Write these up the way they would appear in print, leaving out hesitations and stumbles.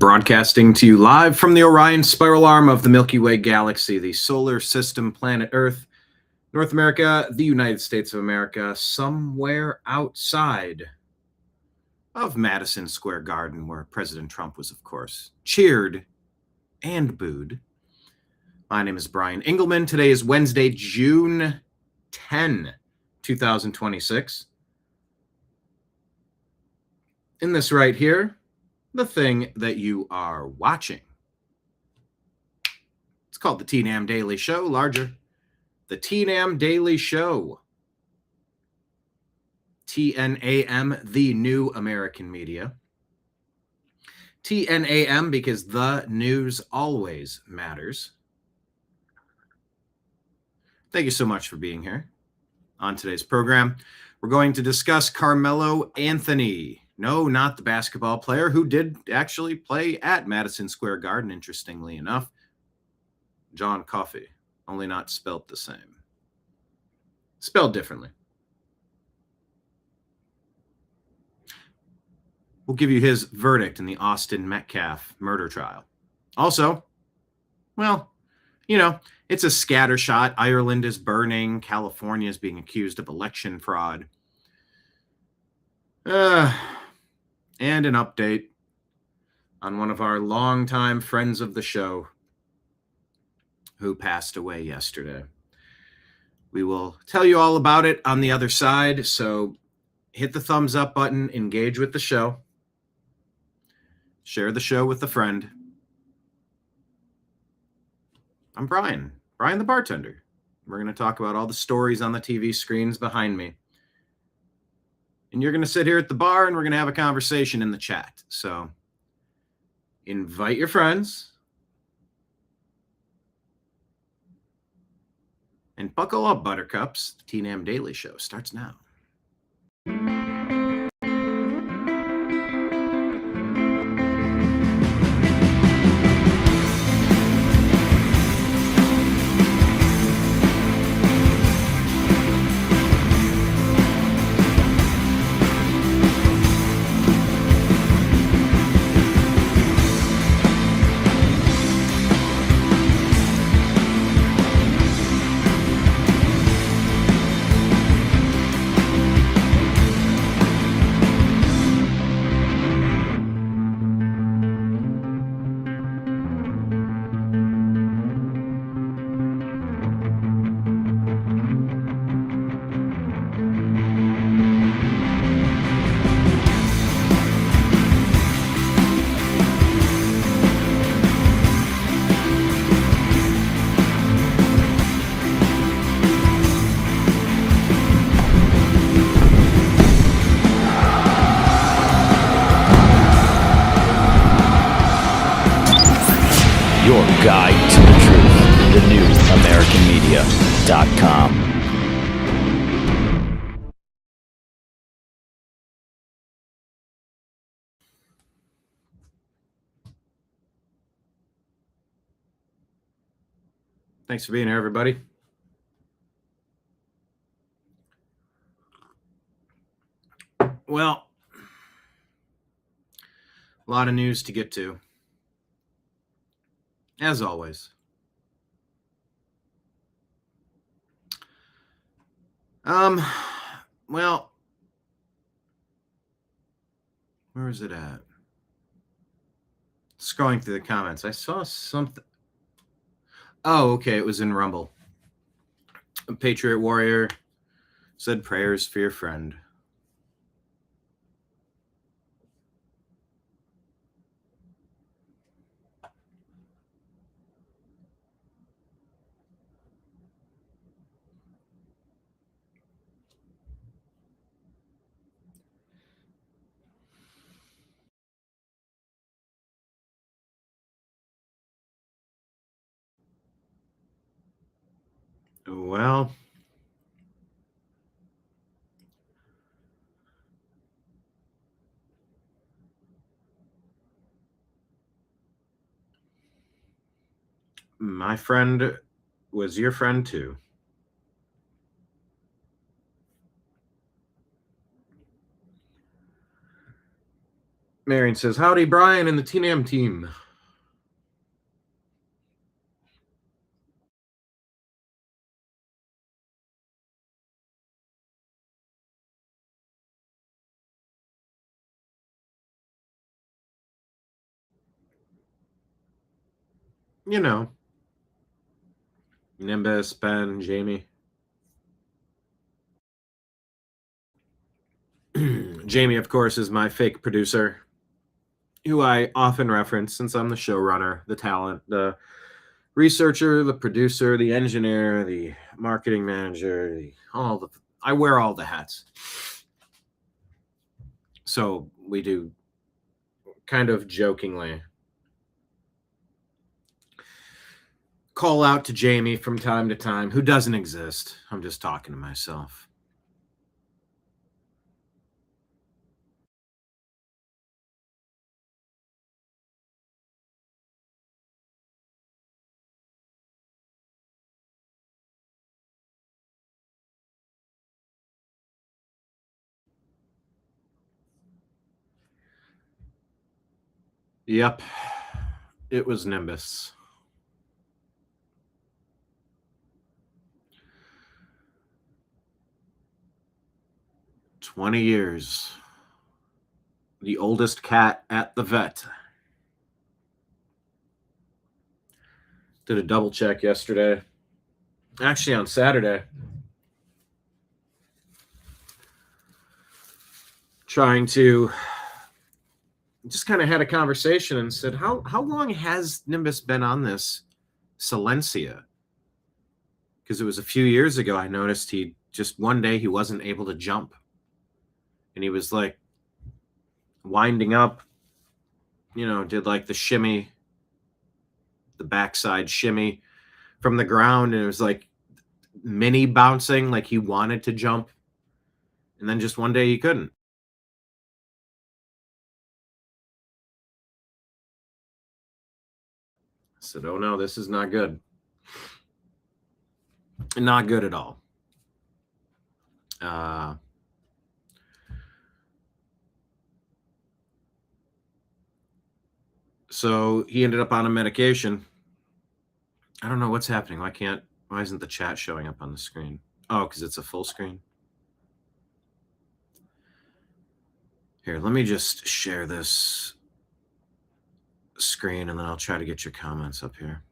Broadcasting to you live from the Orion spiral arm of the Milky Way galaxy, the solar system, planet Earth, North America, the United States of America, somewhere outside of Madison Square Garden, where President Trump was, of course, cheered and booed. My name is Brian Engelman. Today is Wednesday, June 10, 2026. In this right here, the thing that you are watching. It's called the TNAM Daily Show, larger. The TNAM Daily Show. TNAM, the new American media. TNAM because the news always matters. Thank you so much for being here. On today's program, we're going to discuss Karmelo Anthony. No, not the basketball player who did actually play at Madison Square Garden, interestingly enough. John Coffey, only not spelt the same. Spelled differently. We'll give you his verdict in the Austin Metcalf murder trial. Also, well, you know, it's a scattershot. Ireland is burning. California is being accused of election fraud. And an update on one of our longtime friends of the show who passed away yesterday. We will tell you all about it on the other side, so hit the thumbs up button, engage with the show, share the show with a friend. I'm Brian the bartender. We're going to talk about all the stories on the TV screens behind me. And you're going to sit here at the bar and we're going to have a conversation in the chat. So invite your friends and buckle up, buttercups. The TNAM Daily Show starts now. Guide to the Truth, the new AmericanMedia.com. Thanks for being here, everybody. Well, a lot of news to get to. As always. Well, where is it at? Scrolling through the comments, I saw something. Oh, okay, it was in Rumble. A Patriot Warrior said prayers for your friend. Well, my friend was your friend too. Marion says, howdy, Brian and the TNAM team. You know, Nimbus, Ben, Jamie. Jamie, of course, is my fake producer, who I often reference since I'm the showrunner, the talent, the researcher, the producer, the engineer, the marketing manager, I wear all the hats. So we do kind of jokingly call out to Jamie from time to time, who doesn't exist. I'm just talking to myself. Yep. It was Nimbus. "20 years. The oldest cat at the vet." Did a double check yesterday. Actually, on Saturday. Trying to just kind of had a conversation and said, how long has Nimbus been on this Silencia? Because it was a few years ago I noticed he just one day he wasn't able to jump. And he was like winding up, did like the shimmy, the backside shimmy from the ground, and it was like mini bouncing, like he wanted to jump. And then just one day he couldn't. I said, oh no, this is not good. Not good at all. So he ended up on a medication. I don't know what's happening. Why isn't the chat showing up on the screen? Oh, because it's a full screen. Here, let me just share this screen and then I'll try to get your comments up here.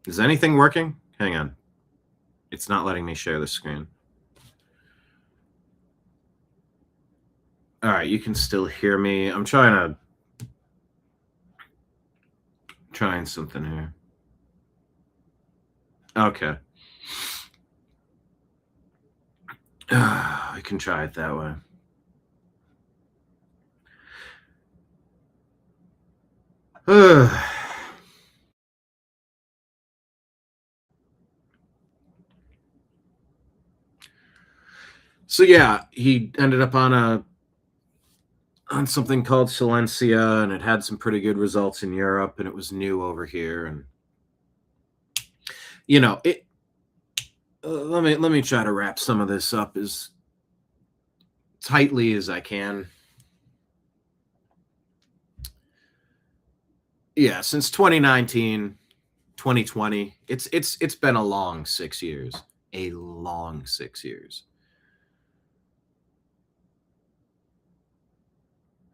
Is anything working? Hang on. It's not letting me share the screen. All right, you can still hear me. I'm trying something here. Okay. I can try it that way. So yeah, he ended up on something called Silencia, and it had some pretty good results in Europe, and it was new over here. And it. Let me try to wrap some of this up as tightly as I can. Yeah, since 2019, 2020, it's been a long 6 years. A long 6 years.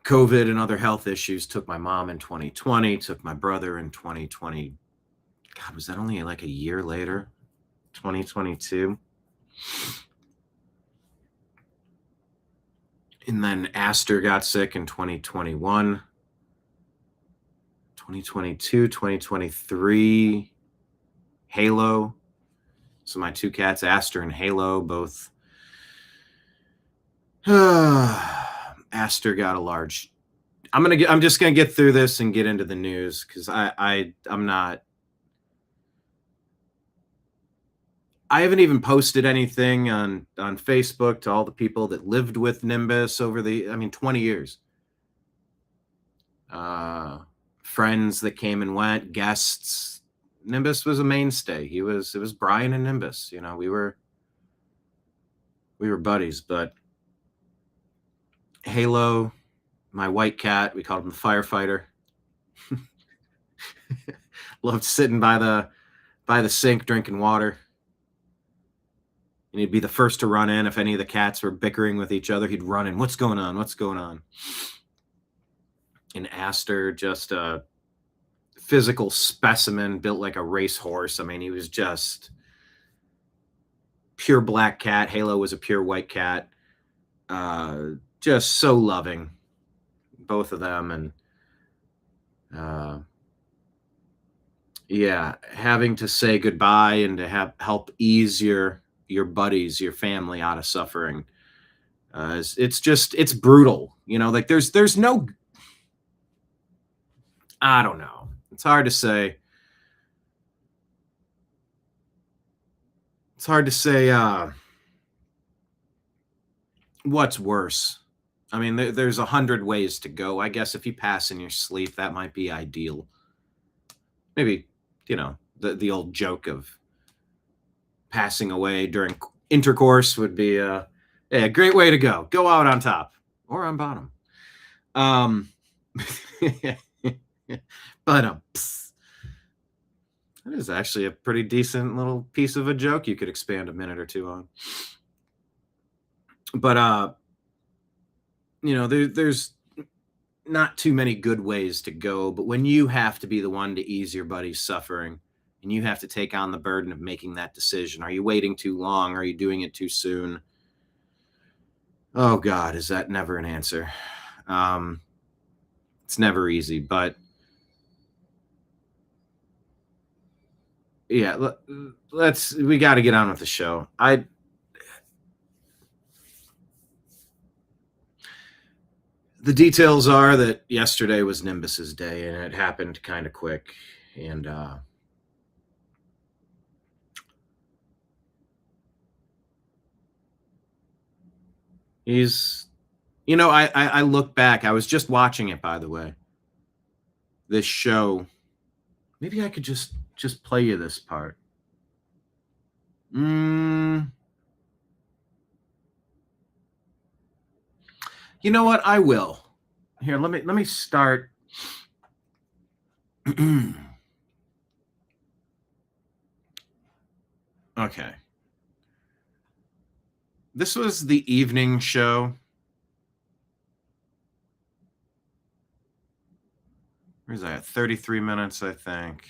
COVID and other health issues took my mom in 2020, took my brother in 2020. God, was that only like a year later? 2022. And then Astor got sick in 2021. 2022, 2023, Halo. So my two cats, Astor and Halo, both. Astor got a large. I'm just gonna get through this and get into the news because I'm not. I haven't even posted anything on Facebook to all the people that lived with Nimbus over 20 years. Friends that came and went, guests. Nimbus was a mainstay. It was Brian and Nimbus. We were buddies, but Halo, my white cat, we called him the firefighter. Loved sitting by the sink drinking water. And he'd be the first to run in. If any of the cats were bickering with each other, he'd run in. What's going on? What's going on? And Astor, just a physical specimen, built like a racehorse. I mean, he was just pure black cat. Halo was a pure white cat. Just so loving, both of them. And yeah, having to say goodbye and to help ease your buddies, your family out of suffering. It's brutal, like there's no, I don't know. It's hard to say. It's hard to say what's worse. I mean, there's 100 ways to go. I guess if you pass in your sleep, that might be ideal. Maybe, the old joke of passing away during intercourse would be a great way to go. Go out on top or on bottom. But that is actually a pretty decent little piece of a joke you could expand a minute or two on. But there's not too many good ways to go. But when you have to be the one to ease your buddy's suffering, and you have to take on the burden of making that decision, are you waiting too long? Are you doing it too soon? Oh God, is that never an answer? It's never easy, but yeah, we got to get on with the show. The details are that yesterday was Nimbus's day, and it happened kind of quick. And he's, I look back. I was just watching it, by the way. This show. Maybe I could just play you this part. You know what? I will. Here, let me start. Okay. This was the evening show. Where's that? 33 minutes, I think.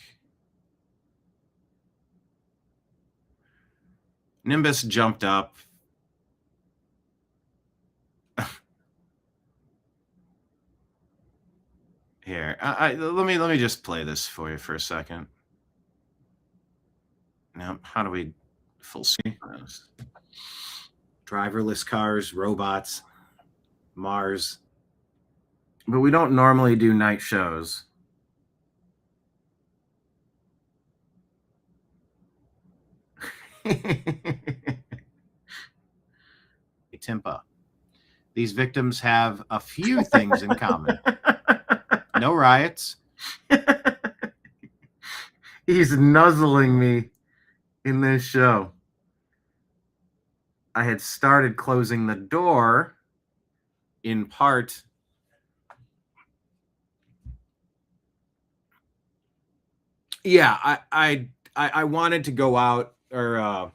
Nimbus jumped up. Here, let me just play this for you for a second. Now, how do we full screen this? Driverless cars, robots, Mars. But we don't normally do night shows. Timpa. These victims have a few things in common. No riots. He's nuzzling me in this show. I had started closing the door in part. Yeah, I wanted to go out, or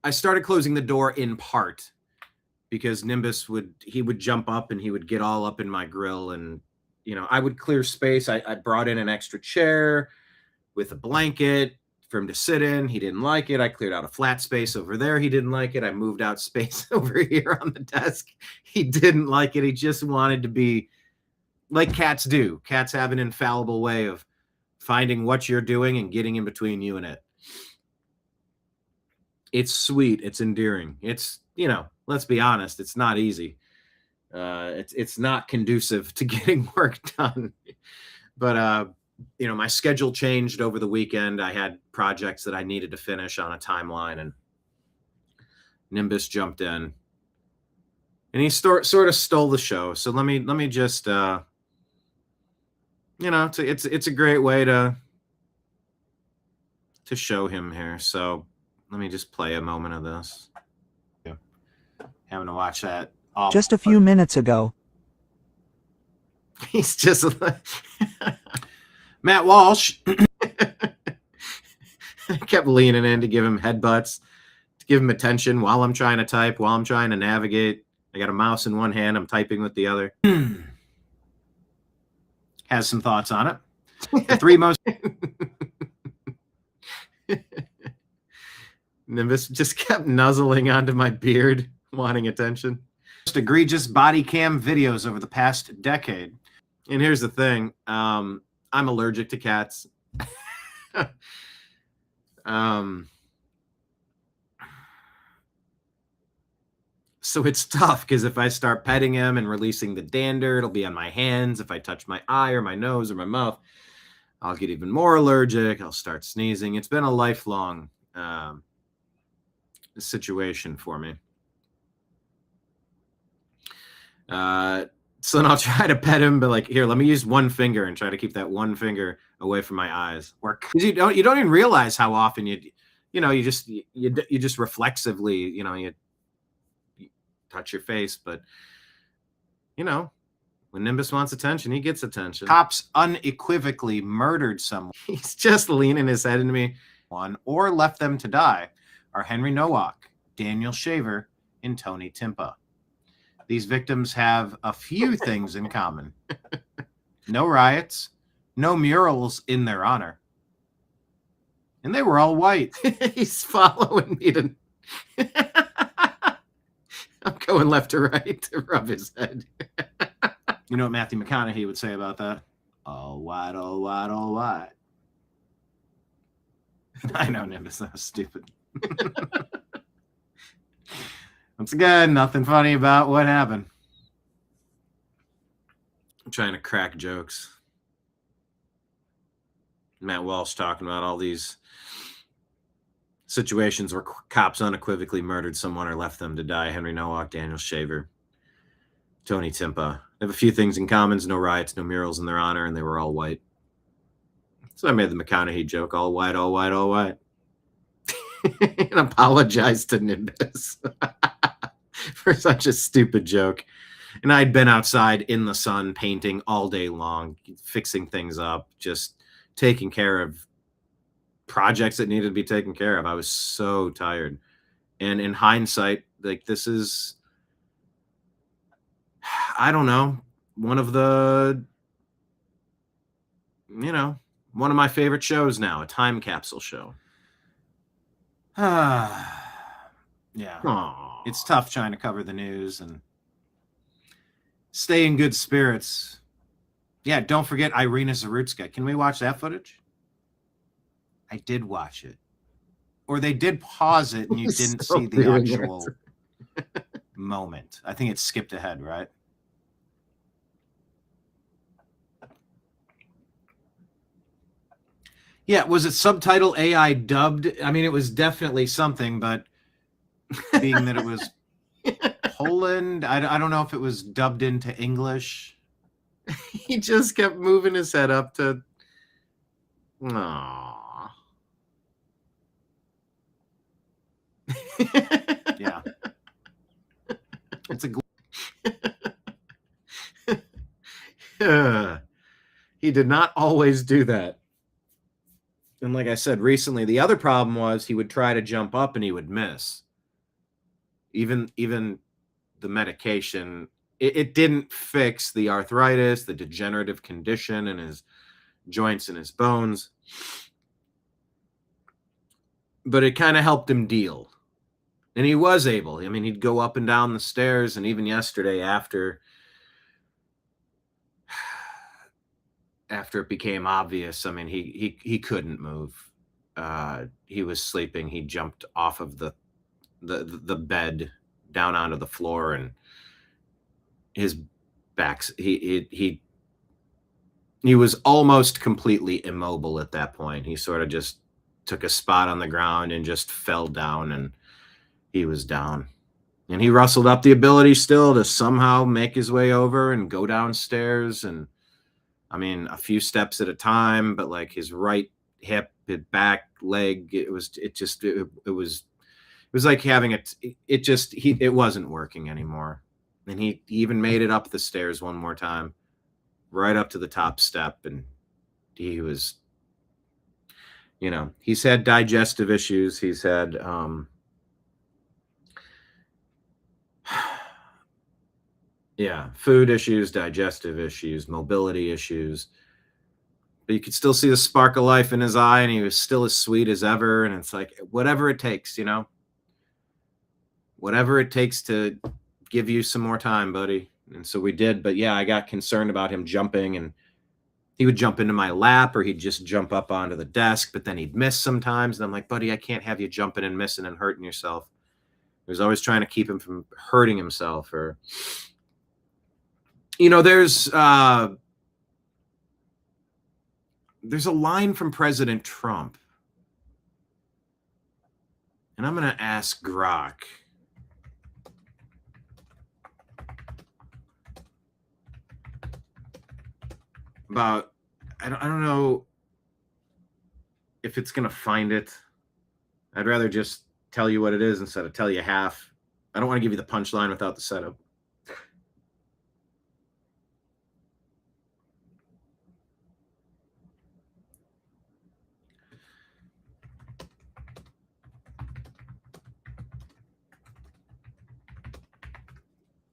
I started closing the door in part because Nimbus would jump up and he would get all up in my grill, and I would clear space. I brought in an extra chair with a blanket for him to sit in. He didn't like it. I cleared out a flat space over there. He didn't like it. I moved out space over here on the desk. He didn't like it. He just wanted to be like cats do. Cats have an infallible way of finding what you're doing and getting in between you and it. It's sweet. It's endearing. It's, let's be honest, it's not easy. It's not conducive to getting work done. But, my schedule changed over the weekend. I had projects that I needed to finish on a timeline, and Nimbus jumped in. And he sort of stole the show. So let me just, it's a great way to show him here. So let me just play a moment of this. Having to watch that. Just a few minutes ago, He's just Matt Walsh. I kept leaning in to give him headbutts, to give him attention while I'm trying to type, while I'm trying to navigate. I got a mouse in one hand, I'm typing with the other. Has some thoughts on it. The three most Nimbus just kept nuzzling onto my beard, wanting attention. Most egregious body cam videos over the past decade. And here's the thing, I'm allergic to cats. So it's tough because if I start petting him and releasing the dander, it'll be on my hands. If I touch my eye or my nose or my mouth, I'll get even more allergic. I'll start sneezing. It's been a lifelong situation for me. So then I'll try to pet him, but like, here, let me use one finger and try to keep that one finger away from my eyes. You don't even realize how often you just reflexively, you touch your face, but when Nimbus wants attention, he gets attention. Cops unequivocally murdered someone. He's just leaning his head into me. Or left them to die are Henry Nowak, Daniel Shaver, and Tony Timpa. These victims have a few things in common. No riots, no murals in their honor. And they were all white. He's following me to... I'm going left to right to rub his head. You know what Matthew McConaughey would say about that? All white, all white, all white. I know, Nimbus, that was stupid. Once again, nothing funny about what happened. I'm trying to crack jokes. Matt Walsh talking about all these situations where cops unequivocally murdered someone or left them to die. Henry Nowak, Daniel Shaver, Tony Timpa. They have a few things in common. No riots, no murals in their honor, and they were all white. So I made the McConaughey joke, all white, all white, all white. And apologized to Nimbus for such a stupid joke. And I'd been outside in the sun painting all day long, fixing things up, just taking care of projects that needed to be taken care of. I was so tired. And in hindsight, like, this is, I don't know, one of my favorite shows now, a time capsule show. Yeah. Aww. It's tough trying to cover the news and stay in good spirits. Yeah, don't forget Irina Zarutska. Can we watch that footage? I did watch it. Or they did pause it and you didn't see the actual moment. I think it skipped ahead, right? Yeah, was it subtitle AI dubbed? I mean, it was definitely something, but being that it was Poland, I don't know if it was dubbed into English. He just kept moving his head up to... Aww. Yeah. It's a... He did not always do that. And like I said, recently, the other problem was he would try to jump up and he would miss. Even the medication, it didn't fix the arthritis, the degenerative condition in his joints and his bones. But it kind of helped him deal. And he was able. I mean, he'd go up and down the stairs. And even yesterday, after it became obvious, I mean, he couldn't move. He was sleeping. He jumped off of the bed down onto the floor, and his back, he was almost completely immobile at that point. He sort of just took a spot on the ground and just fell down, and he was down. And he rustled up the ability still to somehow make his way over and go downstairs. And I mean, a few steps at a time, but like his right hip, his back, leg, it was like having it wasn't working anymore. And he even made it up the stairs one more time, right up to the top step. And he was, he's had digestive issues. He's had, food issues, digestive issues, mobility issues. But you could still see the spark of life in his eye, and he was still as sweet as ever. And it's like, whatever it takes, whatever it takes to give you some more time, buddy. And so we did. But yeah, I got concerned about him jumping, and he would jump into my lap, or he'd just jump up onto the desk, but then he'd miss sometimes. And I'm like, buddy, I can't have you jumping and missing and hurting yourself. I was always trying to keep him from hurting himself. Or, there's a line from President Trump, and I'm going to ask Grok. About, I don't know if it's going to find it. I'd rather just tell you what it is instead of tell you half. I don't want to give you the punchline without the setup.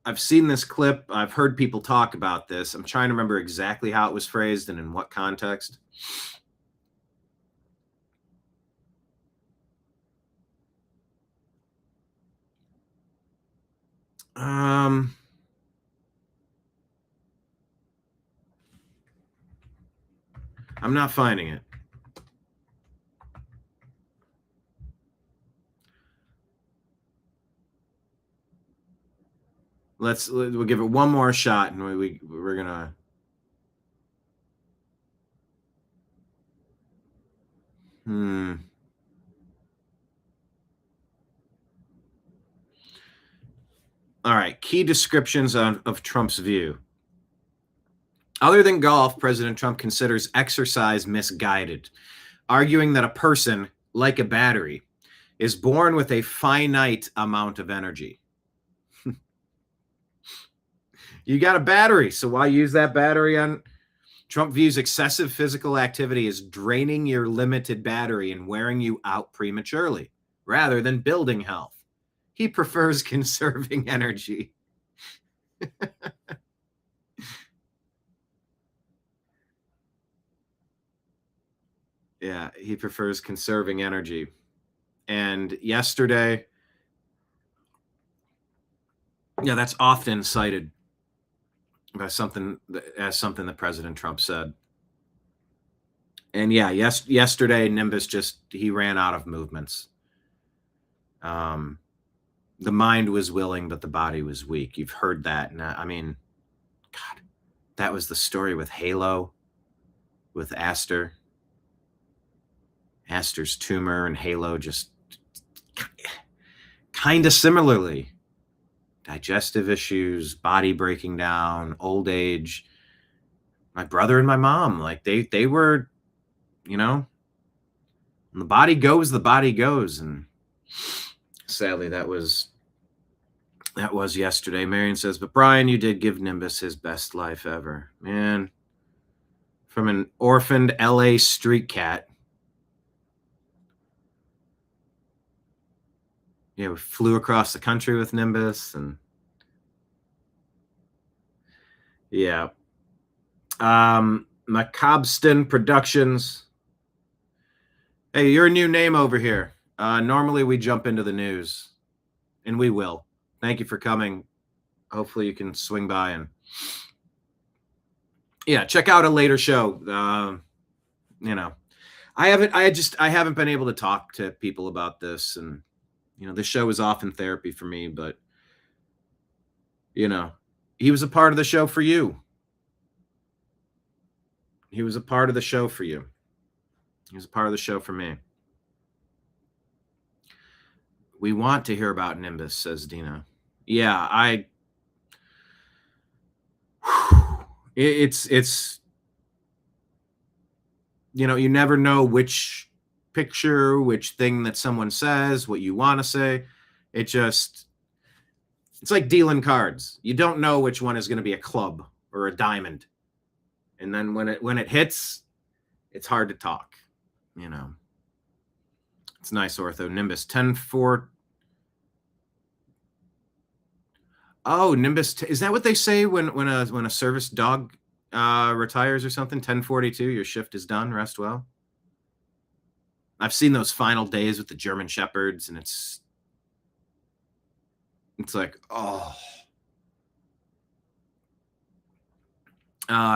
I've seen this clip. I've heard people talk about this. I'm trying to remember exactly how it was phrased and in what context. I'm not finding it. We'll give it one more shot, and we're gonna. All right. Key descriptions of Trump's view. Other than golf, President Trump considers exercise misguided, arguing that a person, like a battery, is born with a finite amount of energy. You got a battery, so why use that battery on? Trump views excessive physical activity as draining your limited battery and wearing you out prematurely, rather than building health. He prefers conserving energy. Yeah, he prefers conserving energy. And yesterday, that's often cited as something that President Trump said. And yesterday Nimbus he ran out of movements. The mind was willing, but the body was weak. You've heard that. And I mean, God, that was the story with Halo, with Aster's tumor, and Halo just kind of similarly. Digestive issues, body breaking down, old age. My brother and my mom, like they were, when the body goes, the body goes. And sadly, that was yesterday. Marion says, but Brian, you did give Nimbus his best life ever. Man, from an orphaned LA street cat. Yeah, we flew across the country with Nimbus, and Macobston Productions. Hey, you're a new name over here. Normally we jump into the news, and we will. Thank you for coming. Hopefully you can swing by and check out a later show. I haven't been able to talk to people about this, and this show is often therapy for me, but he was a part of the show for you. He was a part of the show for you. He was a part of the show for me. We want to hear about Nimbus, says Dina. Yeah, it's you never know which picture, which thing that someone says, what you want to say. It's like dealing cards. You don't know which one is going to be a club or a diamond. And then when it hits, it's hard to talk, you know. It's nice, Ortho. Nimbus 10-4. Oh, Nimbus. Is that what they say when a service dog retires or something? 1042, your shift is done. Rest well. I've seen those final days with the German Shepherds, and it's like, oh.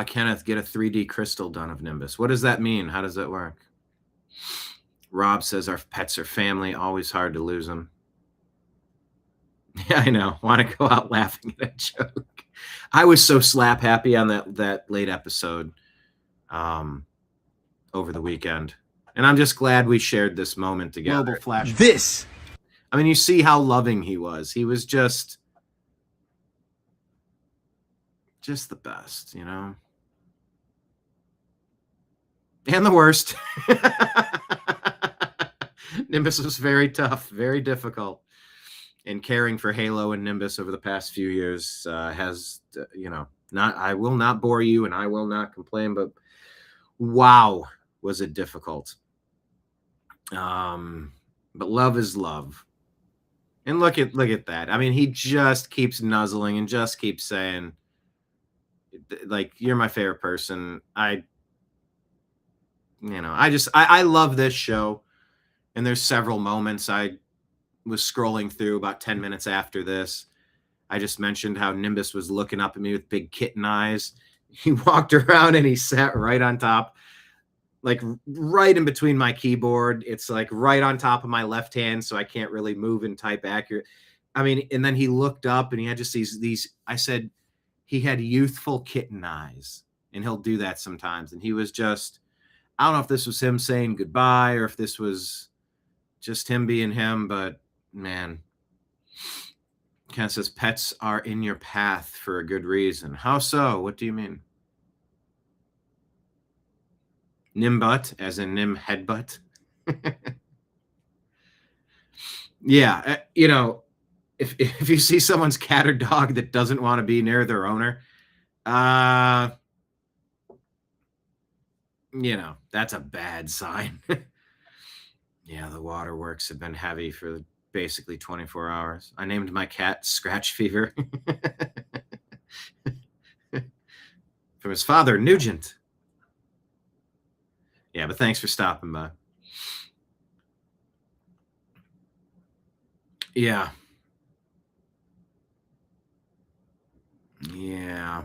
Kenneth, get a 3D crystal done of Nimbus. What does that mean? How does that work? Rob says our pets are family. Always hard to lose them. Yeah, I know. Want to go out laughing at a joke. I was so slap happy on that late episode over the weekend. And I'm just glad we shared this moment together. Global flash. This. I mean, you see how loving he was. He was just the best, you know? And the worst. Nimbus was very tough, very difficult. And caring for Halo and Nimbus over the past few years has, you know, I will not bore you and I will not complain, but wow, was it difficult. But love is love. And look at that. I mean, he just keeps nuzzling and just keeps saying, like, you're my favorite person. I love this show. And there's several moments. I was scrolling through about 10 minutes after this. I just mentioned how Nimbus was looking up at me with big kitten eyes. He walked around and he sat right on top, like right in between my keyboard. It's like right on top of my left hand, so I can't really move and type accurate. I mean, and then he looked up and he had just these, I said, he had youthful kitten eyes, and he'll do that sometimes. And he was just, I don't know if this was him saying goodbye or if this was just him being him, but man, Ken says pets are in your path for a good reason. How so? What do you mean? Nimbut, as in Nim headbutt. Yeah, you know, if you see someone's cat or dog that doesn't want to be near their owner, you know, that's a bad sign. Yeah, the waterworks have been heavy for basically 24 hours. I named my cat Scratch Fever from his father, Nugent. Yeah, but thanks for stopping by. Yeah. Yeah.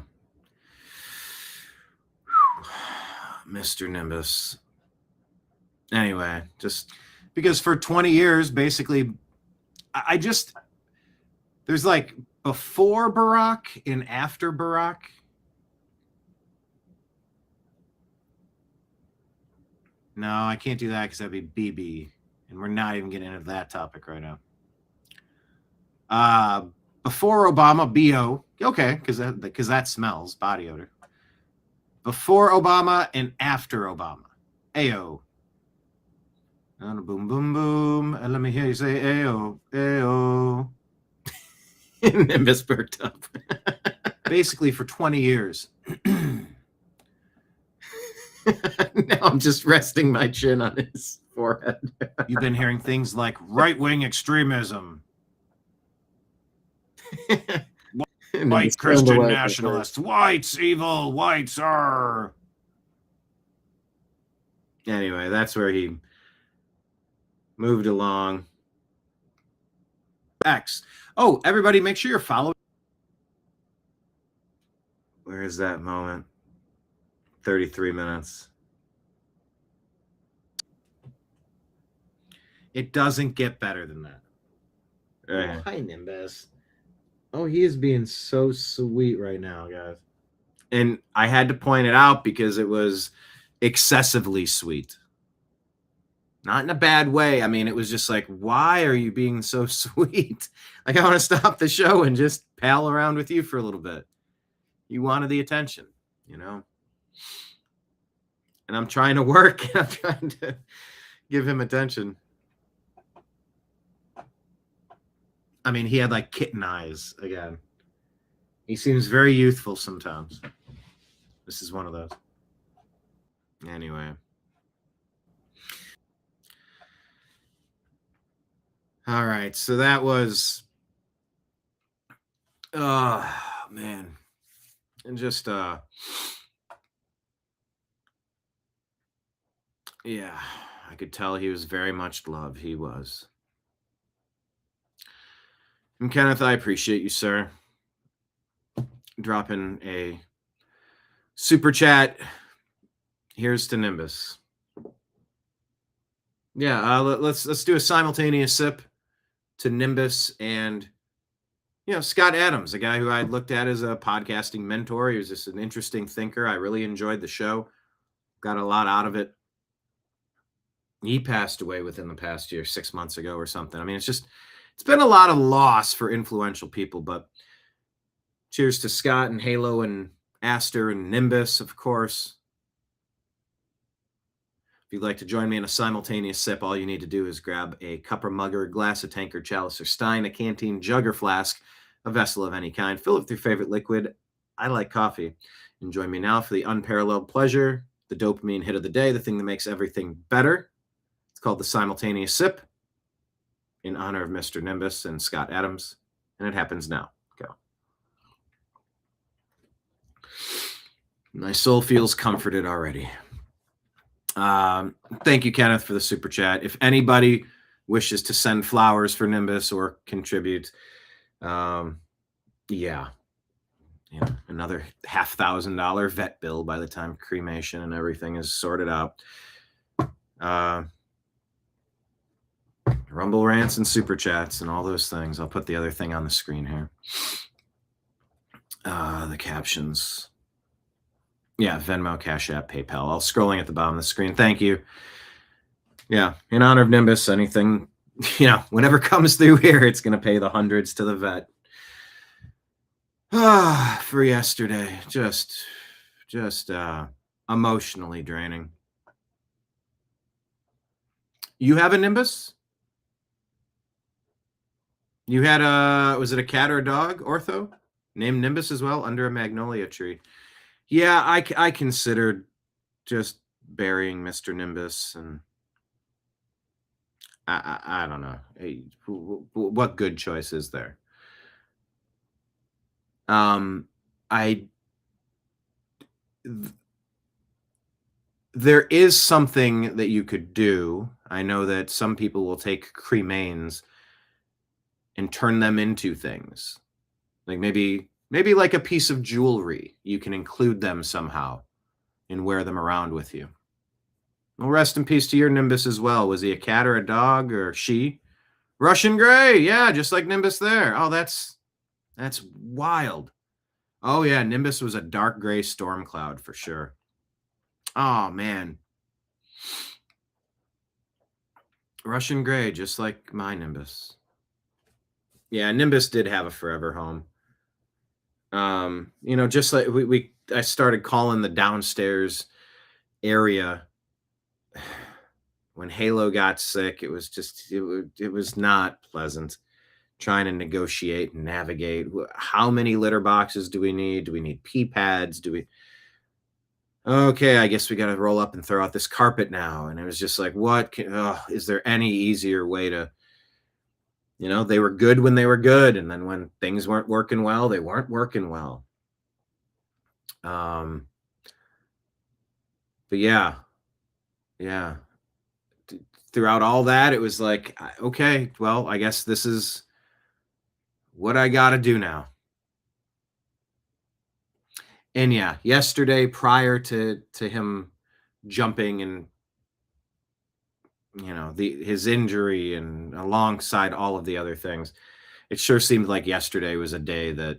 Mr. Nimbus. Anyway, just because for 20 years, basically, there's like before Barack and after Barack. No, I can't do that because that'd be BB. And we're not even getting into that topic right now. Before Obama, BO. Okay, because that smells, body odor. Before Obama and after Obama. AO. And boom, boom, boom. And let me hear you say AO. AO. Nimbus perked up. Basically for 20 years. Now I'm just resting my chin on his forehead. You've been hearing things like right-wing extremism. White Christian nationalists. Whites evil. Whites are. Anyway, that's where he moved along. X. Oh, everybody, make sure you're following. Where is that moment? 33 minutes. It doesn't get better than that. Right. Oh, hi, Nimbus. Oh, he is being so sweet right now, guys. And I had to point it out because it was excessively sweet. Not in a bad way. I mean, it was just like, why are you being so sweet? Like, I want to stop the show and just pal around with you for a little bit. You wanted the attention, you know? And I'm trying to work. I'm trying to give him attention. I mean, he had like kitten eyes again. He seems very youthful sometimes. This is one of those. Anyway. All right. So that was, man. And just, yeah, I could tell he was very much loved. He was. And Kenneth, I appreciate you, sir, dropping a super chat. Here's to Nimbus. Yeah, let's do a simultaneous sip to Nimbus and Scott Adams, a guy who I'd looked at as a podcasting mentor. He was just an interesting thinker. I really enjoyed the show. Got a lot out of it. He passed away within the past year, 6 months ago or something. I mean, it's been a lot of loss for influential people, but cheers to Scott and Halo and Aster and Nimbus, of course. If you'd like to join me in a simultaneous sip, all you need to do is grab a cup or mug or a glass, a tankard, chalice or stein, a canteen, jug or flask, a vessel of any kind. Fill it with your favorite liquid. I like coffee. And join me now for the unparalleled pleasure, the dopamine hit of the day, the thing that makes everything better. It's called the simultaneous sip in honor of Mr. Nimbus and Scott Adams. And it happens now. Go. My soul feels comforted already. Thank you, Kenneth, for the super chat. If anybody wishes to send flowers for Nimbus or contribute, another $5,000 vet bill by the time cremation and everything is sorted out. Rumble rants and super chats and all those things. I'll put the other thing on the screen here. The captions. Yeah, Venmo, Cash App, PayPal. All scrolling at the bottom of the screen. Thank you. Yeah, in honor of Nimbus, anything, whenever comes through here, it's going to pay the hundreds to the vet. For yesterday, just emotionally draining. You have a Nimbus? You had was it a cat or a dog, Ortho? Named Nimbus as well, under a magnolia tree. Yeah, I considered just burying Mr. Nimbus, and I don't know. Hey, what good choice is there? There is something that you could do. I know that some people will take cremains and turn them into things. Like maybe like a piece of jewelry. You can include them somehow and wear them around with you. Well, rest in peace to your Nimbus as well. Was he a cat or a dog or she? Russian gray. Yeah, just like Nimbus there. Oh, that's wild. Oh, yeah, Nimbus was a dark gray storm cloud for sure. Oh, man. Russian gray, just like my Nimbus. Yeah, Nimbus did have a forever home. Just like I started calling the downstairs area when Halo got sick. It was not pleasant trying to negotiate and navigate. How many litter boxes do we need? Do we need pee pads? Okay, I guess we got to roll up and throw out this carpet now. And it was just like, is there any easier way to, they were good when they were good. And then when things weren't working well, they weren't working well. But yeah. Throughout all that, it was like, okay, well, I guess this is what I got to do now. And yeah, yesterday, prior to him jumping and, his injury and alongside all of the other things, it sure seemed like yesterday was a day that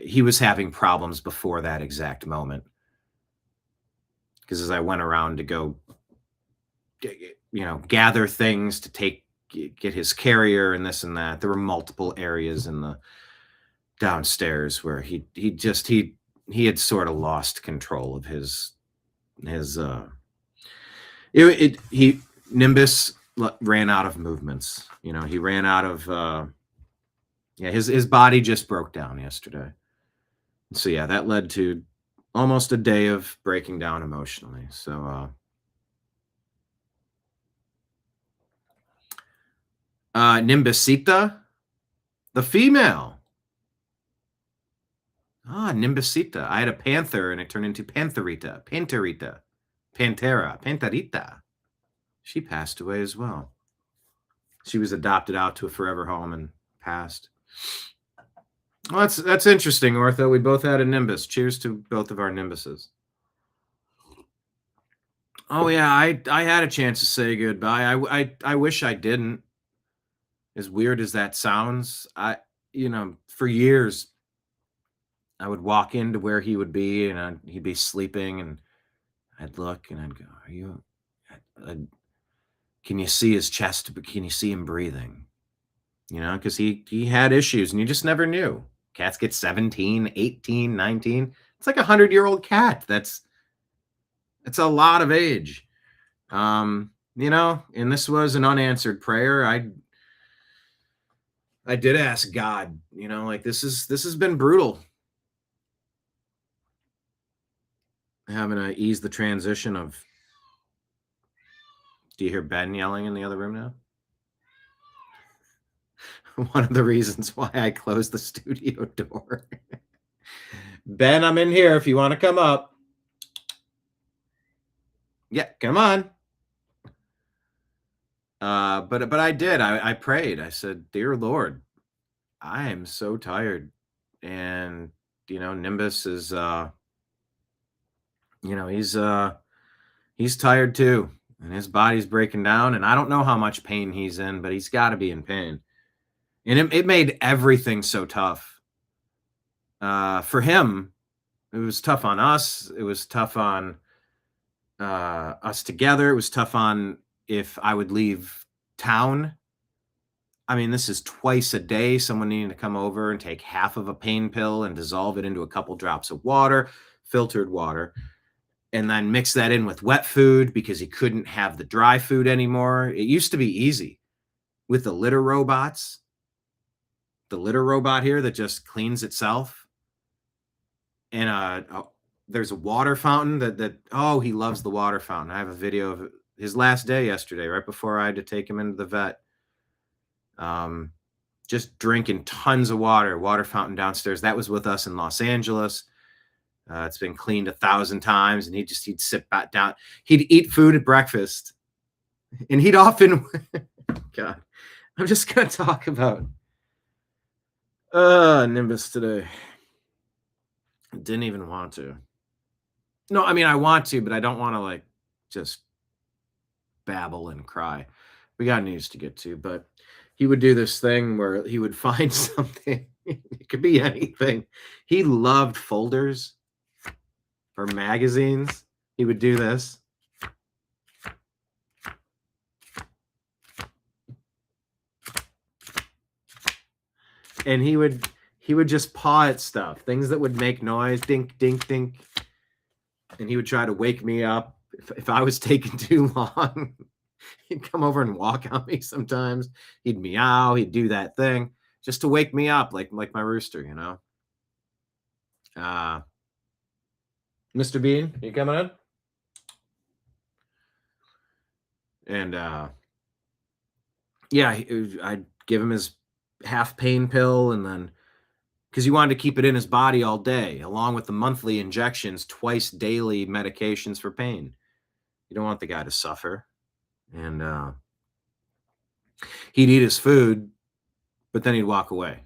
he was having problems before that exact moment. Because as I went around to go, gather things to get his carrier and this and that, there were multiple areas in the downstairs where he had sort of lost control of his Nimbus ran out of movements. He ran out of his body just broke down yesterday. So yeah, that led to almost a day of breaking down emotionally. So, Nimbusita, the female. Nimbusita. I had a panther and it turned into Pantherita. Panterita. She passed away as well. She was adopted out to a forever home and passed. Well, that's interesting, Ortho. We both had a Nimbus. Cheers to both of our Nimbuses. Oh yeah, I had a chance to say goodbye. I wish I didn't. As weird as that sounds, for years I would walk into where he would be, and he'd be sleeping, and I'd look and I'd go, "Are you? Can you see his chest? Can you see him breathing?" Because he had issues, and you just never knew. Cats get 17, 18, 19. It's like a 100-year-old cat. That's a lot of age. And this was an unanswered prayer. I did ask God, this has been brutal. Having to ease the transition of. Do you hear Ben yelling in the other room now? One of the reasons why I closed the studio door. Ben, I'm in here if you want to come up. Yeah, come on. But I did. I prayed. I said, "Dear Lord, I am so tired." And Nimbus is he's tired too, and his body's breaking down, and I don't know how much pain he's in, but he's got to be in pain. And it made everything so tough. For him, it was tough on us. It was tough on us together. It was tough on if I would leave town. I mean, this is twice a day, someone needing to come over and take half of a pain pill and dissolve it into a couple drops of water, filtered water, and then mix that in with wet food because he couldn't have the dry food anymore. It used to be easy with the litter robots. The litter robot here that just cleans itself. And there's a water fountain that he loves the water fountain. I have a video of his last day yesterday, right before I had to take him into the vet. Just drinking tons of water fountain downstairs. That was with us in Los Angeles. It's been cleaned 1,000 times, and he'd sit back down. He'd eat food at breakfast, and he'd often, God, I'm just going to talk about Nimbus today. Didn't even want to. No, I mean, I want to, but I don't want to just babble and cry. We got news to get to, but he would do this thing where he would find something. It could be anything. He loved folders or magazines. He would do this. And he would just paw at stuff, things that would make noise, dink, dink, dink. And he would try to wake me up if I was taking too long. He'd come over and walk on me sometimes. He'd meow. He'd do that thing just to wake me up, like my rooster, Mr. Bean, you coming in? And I'd give him his half pain pill, and then because he wanted to keep it in his body all day, along with the monthly injections, twice daily medications for pain. You don't want the guy to suffer. And he'd eat his food, but then he'd walk away.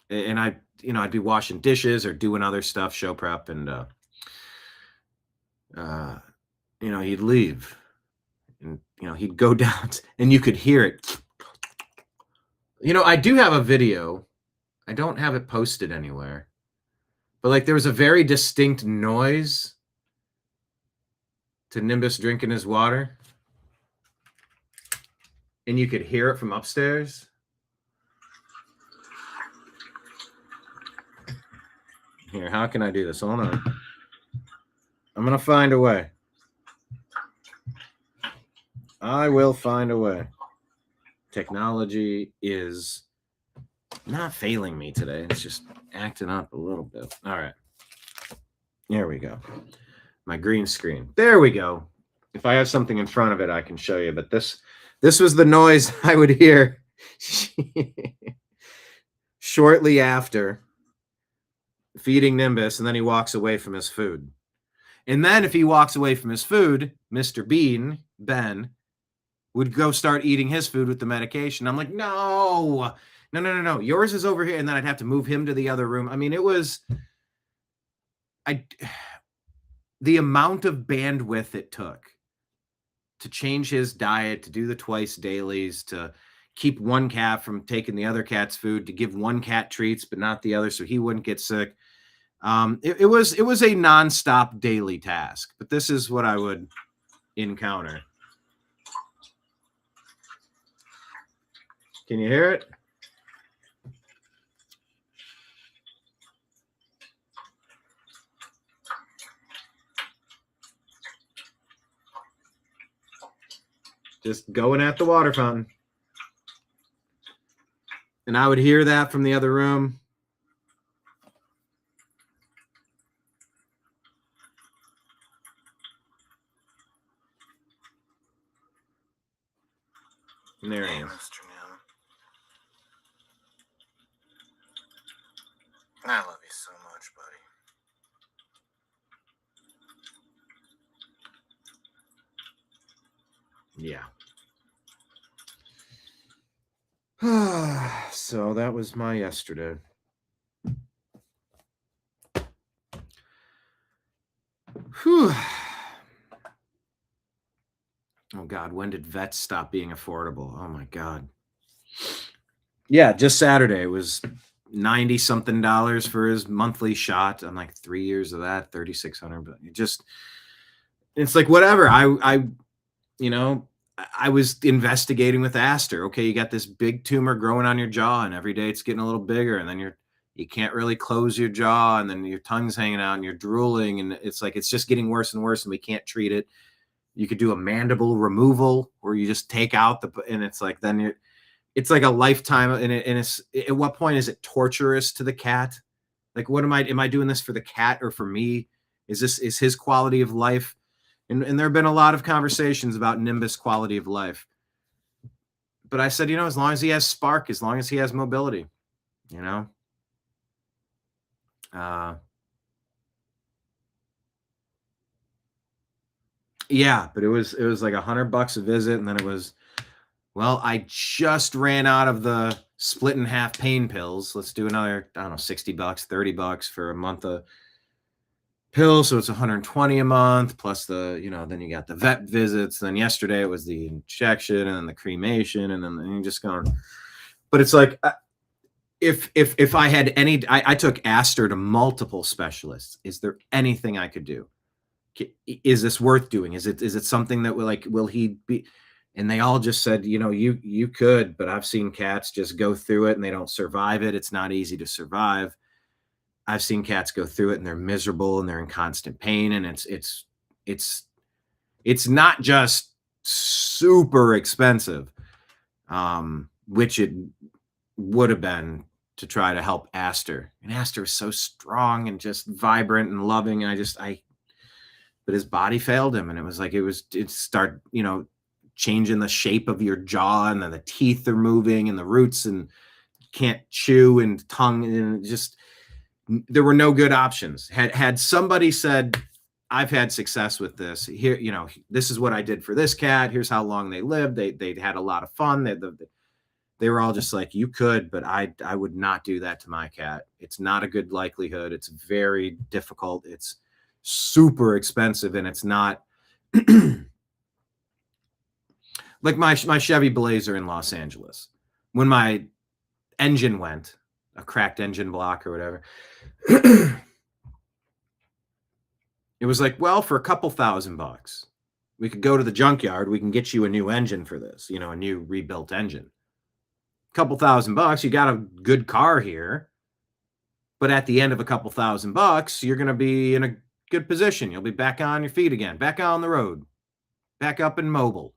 And I'd be washing dishes or doing other stuff, show prep, and he'd leave. And he'd go down, and you could hear it. I do have a video. I don't have it posted anywhere. But there was a very distinct noise to Nimbus drinking his water. And you could hear it from upstairs. Here, how can I do this? Hold on. I'm going to find a way. I will find a way. Technology is not failing me today. It's just acting up a little bit. All right. There we go. My green screen. There we go. If I have something in front of it, I can show you. But this was the noise I would hear shortly after feeding Nimbus, and then he walks away from his food. And then if he walks away from his food, Mr. Ben, would go start eating his food with the medication. I'm like, no. Yours is over here. And then I'd have to move him to the other room. I mean, it was the amount of bandwidth it took to change his diet, to do the twice dailies, to keep one cat from taking the other cat's food, to give one cat treats but not the other so he wouldn't get sick. It was a nonstop daily task, but this is what I would encounter. Can you hear it? Just going at the water fountain. And I would hear that from the other room. And there he is. Mr. Nowak. I love you so much, buddy. Yeah. So that was my yesterday. Whew. Oh God, when did vets stop being affordable? Oh my God. Yeah, just Saturday it was $90 something for his monthly shot. I'm like 3 years of that, 3,600. But it's like whatever. I was investigating with Aster. Okay, you got this big tumor growing on your jaw, and every day it's getting a little bigger, and then you can't really close your jaw, and then your tongue's hanging out, and you're drooling, and it's like it's just getting worse and worse, and we can't treat it. You could do a mandible removal where you just take out and it's like then it's like a lifetime. And it's at what point is it torturous to the cat? Like, what am I doing this for the cat or for me? Is his quality of life? And there have been a lot of conversations about Nimbus quality of life. But I said, as long as he has spark, as long as he has mobility, yeah, but it was like $100 a visit. And then it was, well, I just ran out of the split in half pain pills. Let's do another, I don't know, $60, $30 for a month of pills. So it's $120 a month plus the, then you got the vet visits. Then yesterday it was the injection and then the cremation and then you just going, but it's like, if I had I took Aster to multiple specialists. Is there anything I could do? Is this worth doing? Is it something that will he be? And they all just said, you could, but I've seen cats just go through it and they don't survive it. It's not easy to survive. I've seen cats go through it and they're miserable and they're in constant pain. And it's not just super expensive, which it would have been to try to help Aster. And Aster is so strong and just vibrant and loving. And but his body failed him. And it was like, it start, changing the shape of your jaw, and then the teeth are moving and the roots, and can't chew, and tongue, and just, there were no good options. Had somebody said, I've had success with this here, this is what I did for this cat. Here's how long they lived. They had a lot of fun. They were all just like, you could, but I would not do that to my cat. It's not a good likelihood. It's very difficult. It's super expensive, and it's not like my Chevy Blazer in Los Angeles. When my engine went, a cracked engine block or whatever, it was like, well, for a couple $1,000, we could go to the junkyard. We can get you a new engine for this, a new rebuilt engine. Couple $1,000, you got a good car here, but at the end of a couple $1,000, you're going to be in a good position. You'll be back on your feet again, back on the road, back up and mobile,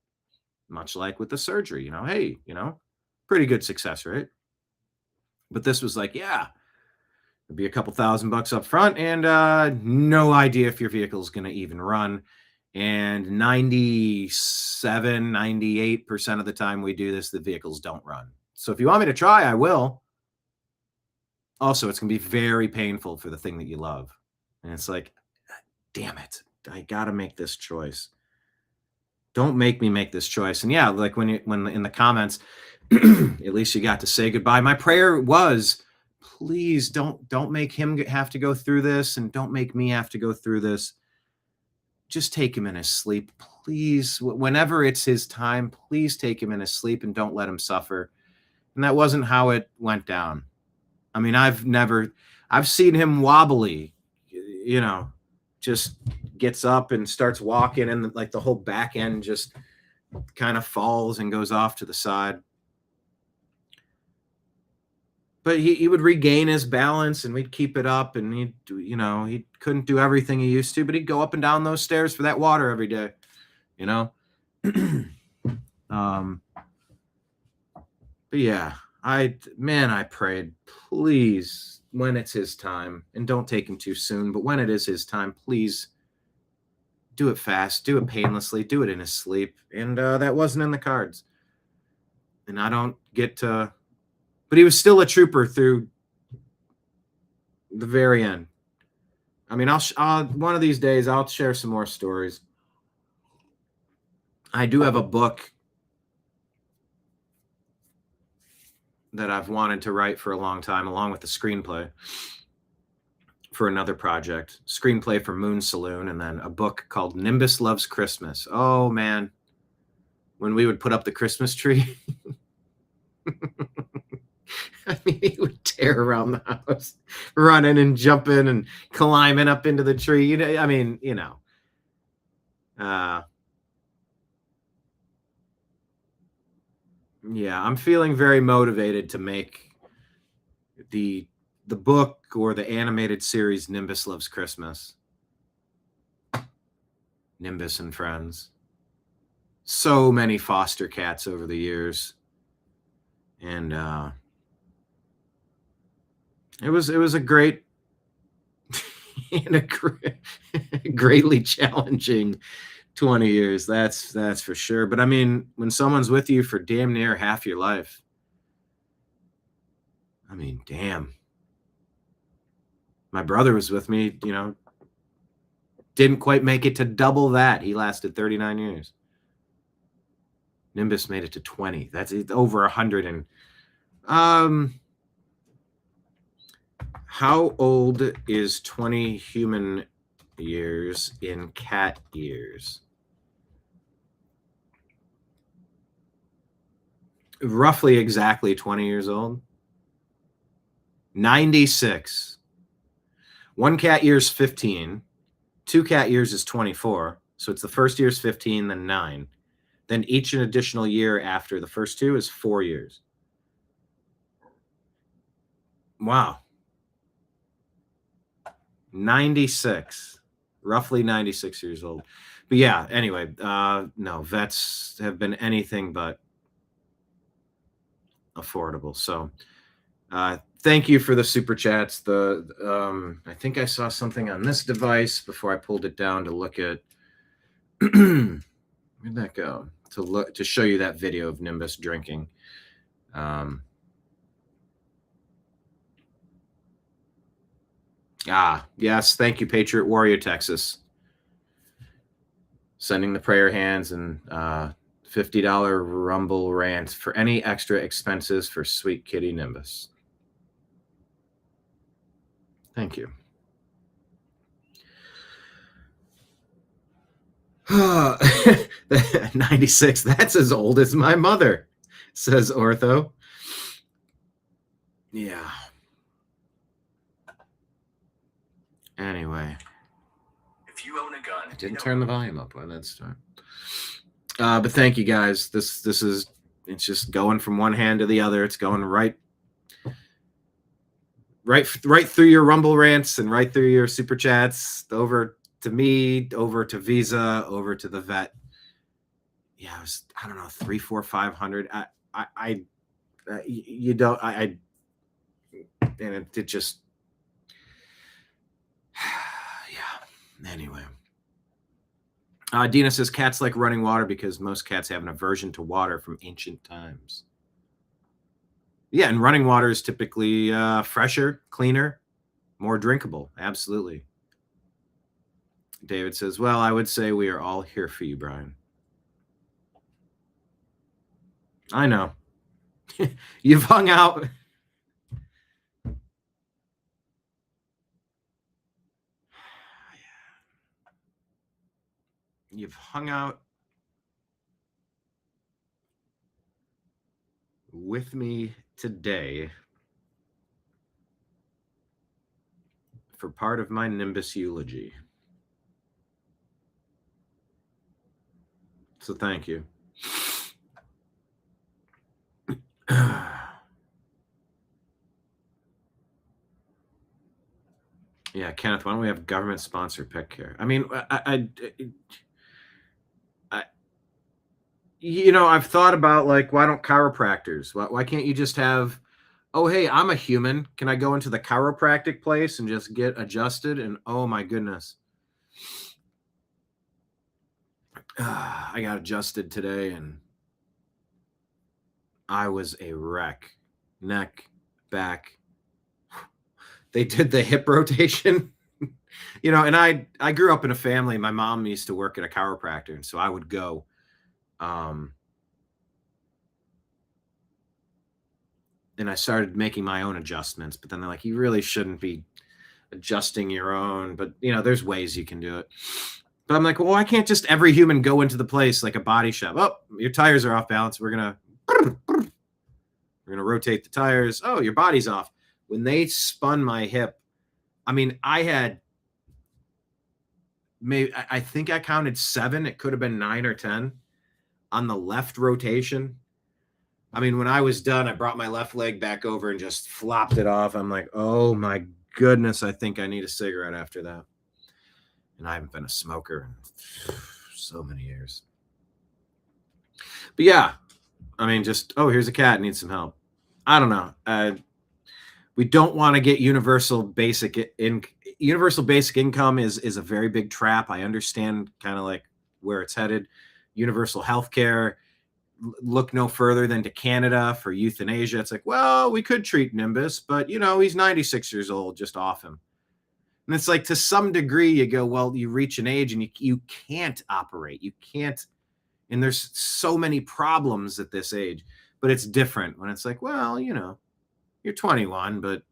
much like with the surgery. Hey, pretty good success rate. But this was like, yeah, It'd be a couple $1,000 up front, and no idea if your vehicle is going to even run. And 97, 98% of the time we do this, the vehicles don't run. So if you want me to try, I will. Also, it's going to be very painful for the thing that you love. And it's like, damn it, I got to make this choice. Don't make me make this choice. And yeah, like when in the comments, at least you got to say goodbye. My prayer was, please don't make him have to go through this, and don't make me have to go through this. Just take him in his sleep, please. Whenever it's his time, please take him in his sleep and don't let him suffer. And that wasn't how it went down. I mean, I've seen him wobbly, just gets up and starts walking, and like the whole back end just kind of falls and goes off to the side. But he would regain his balance, and we'd keep it up, and he couldn't do everything he used to, but he'd go up and down those stairs for that water every day, But yeah, I prayed, please, when it's his time, and don't take him too soon, but when it is his time, please do it fast, do it painlessly, do it in his sleep. And that wasn't in the cards. And I don't get to... But he was still a trooper through the very end. I mean, I'll one of these days, I'll share some more stories. I do have a book that I've wanted to write for a long time, along with the screenplay for another project. Screenplay for Moon Saloon, and then a book called Nimbus Loves Christmas. Oh, man. When we would put up the Christmas tree... I mean, he would tear around the house, running and jumping and climbing up into the tree. Yeah, I'm feeling very motivated to make the book or the animated series Nimbus Loves Christmas. Nimbus and Friends. So many foster cats over the years. And it was a great and a greatly challenging 20 years. That's for sure. But I mean, when someone's with you for damn near half your life, I mean, damn. My brother was with me, didn't quite make it to double that. He lasted 39 years. Nimbus made it to 20. That's over 100. And how old is 20 human years in cat years? Roughly exactly 20 years old. 96. One cat year is 15. 2 cat years is 24. So it's the first year is 15, then 9. Then each an additional year after the first 2 is 4 years. Wow. 96, roughly 96 years old. But yeah, anyway, no, vets have been anything but affordable. So thank you for the super chats. I think I saw something on this device before I pulled it down to look at where'd that go? To show you that video of Nimbus drinking. Yes, thank you, Patriot Warrior Texas. Sending the prayer hands and $50 Rumble rant for any extra expenses for sweet kitty Nimbus. Thank you. 96, that's as old as my mother, says Ortho. Yeah. Anyway. If you own a gun, I didn't turn the volume up by that time. But thank you guys. This is, it's just going from one hand to the other. It's going right through your Rumble rants and right through your super chats, over to me, over to Visa, over to the vet. Yeah, it was, I don't know, 300, 400, 500. And it just, Yeah. Anyway. Dina says cats like running water because most cats have an aversion to water from ancient times. Yeah, and running water is typically fresher, cleaner, more drinkable. Absolutely. David says, well, I would say we are all here for you, Brian. I know. You've hung out. You've hung out with me today for part of my Nimbus eulogy. So thank you. Yeah, Kenneth, why don't we have government-sponsored pet care? I mean, I've thought about, like, why don't chiropractors? Why can't you just have, oh, hey, I'm a human. Can I go into the chiropractic place and just get adjusted? And oh my goodness. I got adjusted today and I was a wreck. Neck, back. They did the hip rotation. And I grew up in a family. My mom used to work at a chiropractor, and so I would go. And I started making my own adjustments, but then they're like, you really shouldn't be adjusting your own. But, there's ways you can do it. But I'm like, well, why can't just every human go into the place like a body shop? Oh, your tires are off balance. We're going to rotate the tires. Oh, your body's off. When they spun my hip, I mean, I think I counted 7. It could have been 9 or 10 on the left rotation. I mean, when I was done, I brought my left leg back over and just flopped it off. I'm like, oh my goodness, I think I need a cigarette after that. And I haven't been a smoker in so many years. But yeah, I mean, just, oh, here's a cat, needs some help. I don't know. We don't want to get universal basic income is a very big trap. I understand kind of like where it's headed. Universal health care. Look no further than to Canada for euthanasia. It's like, well, we could treat Nimbus, but he's 96 years old, just off him. And it's like, to some degree, you go, well, you reach an age and you can't operate. You can't. And there's so many problems at this age. But it's different when it's like, well, you're 21, but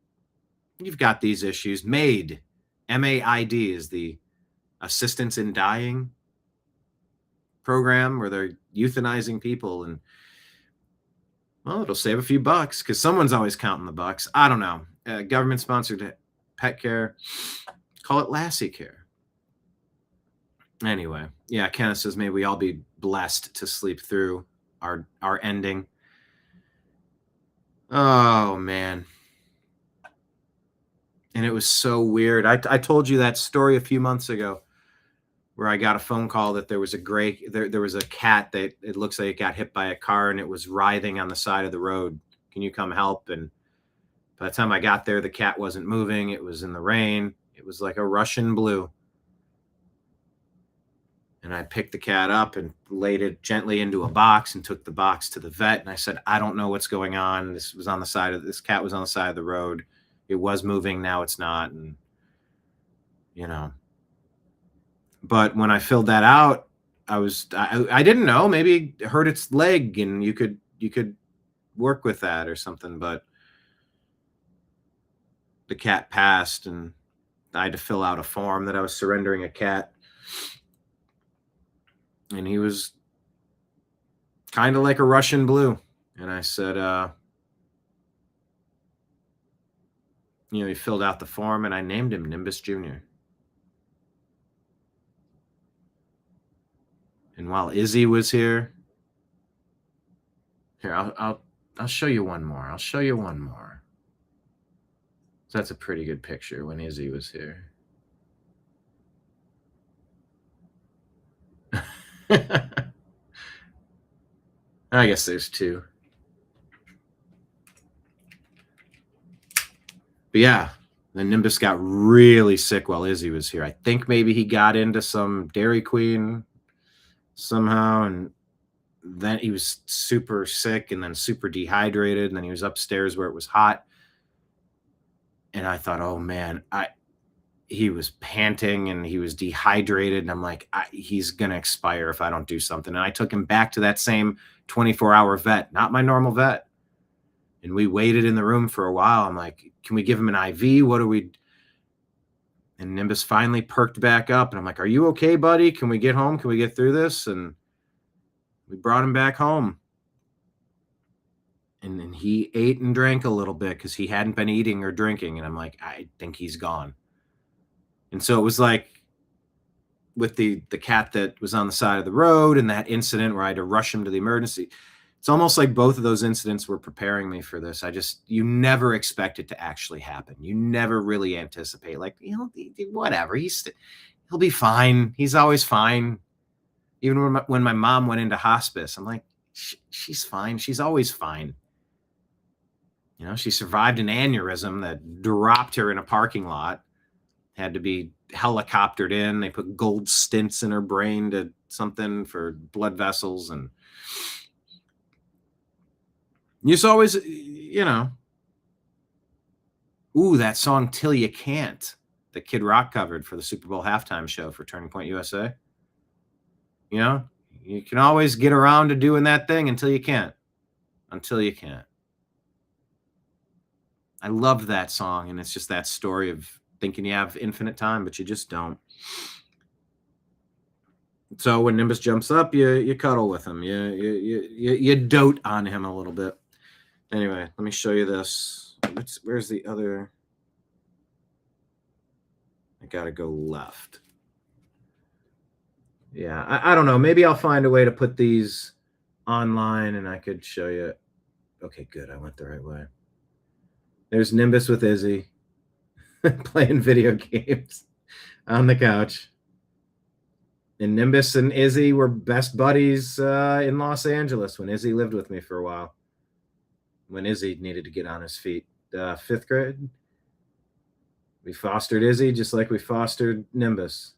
you've got these issues. MAID, MAID is the Assistance in Dying program where they're euthanizing people. And, well, it'll save a few bucks because someone's always counting the bucks. I don't know. Government-sponsored pet care. Call it Lassie care. Anyway, yeah, Kenneth says, may we all be blessed to sleep through our ending. Oh, man. And it was so weird. I told you that story a few months ago where I got a phone call that there was there was a cat that it looks like it got hit by a car and it was writhing on the side of the road. Can you come help? And by the time I got there, the cat wasn't moving. It was in the rain. It was like a Russian blue. And I picked the cat up and laid it gently into a box and took the box to the vet. And I said, I don't know what's going on. This cat was on the side of the road. It was moving. Now it's not. And, but when I filled that out, I didn't know, maybe it hurt its leg and you could work with that or something. But the cat passed and I had to fill out a form that I was surrendering a cat. And he was kind of like a Russian blue. And I said, he filled out the form and I named him Nimbus Jr. And while Izzy was here, I'll show you one more. So that's a pretty good picture when Izzy was here. I guess there's 2. But yeah, Then Nimbus got really sick while Izzy was here. I think maybe he got into some Dairy Queen somehow, and then he was super sick and then super dehydrated, and then he was upstairs where it was hot. And I thought, oh man, he was panting and he was dehydrated, and I'm like, he's gonna expire if I don't do something. And I took him back to that same 24-hour vet, not my normal vet. And we waited in the room for a while. I'm like, can we give him an IV? What do we? And Nimbus finally perked back up. And I'm like, are you okay, buddy? Can we get home? Can we get through this? And we brought him back home. And then he ate and drank a little bit because he hadn't been eating or drinking. And I'm like, I think he's gone. And so it was like with the cat that was on the side of the road and that incident where I had to rush him to the emergency. It's almost like both of those incidents were preparing me for this. You never expect it to actually happen. You never really anticipate, like, whatever. He'll be fine. He's always fine. Even when my mom went into hospice, I'm like, she's fine. She's always fine. She survived an aneurysm that dropped her in a parking lot, had to be helicoptered in. They put gold stents in her brain to something for blood vessels, and just always, ooh, that song Till You Can't that Kid Rock covered for the Super Bowl halftime show for Turning Point USA. You can always get around to doing that thing until you can't. Until you can't. I loved that song, and it's just that story of thinking you have infinite time, but you just don't. So when Nimbus jumps up, you cuddle with him. You dote on him a little bit. Anyway, let me show you this. Where's the other? I gotta go left. Yeah, I don't know. Maybe I'll find a way to put these online and I could show you. Okay, good. I went the right way. There's Nimbus with Izzy playing video games on the couch. And Nimbus and Izzy were best buddies in Los Angeles when Izzy lived with me for a while. When Izzy needed to get on his feet. 5th grade, we fostered Izzy just like we fostered Nimbus.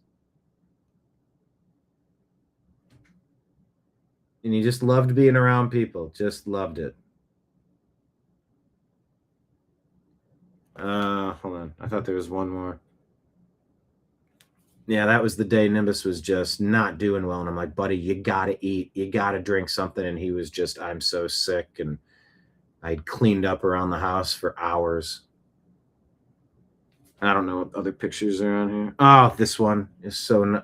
And he just loved being around people. Just loved it. Hold on. I thought there was one more. Yeah, that was the day Nimbus was just not doing well. And I'm like, buddy, you got to eat. You got to drink something. And he was just, I'm so sick. And I'd cleaned up around the house for hours. I don't know what other pictures are on here. Oh, this one is so...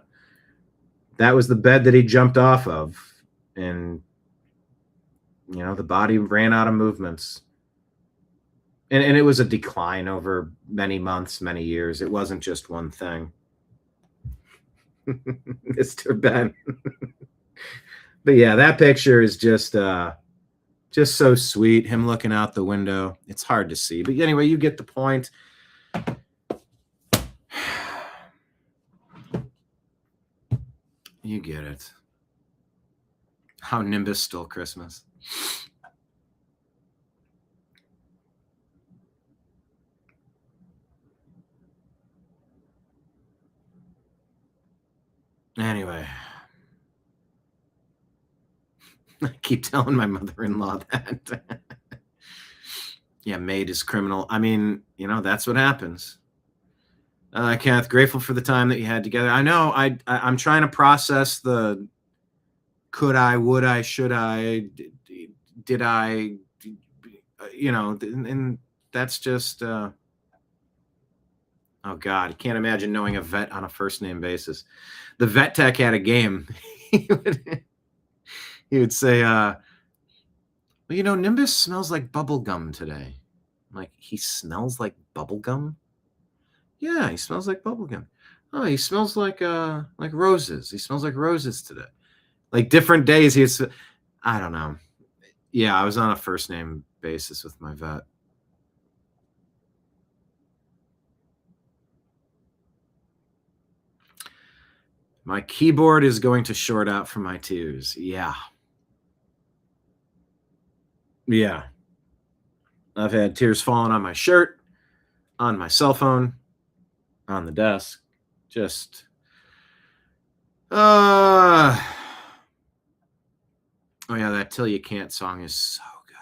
That was the bed that he jumped off of. And, the body ran out of movements. And it was a decline over many months, many years. It wasn't just one thing. Mr. Ben. But yeah, that picture is just so sweet. Him looking out the window. It's hard to see. But anyway, you get the point. You get it. How Nimbus stole Christmas. Anyway. I keep telling my mother-in-law that. Yeah, maid is criminal. I mean, that's what happens. Kenneth, grateful for the time that you had together. I know. I'm trying to process the could I, would I, should I, did I, and that's just, oh God, I can't imagine knowing a vet on a first name basis. The vet tech had a game. He would say, well, Nimbus smells like bubble gum today. I'm like, he smells like bubble gum? Yeah, he smells like bubble gum. Oh, he smells like roses. He smells like roses today. Like different days, I don't know. Yeah, I was on a first name basis with my vet. My keyboard is going to short out from my tears. Yeah. Yeah. I've had tears falling on my shirt. on my cell phone, on the desk. Just, oh yeah, that Till You Can't song is so good.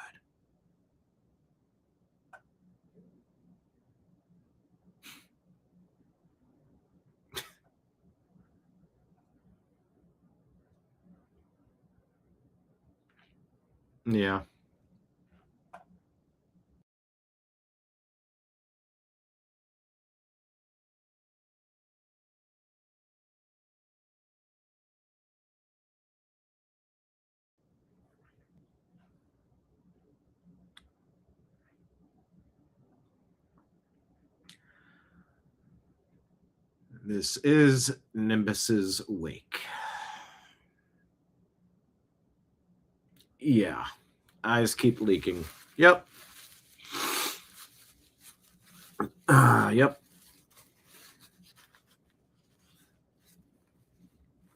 Yeah. This is Nimbus's wake. Yeah. Eyes keep leaking. Yep. Yep.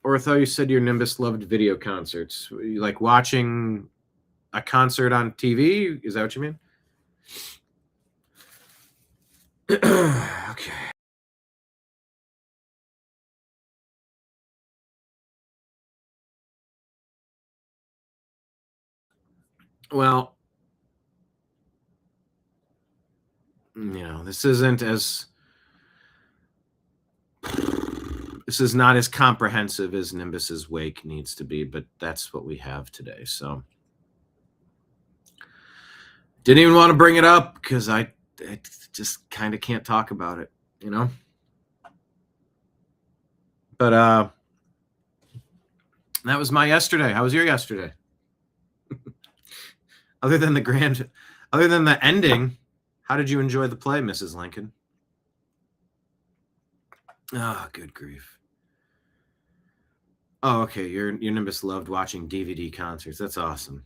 Or I thought you said your Nimbus loved video concerts. You like watching a concert on TV? Is that what you mean? Okay. Well, this isn't as. This is not as comprehensive as Nimbus's wake needs to be, but that's what we have today. So, didn't even want to bring it up because I just kind of can't talk about it, But that was my yesterday. How was your yesterday? Other than the ending, how did you enjoy the play, Mrs. Lincoln? Oh, good grief. Oh, okay. Your Nimbus loved watching DVD concerts. That's awesome.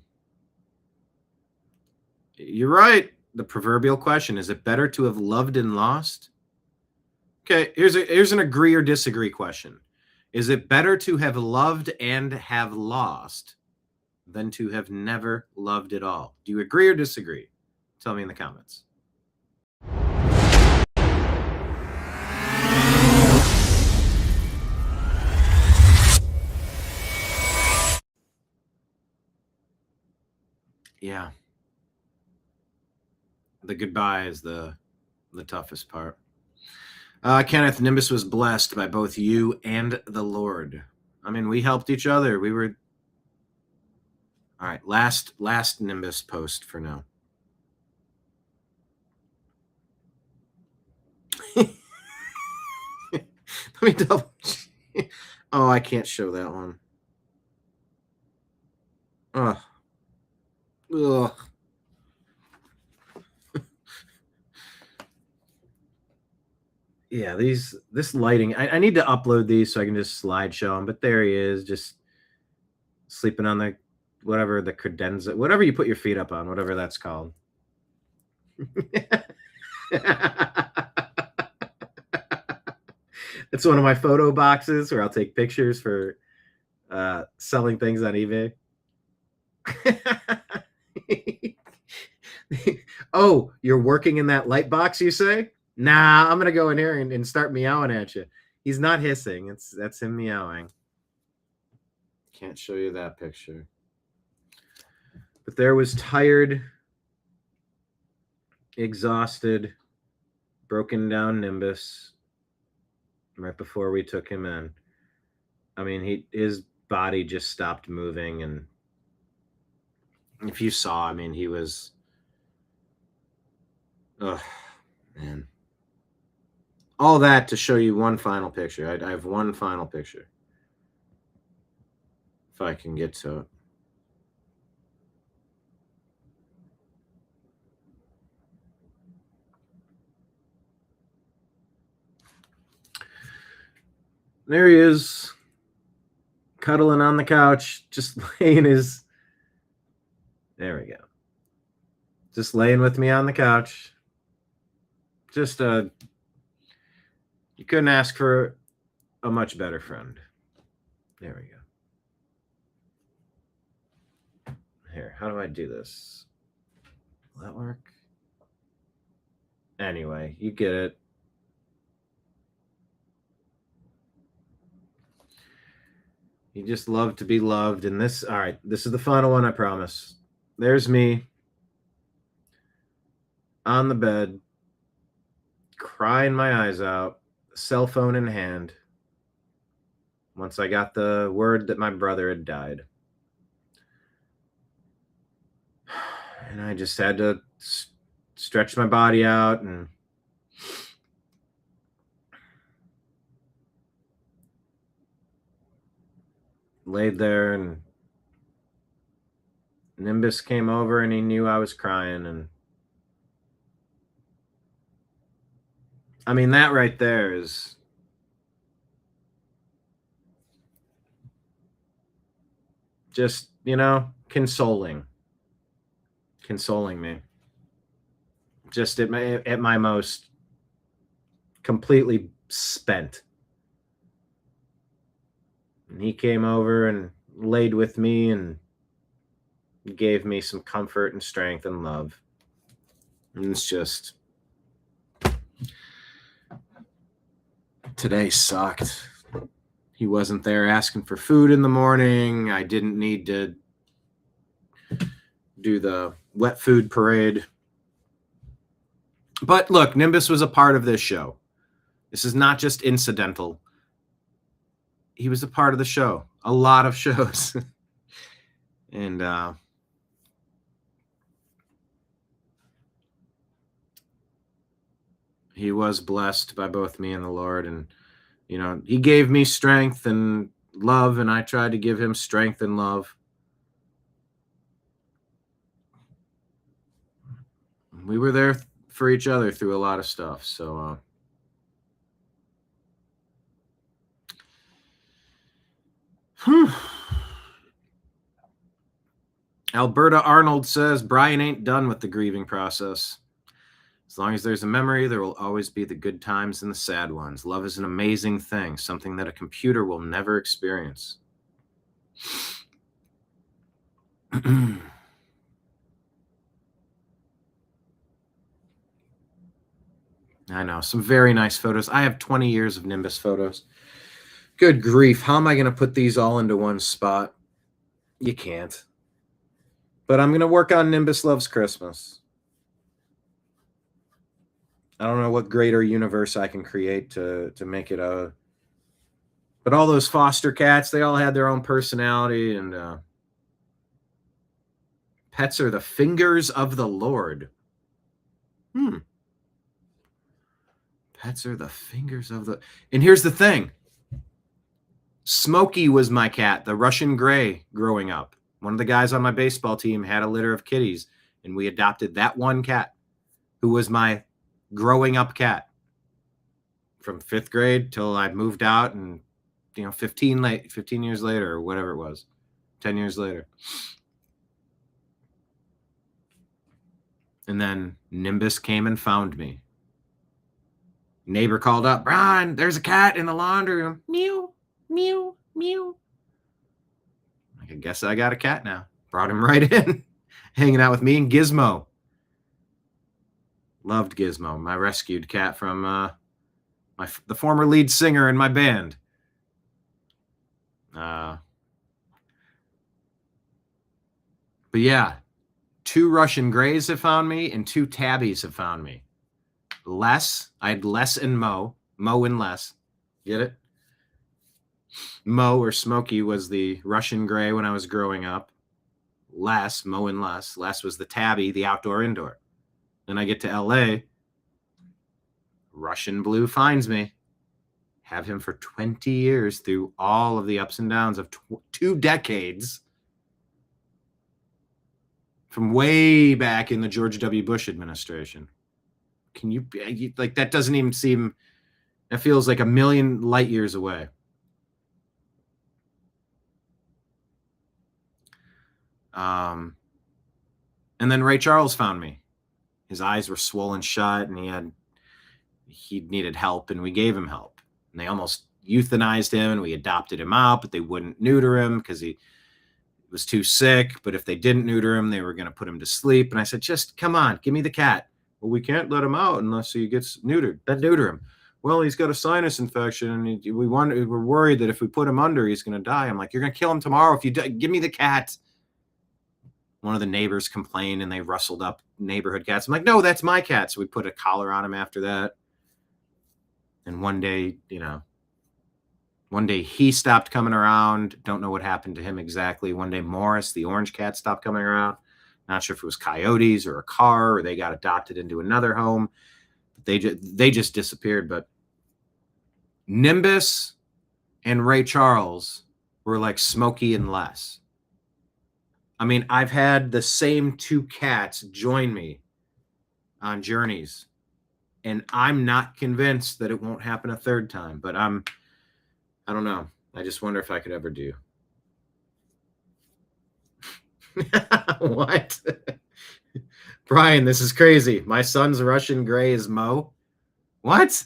You're right. The proverbial question, is it better to have loved and lost? Okay, here's an agree or disagree question. Is it better to have loved and have lost than to have never loved at all? Do you agree or disagree? Tell me in the comments. Yeah. The goodbye is the toughest part. Kenneth, Nimbus was blessed by both you and the Lord. I mean, we helped each other. We were... All right, last Nimbus post for now. Let me double. Oh, I can't show that one. Ugh. Ugh. Yeah, this lighting. I need to upload these so I can just slideshow them. But there he is, just sleeping on the whatever the credenza, whatever you put your feet up on, whatever that's called. It's one of my photo boxes where I'll take pictures for selling things on eBay. Oh, you're working in that light box, you say? Nah, I'm gonna go in here and start meowing at you. He's not hissing. That's him meowing. Can't show you that picture. But there was tired, exhausted, broken down Nimbus right before we took him in. I mean, his body just stopped moving, and if you saw, I mean, he was, oh man. All that to show you one final picture. I have one final picture. If I can get to it. There he is, cuddling on the couch, just laying his... There we go. Just laying with me on the couch. Just you couldn't ask for a much better friend. There we go. Here, how do I do this? Will that work? Anyway, you get it. You just love to be loved. And this, all right, this is the final one, I promise. There's me on the bed, crying my eyes out, cell phone in hand, once I got the word that my brother had died. And I just had to stretch my body out and laid there, and Nimbus came over and he knew I was crying. And I mean, that right there is just, consoling me. Just at my most completely spent. And he came over and laid with me and gave me some comfort and strength and love. And it's just, today sucked. He wasn't there asking for food in the morning. I didn't need to do the wet food parade. But look, Nimbus was a part of this show. This is not just incidental. He was a part of the show. A lot of shows. And he was blessed by both me and the Lord. And, he gave me strength and love, and I tried to give him strength and love. We were there for each other through a lot of stuff. So, Alberta Arnold says, Brian ain't done with the grieving process. As long as there's a memory, there will always be the good times and the sad ones. Love is an amazing thing, something that a computer will never experience. I know, some very nice photos. I have 20 years of Nimbus photos. Good grief. How am I going to put these all into one spot? You can't. But I'm going to work on Nimbus Loves Christmas. I don't know what greater universe I can create to make it a... But all those foster cats, they all had their own personality, and pets are the fingers of the Lord. Pets are the fingers of the... And here's the thing. Smokey was my cat, the Russian Gray, growing up. One of the guys on my baseball team had a litter of kitties, and we adopted that one cat, who was my growing up cat from 5th grade till I moved out, and 15 years later, or whatever it was, 10 years later. And then Nimbus came and found me. Neighbor called up, Brian, there's a cat in the laundry room. Mew, mew, mew. I guess I got a cat now. Brought him right in, hanging out with me and Gizmo. Loved Gizmo, my rescued cat from the former lead singer in my band. But yeah, 2 Russian Greys have found me, and 2 Tabbies have found me. I had Les and Mo and Les. Get it? Mo, or Smokey, was the Russian Gray when I was growing up. Mo and Les. Les was the Tabby, the outdoor-indoor. Then I get to LA. Russian Blue finds me. Have him for 20 years through all of the ups and downs of 2 decades. From way back in the George W. Bush administration. Can you, like, that doesn't even seem, that feels like a million light years away. And then Ray Charles found me. His eyes were swollen shut, and he needed help, and we gave him help. And they almost euthanized him, and we adopted him out, but they wouldn't neuter him because he was too sick. But if they didn't neuter him, they were going to put him to sleep. And I said, just come on, give me the cat. Well, we can't let him out unless he gets neutered. Then neuter him. Well, he's got a sinus infection, and we're worried that if we put him under, he's going to die. I'm like, you're going to kill him tomorrow if you give me the cat. One of the neighbors complained, and they rustled up neighborhood cats. I'm like, no, that's my cat. So we put a collar on him after that. And one day he stopped coming around. Don't know what happened to him exactly. One day Morris, the orange cat, stopped coming around. Not sure if it was coyotes or a car, or they got adopted into another home. They just disappeared. But Nimbus and Ray Charles were like Smokey and Les. I mean, I've had the same two cats join me on journeys, and I'm not convinced that it won't happen a third time. But I don't know. I just wonder if I could ever do. What? Brian, this is crazy. My son's Russian gray is Mo. What?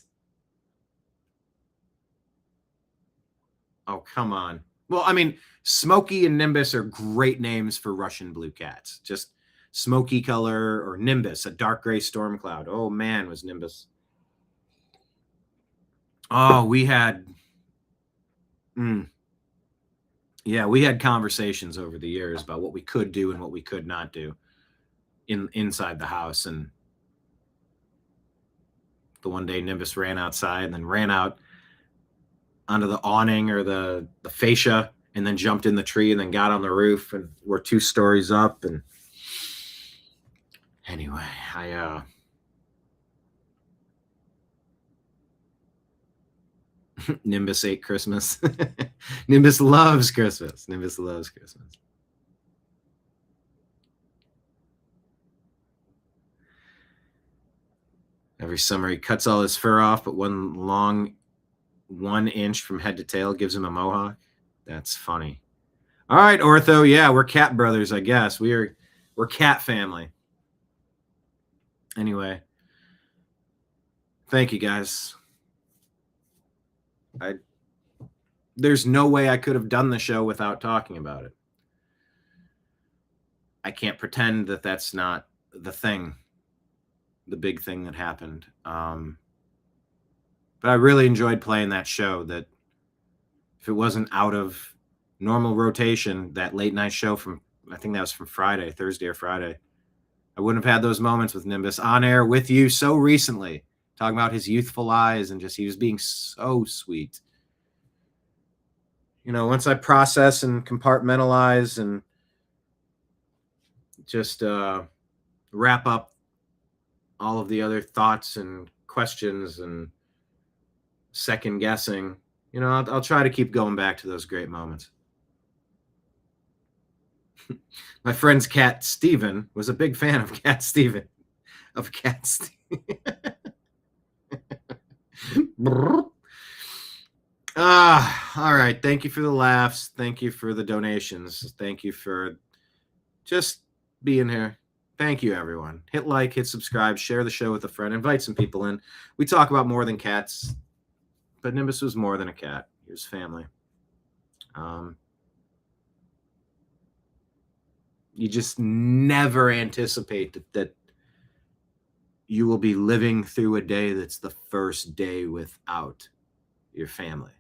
Oh, come on. Well, I mean, Smokey and Nimbus are great names for Russian blue cats. Just smoky color, or Nimbus, a dark gray storm cloud. Oh, man, was Nimbus. Oh, we had... Yeah, we had conversations over the years about what we could do and what we could not do inside the house. And the one day Nimbus ran outside and then ran out onto the awning or the fascia, and then jumped in the tree and then got on the roof, and we're 2 stories up. And anyway, Nimbus ate Christmas. Nimbus loves Christmas. Nimbus loves Christmas. Every summer he cuts all his fur off, but one 1 inch from head to tail gives him a mohawk. That's funny. All right, Ortho. Yeah, we're cat brothers, I guess. We're cat family. Anyway, thank you guys. There's no way I could have done the show without talking about it. I can't pretend that that's not the big thing that happened. But I really enjoyed playing that show. That if it wasn't out of normal rotation, that late night show from, I think that was from Thursday or Friday, I wouldn't have had those moments with Nimbus on air with you so recently, talking about his youthful eyes, and just, he was being so sweet. You know, once I process and compartmentalize and just wrap up all of the other thoughts and questions and second guessing, you know, I'll try to keep going back to those great moments. My friend's cat, Steven, was a big fan of Cat Steven. All right. Thank you for the laughs. Thank you for the donations. Thank you for just being here. Thank you, everyone. Hit like, hit subscribe, share the show with a friend, invite some people in. We talk about more than cats, but Nimbus was more than a cat. He was family. You just never anticipate that you will be living through a day that's the first day without your family.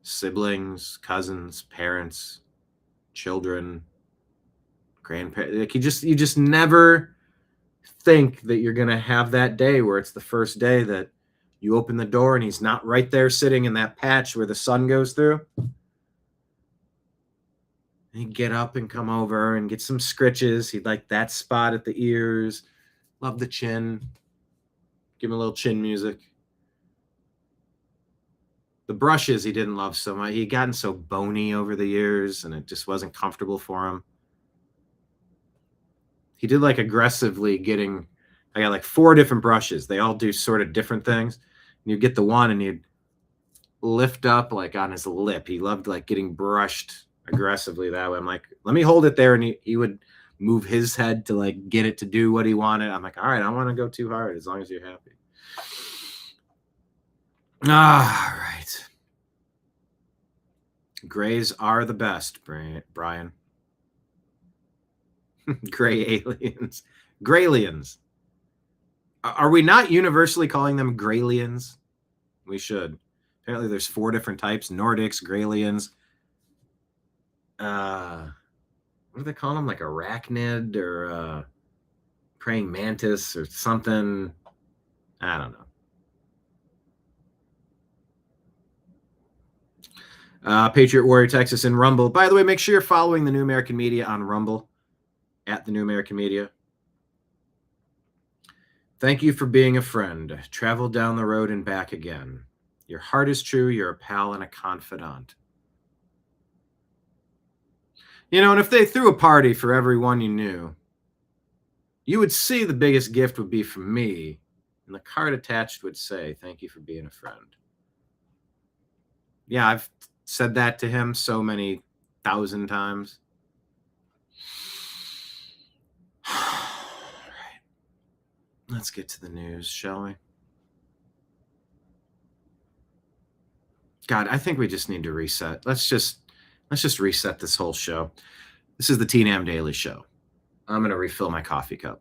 Siblings, cousins, parents, children, grandparents. Like you just never think that you're going to have that day where it's the first day that you open the door and he's not right there sitting in that patch where the sun goes through. He'd get up and come over and get some scritches. He'd like that spot at the ears. Love the chin. Give him a little chin music. The brushes he didn't love so much. He'd gotten so bony over the years, and it just wasn't comfortable for him. He did like aggressively getting, I got like 4 different brushes. They all do sort of different things. And you get the one and you'd lift up like on his lip. He loved like getting brushed aggressively that way. I'm like, let me hold it there. And he would move his head to like get it to do what he wanted. I'm like, all right, I don't want to go too hard as long as you're happy. All right. Grays are the best, Brian. Gray aliens. Graylians. Are we not universally calling them Graylians? We should. Apparently there's 4 different types. Nordics, Graylians. What do they call them? Like arachnid or praying mantis or something. I don't know. Patriot Warrior Texas in Rumble. By the way, make sure you're following the New American Media on Rumble, at the New American Media. Thank you for being a friend. Travel down the road and back again. Your heart is true. You're a pal and a confidant. You know, and if they threw a party for everyone you knew, you would see the biggest gift would be from me, and the card attached would say, thank you for being a friend. Yeah, I've said that to him so many 1,000 times. All right. Let's get to the news, shall we? God, I think we just need to reset. Let's just reset this whole show. This is the TNAM Daily Show. I'm going to refill my coffee cup.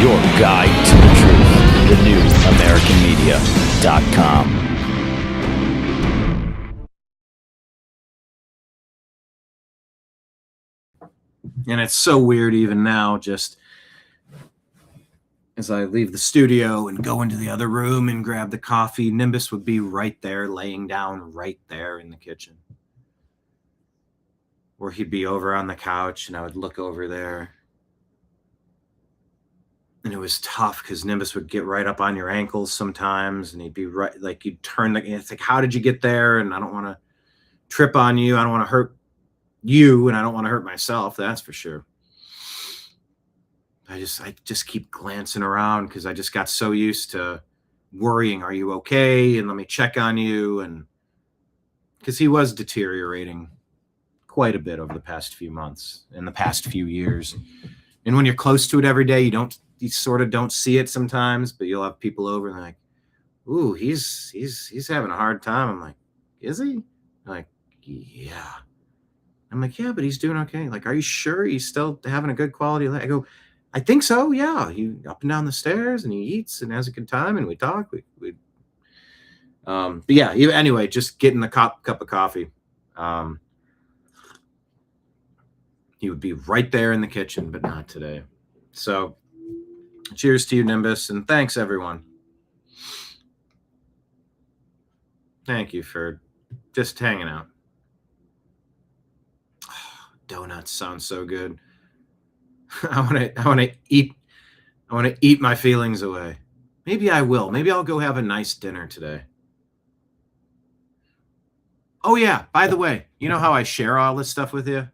Your guide to the truth. The New American Media.com. And it's so weird even now, just as I leave the studio and go into the other room and grab the coffee, Nimbus would be right there, laying down right there in the kitchen. Or he'd be over on the couch and I would look over there. And it was tough because Nimbus would get right up on your ankles sometimes, and he'd be right, like you'd turn the, it's like, how did you get there? And I don't want to trip on you. I don't want to hurt you, and I don't want to hurt myself. That's for sure. I just keep glancing around because I just got so used to worrying, are you okay? And let me check on you. And because he was deteriorating quite a bit over the past few months and the past few years. And when you're close to it every day, you sort of don't see it sometimes, but you'll have people over and they're like, ooh, he's having a hard time. I'm like, is he? They're like, yeah. I'm like, yeah, but he's doing okay. Like, are you sure he's still having a good quality of life? I go, I think so. Yeah. He up and down the stairs and he eats and has a good time and we talk. But yeah, anyway, just getting the cup of coffee. He would be right there in the kitchen, but not today. So cheers to you, Nimbus, and thanks, everyone. Thank you for just hanging out. Oh, donuts sound so good. I want to eat my feelings away. Maybe I will. Maybe I'll go have a nice dinner today. Oh yeah, by the way, you know how I share all this stuff with you?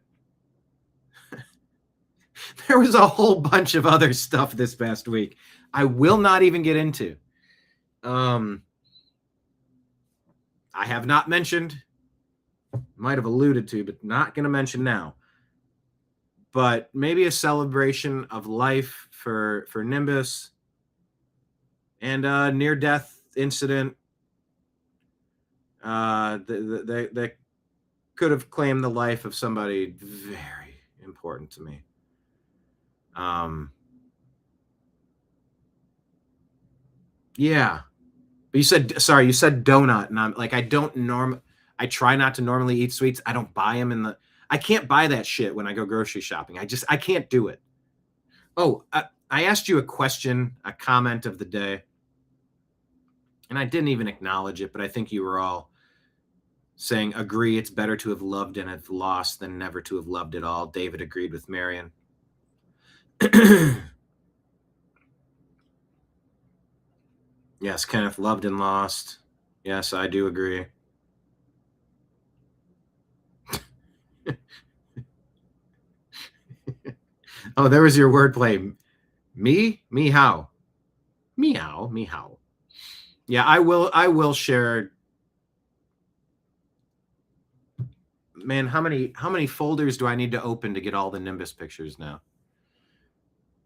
There was a whole bunch of other stuff this past week I will not even get into. I have not mentioned, might have alluded to, but not going to mention now. But maybe a celebration of life for Nimbus and a near-death incident that could have claimed the life of somebody very important to me. Yeah, You said donut, and I'm like, I try not to normally eat sweets. I don't buy them I can't buy that shit when I go grocery shopping. I can't do it. Oh, I asked you a question, a comment of the day, and I didn't even acknowledge it, but I think you were all saying, agree, it's better to have loved and have lost than never to have loved at all. David agreed with Marion. Yes, Kenneth, loved and lost. Yes, I do agree. Oh, there was your wordplay. Me how? Meow. Yeah, I will share. Man, how many folders do I need to open to get all the Nimbus pictures now?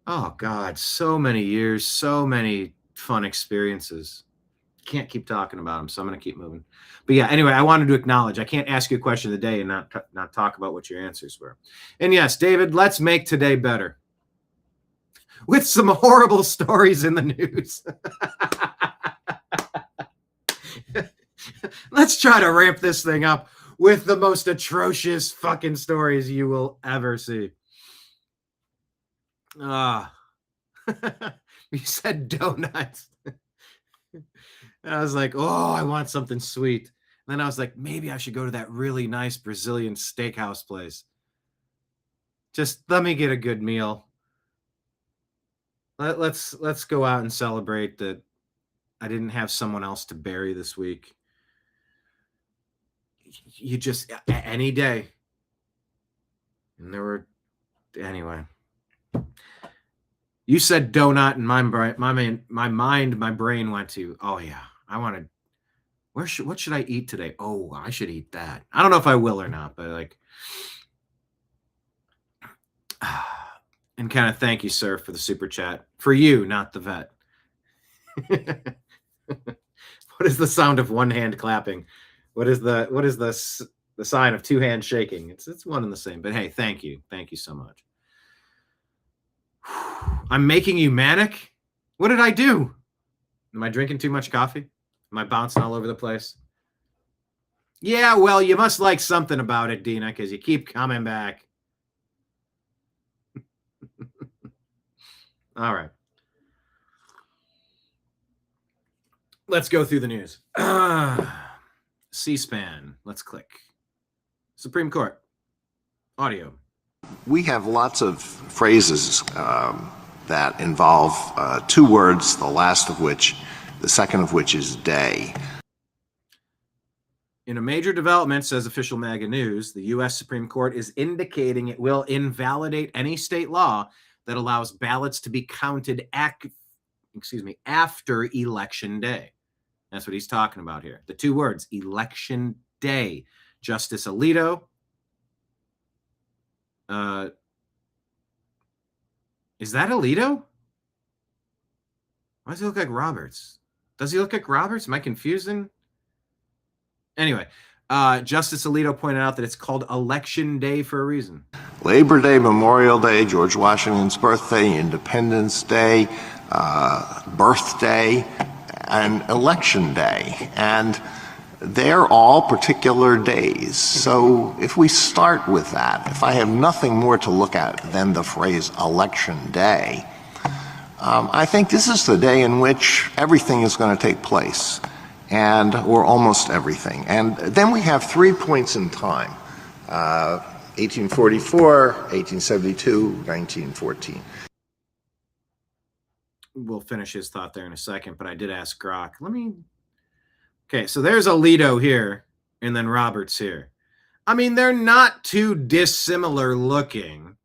Oh God, so many years, so many fun experiences. Can't keep talking about them, so I'm going to keep moving. But yeah, anyway, I wanted to acknowledge I can't ask you a question of the day and not talk about what your answers were. And yes, David, let's make today better with some horrible stories in the news. Let's try to ramp this thing up with the most atrocious fucking stories you will ever see. You said donuts. I was like, oh, I want something sweet. And then I was like, maybe I should go to that really nice Brazilian steakhouse place. Just let me get a good meal. Let's go out and celebrate that I didn't have someone else to bury this week. You just any day. And there were anyway. You said donut, and my brain went to, oh yeah, I wanted. What should I eat today? Oh, I should eat that. I don't know if I will or not, but like, and kind of thank you, sir, for the super chat. For you, not the vet. What is the sound of one hand clapping? What is the sign of two hands shaking? It's one and the same. But hey, thank you so much. I'm making you manic? What did I do? Am I drinking too much coffee? Am I bouncing all over the place? Yeah, well, you must like something about it, Dina, because you keep coming back. All right. Let's go through the news. C-SPAN. Let's click. Supreme Court. Audio. We have lots of phrases that involve two words, the second of which is day. In a major development, says official MAGA News, the U.S. Supreme Court is indicating it will invalidate any state law that allows ballots to be counted after Election Day. That's what he's talking about here. The two words, Election Day. Justice Alito. Is that Alito? Why does he look like Roberts? Does he look like Roberts? Am I confusing? Anyway, Justice Alito pointed out that it's called Election Day for a reason. Labor Day, Memorial Day, George Washington's birthday, Independence Day, birthday, and Election Day. And they're all particular days. So if we start with that, if I have nothing more to look at than the phrase Election Day, I think this is the day in which everything is going to take place, or almost everything. And then we have 3 points in time, 1844, 1872, 1914. We'll finish his thought there in a second, but I did ask Grok. Okay, so there's Alito here, and then Roberts here. I mean, they're not too dissimilar looking.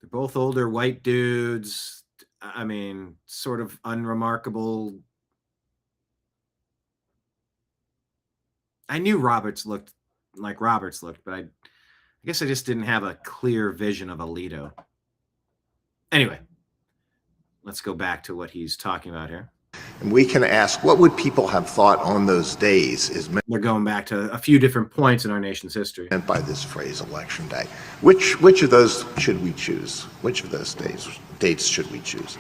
They're both older white dudes. I mean, sort of unremarkable. I knew Roberts looked like Roberts looked, but I guess I just didn't have a clear vision of Alito. Anyway, let's go back to what he's talking about here. And we can ask, what would people have thought on those days is They're going back to a few different points in our nation's history. meant by this phrase, Election Day. Which of those should we choose? Which of those dates should we choose?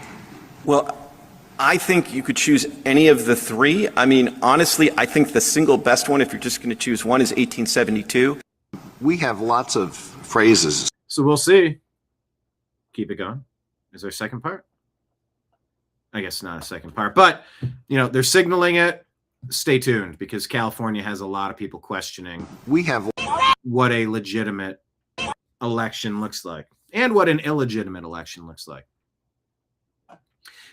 Well, I think you could choose any of the three. I mean, honestly, I think the single best one, if you're just going to choose one, is 1872. We have lots of phrases. So we'll see. Keep it going. Is there a second part? I guess not a second part, but they're signaling it. Stay tuned, because California has a lot of people questioning We have what a legitimate election looks like and what an illegitimate election looks like.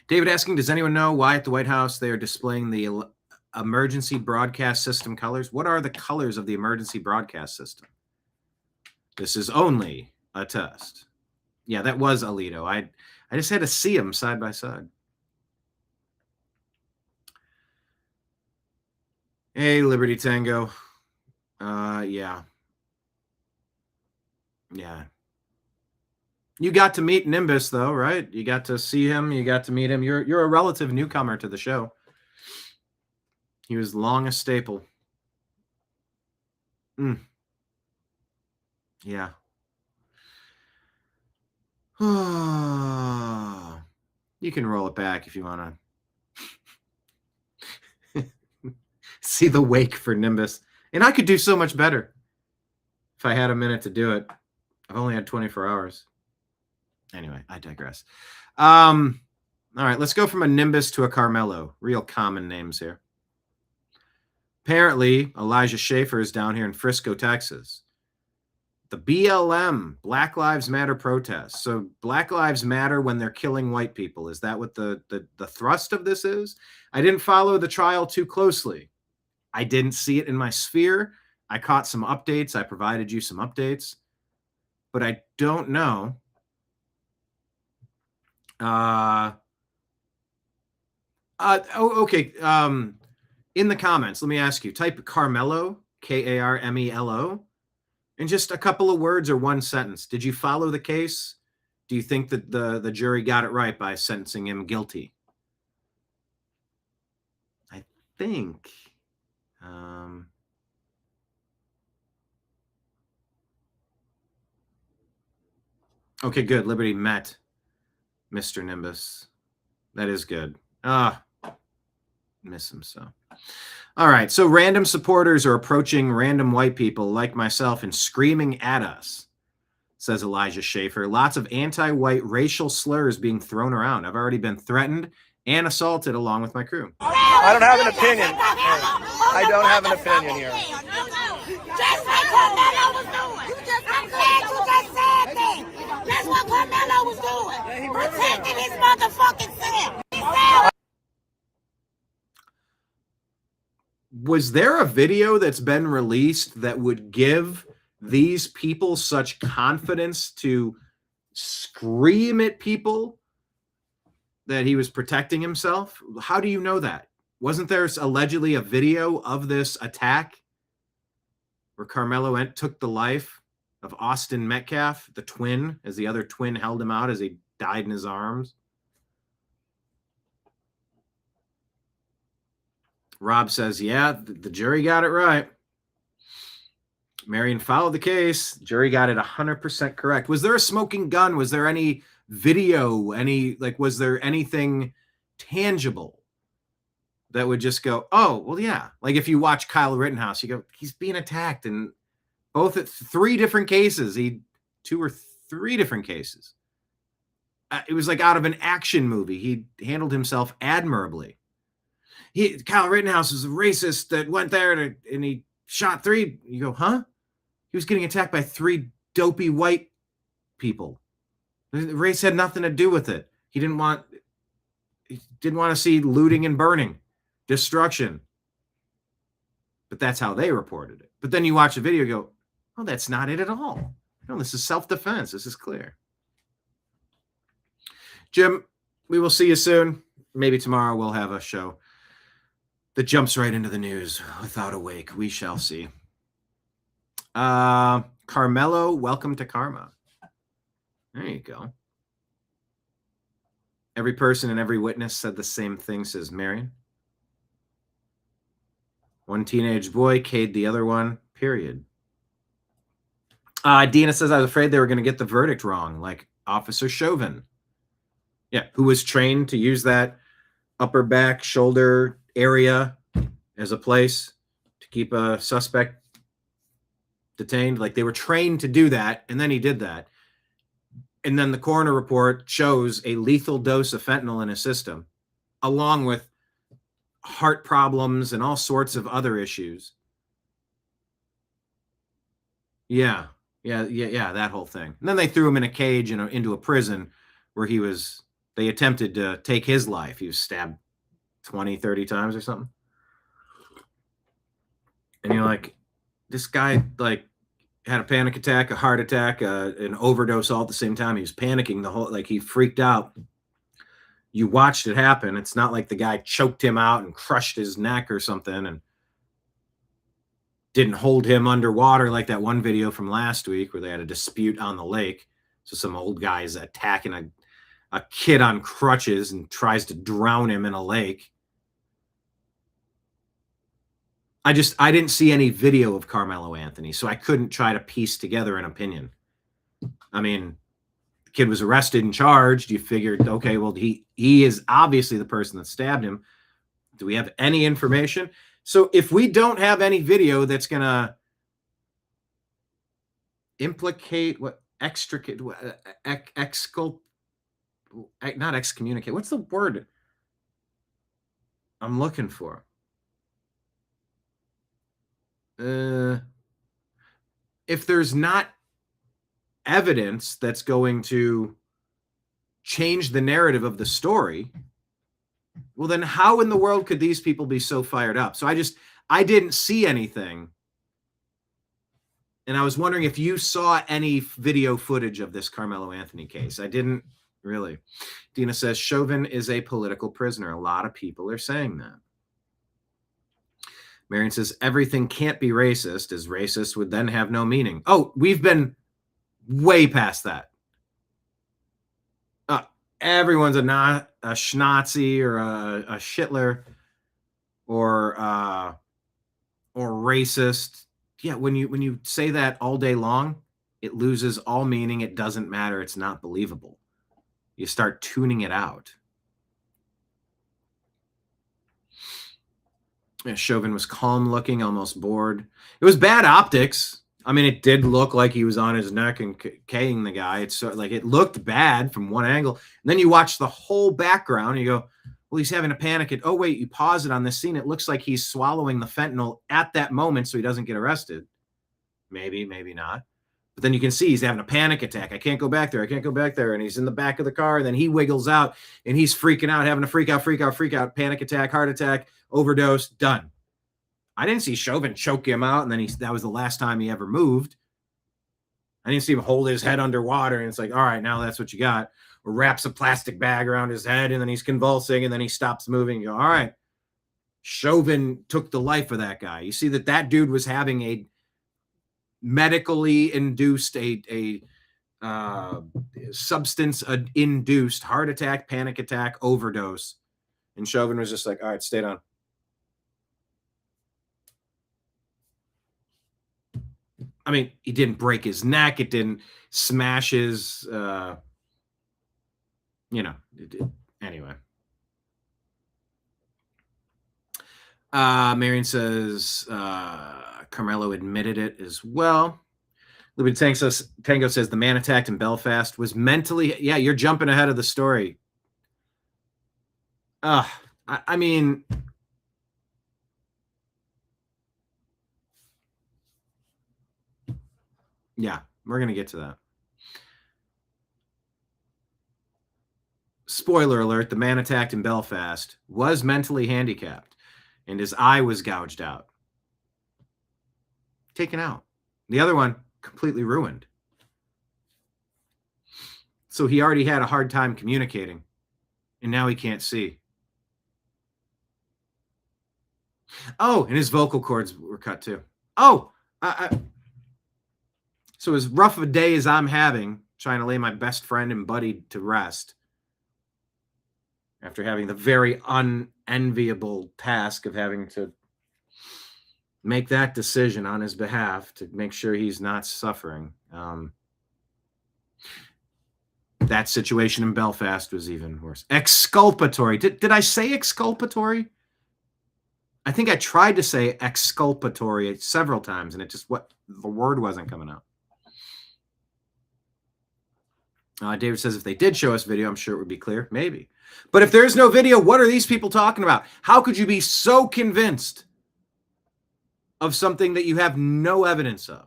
David asking, does anyone know why at the White House they are displaying the emergency broadcast system colors? What are the colors of the emergency broadcast system? This is only a test. Yeah, that was Alito. I just had to see them side by side. Hey, Liberty Tango. Yeah. You got to meet Nimbus, though, right? You got to see him. You got to meet him. You're a relative newcomer to the show. He was long a staple. Yeah. You can roll it back if you want to see the wake for Nimbus. And I could do so much better if I had a minute to do it. I've only had 24 hours. Anyway, I digress. All right, let's go from a Nimbus to a Karmelo. Real common names here. Apparently, Elijah Schaffer is down here in Frisco, Texas. The BLM, Black Lives Matter protests. So Black Lives Matter when they're killing white people. Is that what the thrust of this is? I didn't follow the trial too closely. I didn't see it in my sphere. I caught some updates. I provided you some updates. But I don't know. Okay. In the comments, let me ask you, type Karmelo, Karmelo, in just a couple of words or one sentence. Did you follow the case? Do you think that the jury got it right by sentencing him guilty? I think. Okay, good. Liberty met Mr. Nimbus. That is good. Miss him so. All right, so random supporters are approaching random white people like myself and screaming at us, says Elijah Schaffer. Lots of anti-white racial slurs being thrown around. I've already been threatened and assaulted along with my crew. I don't have an opinion. I don't have an opinion here. Just like Karmelo was doing. I'm glad you just said that. That's what Karmelo was doing. Protecting his motherfucking self. Was there a video that's been released that would give these people such confidence to scream at people that he was protecting himself? How do you know that? Wasn't there allegedly a video of this attack where Karmelo took the life of Austin Metcalf, the twin, as the other twin held him out as he died in his arms? Rob says, yeah, the jury got it right. Marion followed the case. Jury got it 100% correct. Was there a smoking gun? Was there any video? Was there anything tangible that would just go, oh, well, yeah. Like if you watch Kyle Rittenhouse, you go, he's being attacked. And both at three different cases, two or three different cases. It was like out of an action movie. He handled himself admirably. Kyle Rittenhouse is a racist that went there and he shot three. You go, huh? He was getting attacked by three dopey white people. The race had nothing to do with it. He didn't want to see looting and burning, destruction. But that's how they reported it. But then you watch the video and go, oh, that's not it at all. No, this is self-defense. This is clear. Jim, we will see you soon. Maybe tomorrow we'll have a show that jumps right into the news without a wake. We shall see. Karmelo, welcome to Karma. There you go. Every person and every witness said the same thing, says Marion. One teenage boy K'd the other one, period. Dina says, I was afraid they were going to get the verdict wrong, like Officer Chauvin. Yeah, who was trained to use that upper back, shoulder area as a place to keep a suspect detained. Like, they were trained to do that, and then he did that. And then the coroner report shows a lethal dose of fentanyl in his system, along with heart problems and all sorts of other issues. Yeah, that whole thing. And then they threw him in a cage into a prison where they attempted to take his life. He was stabbed 20, 30 times or something. And you're like, this guy, like, had a panic attack, a heart attack, an overdose all at the same time. He was panicking he freaked out. You watched it happen. It's not like the guy choked him out and crushed his neck or something and didn't hold him underwater like that one video from last week where they had a dispute on the lake. So some old guy is attacking a kid on crutches and tries to drown him in a lake. I didn't see any video of Karmelo Anthony, so I couldn't try to piece together an opinion. I mean, the kid was arrested and charged. You figured, okay, well, he is obviously the person that stabbed him. Do we have any information? So if we don't have any video that's going to implicate, not excommunicate. What's the word I'm looking for? If there's not evidence that's going to change the narrative of the story, well, then how in the world could these people be so fired up? So I didn't see anything. And I was wondering if you saw any video footage of this Karmelo Anthony case. I didn't really. Dina says, Chauvin is a political prisoner. A lot of people are saying that. Marion says, everything can't be racist, as racist would then have no meaning. Oh, we've been way past that. Everyone's a schnazi or a shitler or racist. Yeah, when you say that all day long, it loses all meaning. It doesn't matter. It's not believable. You start tuning it out. Yeah, Chauvin was calm looking, almost bored. It was bad optics. I mean, it did look like he was on his neck and K-ing the guy. It's sort of like it looked bad from one angle. And then you watch the whole background and you go, well, he's having a panic. Oh, wait, you pause it on this scene. It looks like he's swallowing the fentanyl at that moment so he doesn't get arrested. Maybe, maybe not. But then you can see he's having a panic attack. I can't go back there. I can't go back there. And he's in the back of the car. And then he wiggles out and he's freaking out, having a freak out, panic attack, heart attack, overdose, done. I didn't see Chauvin choke him out. And then that was the last time he ever moved. I didn't see him hold his head underwater. And it's like, all right, now that's what you got. Or wraps a plastic bag around his head. And then he's convulsing. And then he stops moving. You go, all right. Chauvin took the life of that guy. You see that dude was having a medically induced, a substance induced heart attack, panic attack, overdose. And Chauvin was just like, all right, stay down. I mean, he didn't break his neck. It didn't smash his, anyway. Marion says, Karmelo admitted it as well. Libby Tango says the man attacked in Belfast was mentally. Yeah, you're jumping ahead of the story. I mean, yeah, we're going to get to that. Spoiler alert, the man attacked in Belfast was mentally handicapped and his eye was gouged out. Taken out. The other one completely ruined. So he already had a hard time communicating and now he can't see. Oh, and his vocal cords were cut too. Oh, so as rough a day as I'm having, trying to lay my best friend and buddy to rest, after having the very unenviable task of having to make that decision on his behalf to make sure he's not suffering. That situation in Belfast was even worse. Exculpatory. Did I say exculpatory? I think I tried to say exculpatory several times, and the word wasn't coming out. David says if they did show us video, I'm sure it would be clear. Maybe. But if there is no video, what are these people talking about? How could you be so convinced of something that you have no evidence of?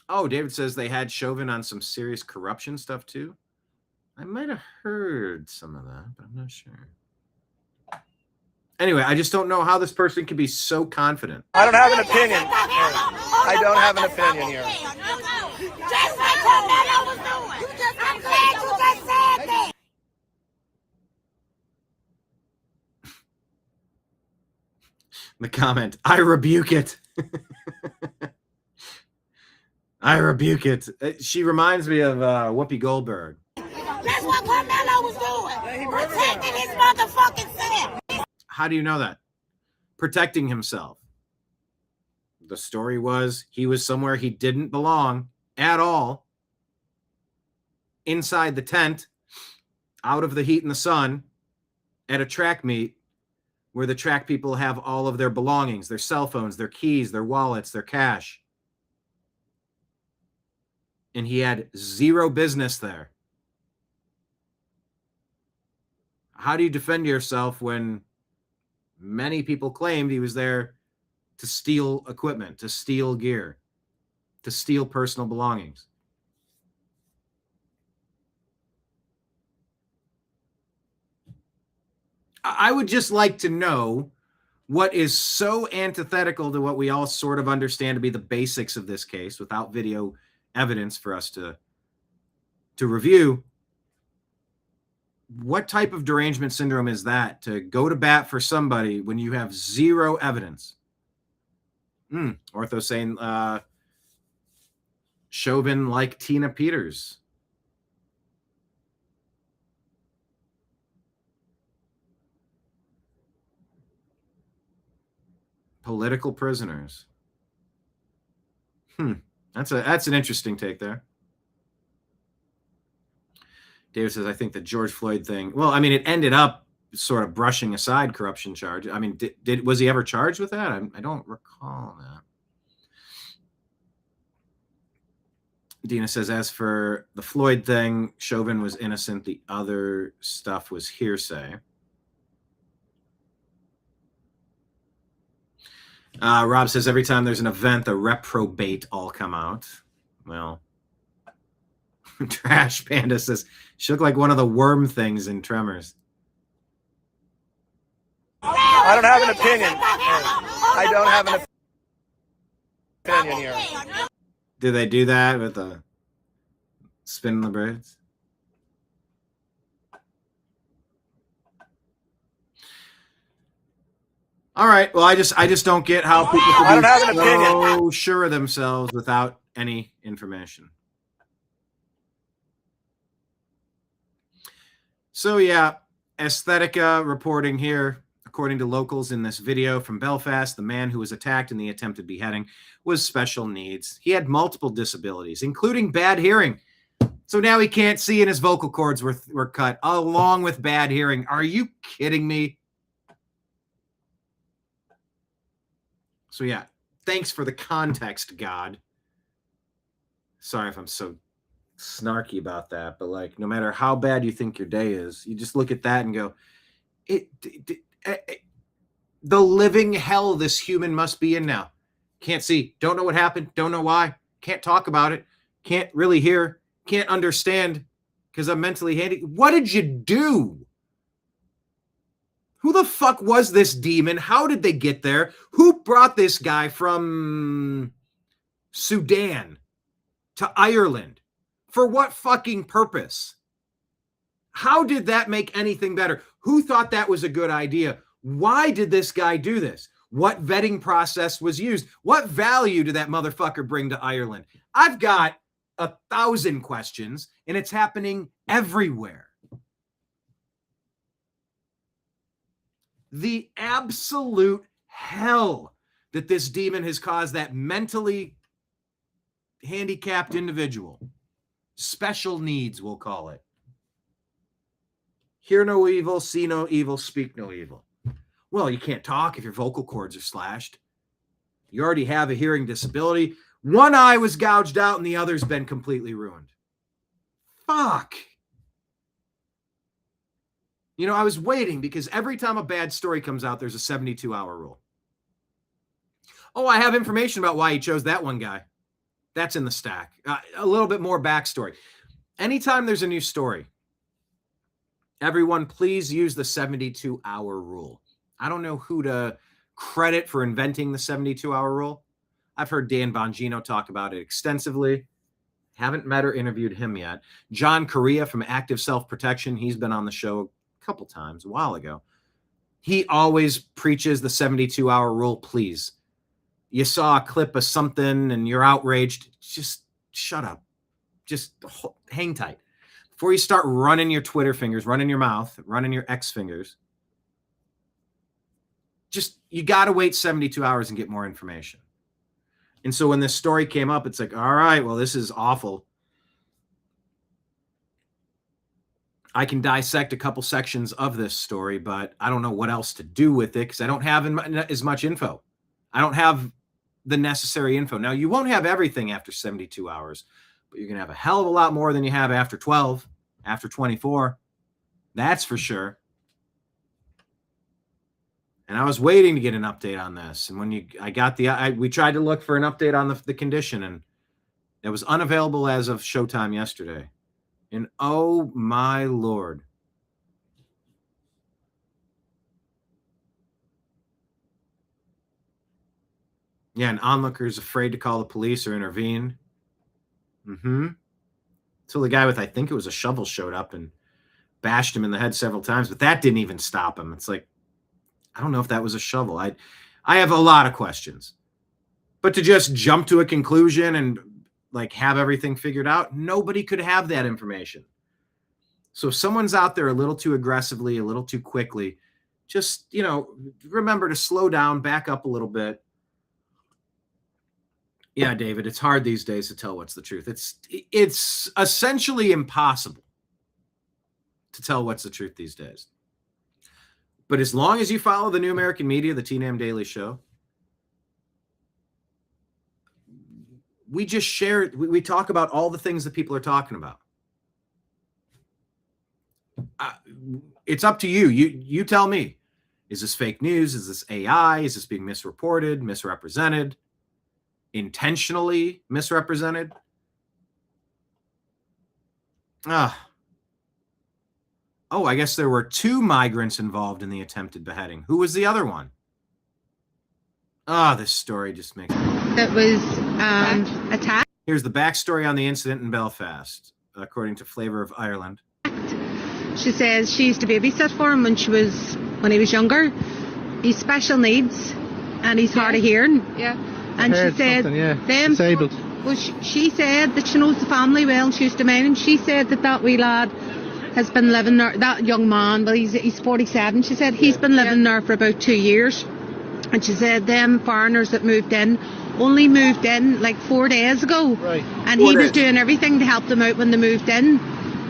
Oh, David says they had Chauvin on some serious corruption stuff too. I might have heard some of that, but I'm not sure. Anyway, I just don't know how this person can be so confident. I don't have an opinion. I don't have an opinion here. Just like Karmelo was doing. I'm glad you just said that. The comment, I rebuke it. I rebuke it. She reminds me of Whoopi Goldberg. That's what Karmelo was doing. Protecting his motherfucking self. How do you know that? Protecting himself. The story was he was somewhere he didn't belong at all. Inside the tent, out of the heat and the sun, at a track meet where the track people have all of their belongings, their cell phones, their keys, their wallets, their cash. And he had zero business there. How do you defend yourself when many people claimed he was there to steal equipment, to steal gear, to steal personal belongings? I would just like to know what is so antithetical to what we all sort of understand to be the basics of this case without video evidence for us to review. What type of derangement syndrome is that to go to bat for somebody when you have zero evidence? Ortho saying Chauvin like Tina Peters. Political prisoners. That's an interesting take there. David says, I think the George Floyd thing, well, I mean, it ended up sort of brushing aside corruption charge. I mean, was he ever charged with that? I don't recall that. Dina says, as for the Floyd thing, Chauvin was innocent. The other stuff was hearsay. Rob says, every time there's an event, the reprobate all come out. Well, Trash Panda says, she looked like one of the worm things in Tremors. I don't have an opinion. I don't have an opinion here. Do they do that with the spinning the braids? All right. Well, I just don't get how people can be so sure of themselves without any information. So yeah, Aesthetica reporting here. According to locals in this video from Belfast, the man who was attacked in the attempted beheading was special needs. He had multiple disabilities, including bad hearing. So now he can't see and his vocal cords were cut, along with bad hearing. Are you kidding me? So yeah, thanks for the context, God. Sorry if I'm so snarky about that, but like, no matter how bad you think your day is, you just look at that and go, the living hell this human must be in now. Can't see, don't know what happened, don't know why, can't talk about it, can't really hear, can't understand because I'm mentally handicapped. What did you do? Who the fuck was this demon? How did they get there? Who brought this guy from Sudan to Ireland? For what fucking purpose? How did that make anything better? Who thought that was a good idea? Why did this guy do this? What vetting process was used? What value did that motherfucker bring to Ireland? I've got 1,000 questions, and it's happening everywhere. The absolute hell that this demon has caused that mentally handicapped individual. Special needs, we'll call it. Hear no evil, see no evil, speak no evil. Well, you can't talk if your vocal cords are slashed. You already have a hearing disability. One eye was gouged out and the other's been completely ruined. Fuck. You know, I was waiting because every time a bad story comes out, there's a 72-hour rule. Oh, I have information about why he chose that one guy. That's in the stack. A little bit more backstory. Anytime there's a new story, everyone, please use the 72-hour rule. I don't know who to credit for inventing the 72-hour rule. I've heard Dan Bongino talk about it extensively. Haven't met or interviewed him yet. John Correa from Active Self-Protection, he's been on the show a couple times, a while ago. He always preaches the 72-hour rule, please. You saw a clip of something and you're outraged, just shut up. Just hang tight. Before you start running your Twitter fingers, running your mouth, running your X fingers, just, you got to wait 72 hours and get more information. And so when this story came up, it's like, all right, well, this is awful. I can dissect a couple sections of this story, but I don't know what else to do with it because I don't have as much info. I don't have the necessary info. Now, you won't have everything after 72 hours, but you're going to have a hell of a lot more than you have after 12, after 24. That's for sure. And I was waiting to get an update on this. And when we tried to look for an update on the condition, and it was unavailable as of showtime yesterday. And oh my Lord. Yeah, an onlooker is afraid to call the police or intervene. Until the guy with, I think it was a shovel, showed up and bashed him in the head several times, but that didn't even stop him. It's like, I don't know if that was a shovel. I have a lot of questions. But to just jump to a conclusion and like have everything figured out, nobody could have that information. So if someone's out there a little too aggressively, a little too quickly, just, you know, remember to slow down, back up a little bit. Yeah, David, it's hard these days to tell what's the truth. It's essentially impossible to tell what's the truth these days. But as long as you follow the New American Media, the TNAM Daily Show, we just share, we talk about all the things that people are talking about. It's up to you. You tell me. Is this fake news? Is this AI? Is this being misreported, misrepresented, intentionally misrepresented? Oh, I guess there were 2 migrants involved in the attempted beheading. Who was the other one? This story just makes... That was attacked. Here's the backstory on the incident in Belfast, according to Flavor of Ireland. She says she used to babysit for him when he was younger. He's special needs and he's hard of hearing. Yeah. And she said, disabled. Well, she said that she knows the family well. She used to mind him. She said that wee lad has been living there, that young man, well, he's 47. She said he's been living there for about 2 years. And she said them foreigners that only moved in like 4 days ago. Right. And he was doing everything to help them out when they moved in.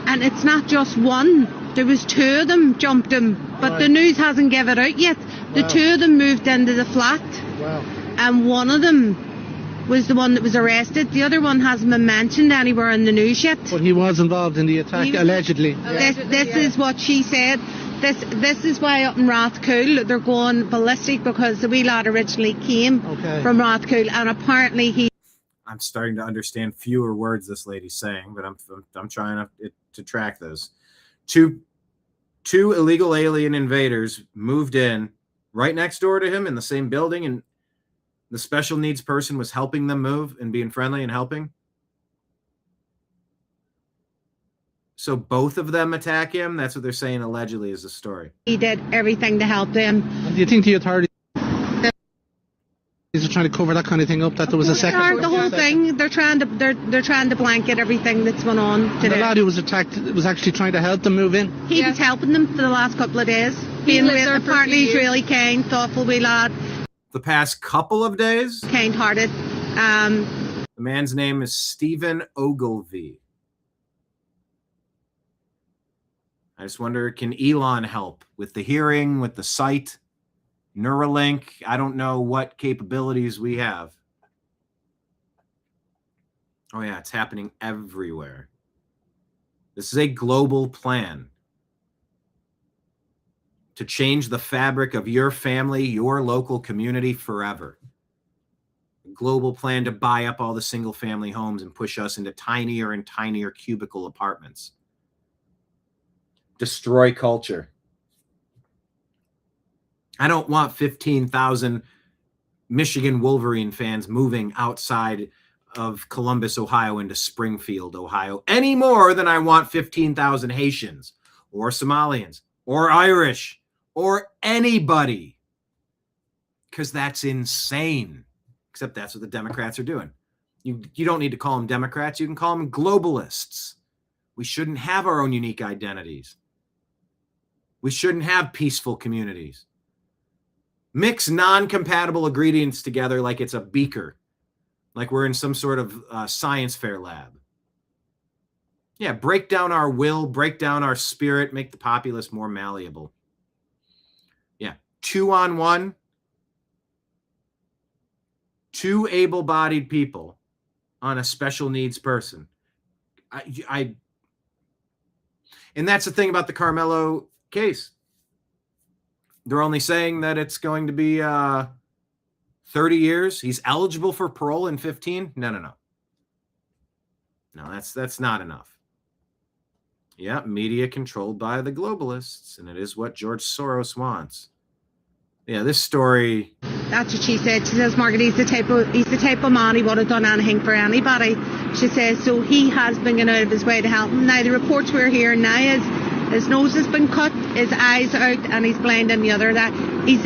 And it's not just one. There was 2 of them jumped him. But the news hasn't given it out yet. The 2 of them moved into the flat. Wow. And one of them was the one that was arrested. The other one hasn't been mentioned anywhere in the news yet. But he was involved in the attack, allegedly. This is what she said. This is why up in Rathcoole they're going ballistic, because the wee lad originally came from Rathcoole, and apparently I'm starting to understand fewer words this lady's saying, but I'm trying to track this. Two illegal alien invaders moved in right next door to him in the same building, and the special needs person was helping them move and being friendly and helping. So both of them attack him? That's what they're saying allegedly is the story. He did everything to help them. And do you think the authorities are trying to cover that kind of thing up, that there was a second? The whole thing, they're trying to blanket everything that's going on today. The lad who was attacked was actually trying to help them move in? He was helping them for the last couple of days. Apparently he's really kind, thoughtful wee lad. The past couple of days? Kind-hearted. And The man's name is Stephen Ogilvy. I just wonder, can Elon help with the hearing, with the sight, Neuralink? I don't know what capabilities we have. Oh, yeah, it's happening everywhere. This is a global plan to change the fabric of your family, your local community forever. A global plan to buy up all the single-family homes and push us into tinier and tinier cubicle apartments. Destroy culture. I don't want 15,000 Michigan Wolverine fans moving outside of Columbus, Ohio into Springfield, Ohio, any more than I want 15,000 Haitians or Somalians or Irish or anybody, because that's insane. Except that's what the Democrats are doing. You don't need to call them Democrats. You can call them globalists. We shouldn't have our own unique identities. We shouldn't have peaceful communities. Mix non-compatible ingredients together like it's a beaker, like we're in some sort of science fair lab. Yeah, break down our will, break down our spirit, make the populace more malleable. Yeah, 2-on-1, 2 able-bodied people on a special needs person. And that's the thing about the Karmelo case. They're only saying that it's going to be 30 years. He's eligible for parole in 15. No, that's not enough. Yeah, media controlled by the globalists, and it is what George Soros wants. Yeah, this story. That's what she said. She says, Margaret, he's the type of man, he would have done anything for anybody. She says, so he has been going out of his way to help him. Now, the reports we're hearing now is his nose has been cut, his eyes out, and he's blind in the other. That he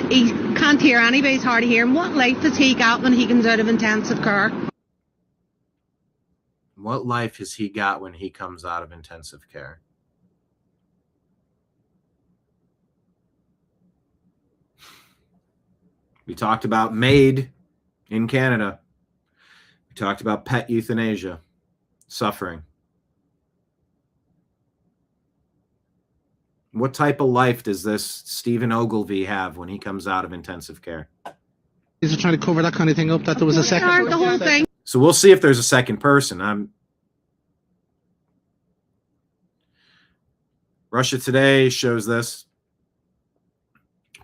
can't hear anybody, it's hard to hear him. What life has he got when he comes out of intensive care? What life has he got when he comes out of intensive care? We talked about MAID in Canada. We talked about pet euthanasia, suffering. What type of life does this Stephen Ogilvy have when he comes out of intensive care? He's trying to cover that kind of thing up, that there was a second. The whole thing. So we'll see if there's a second person. Russia Today shows this.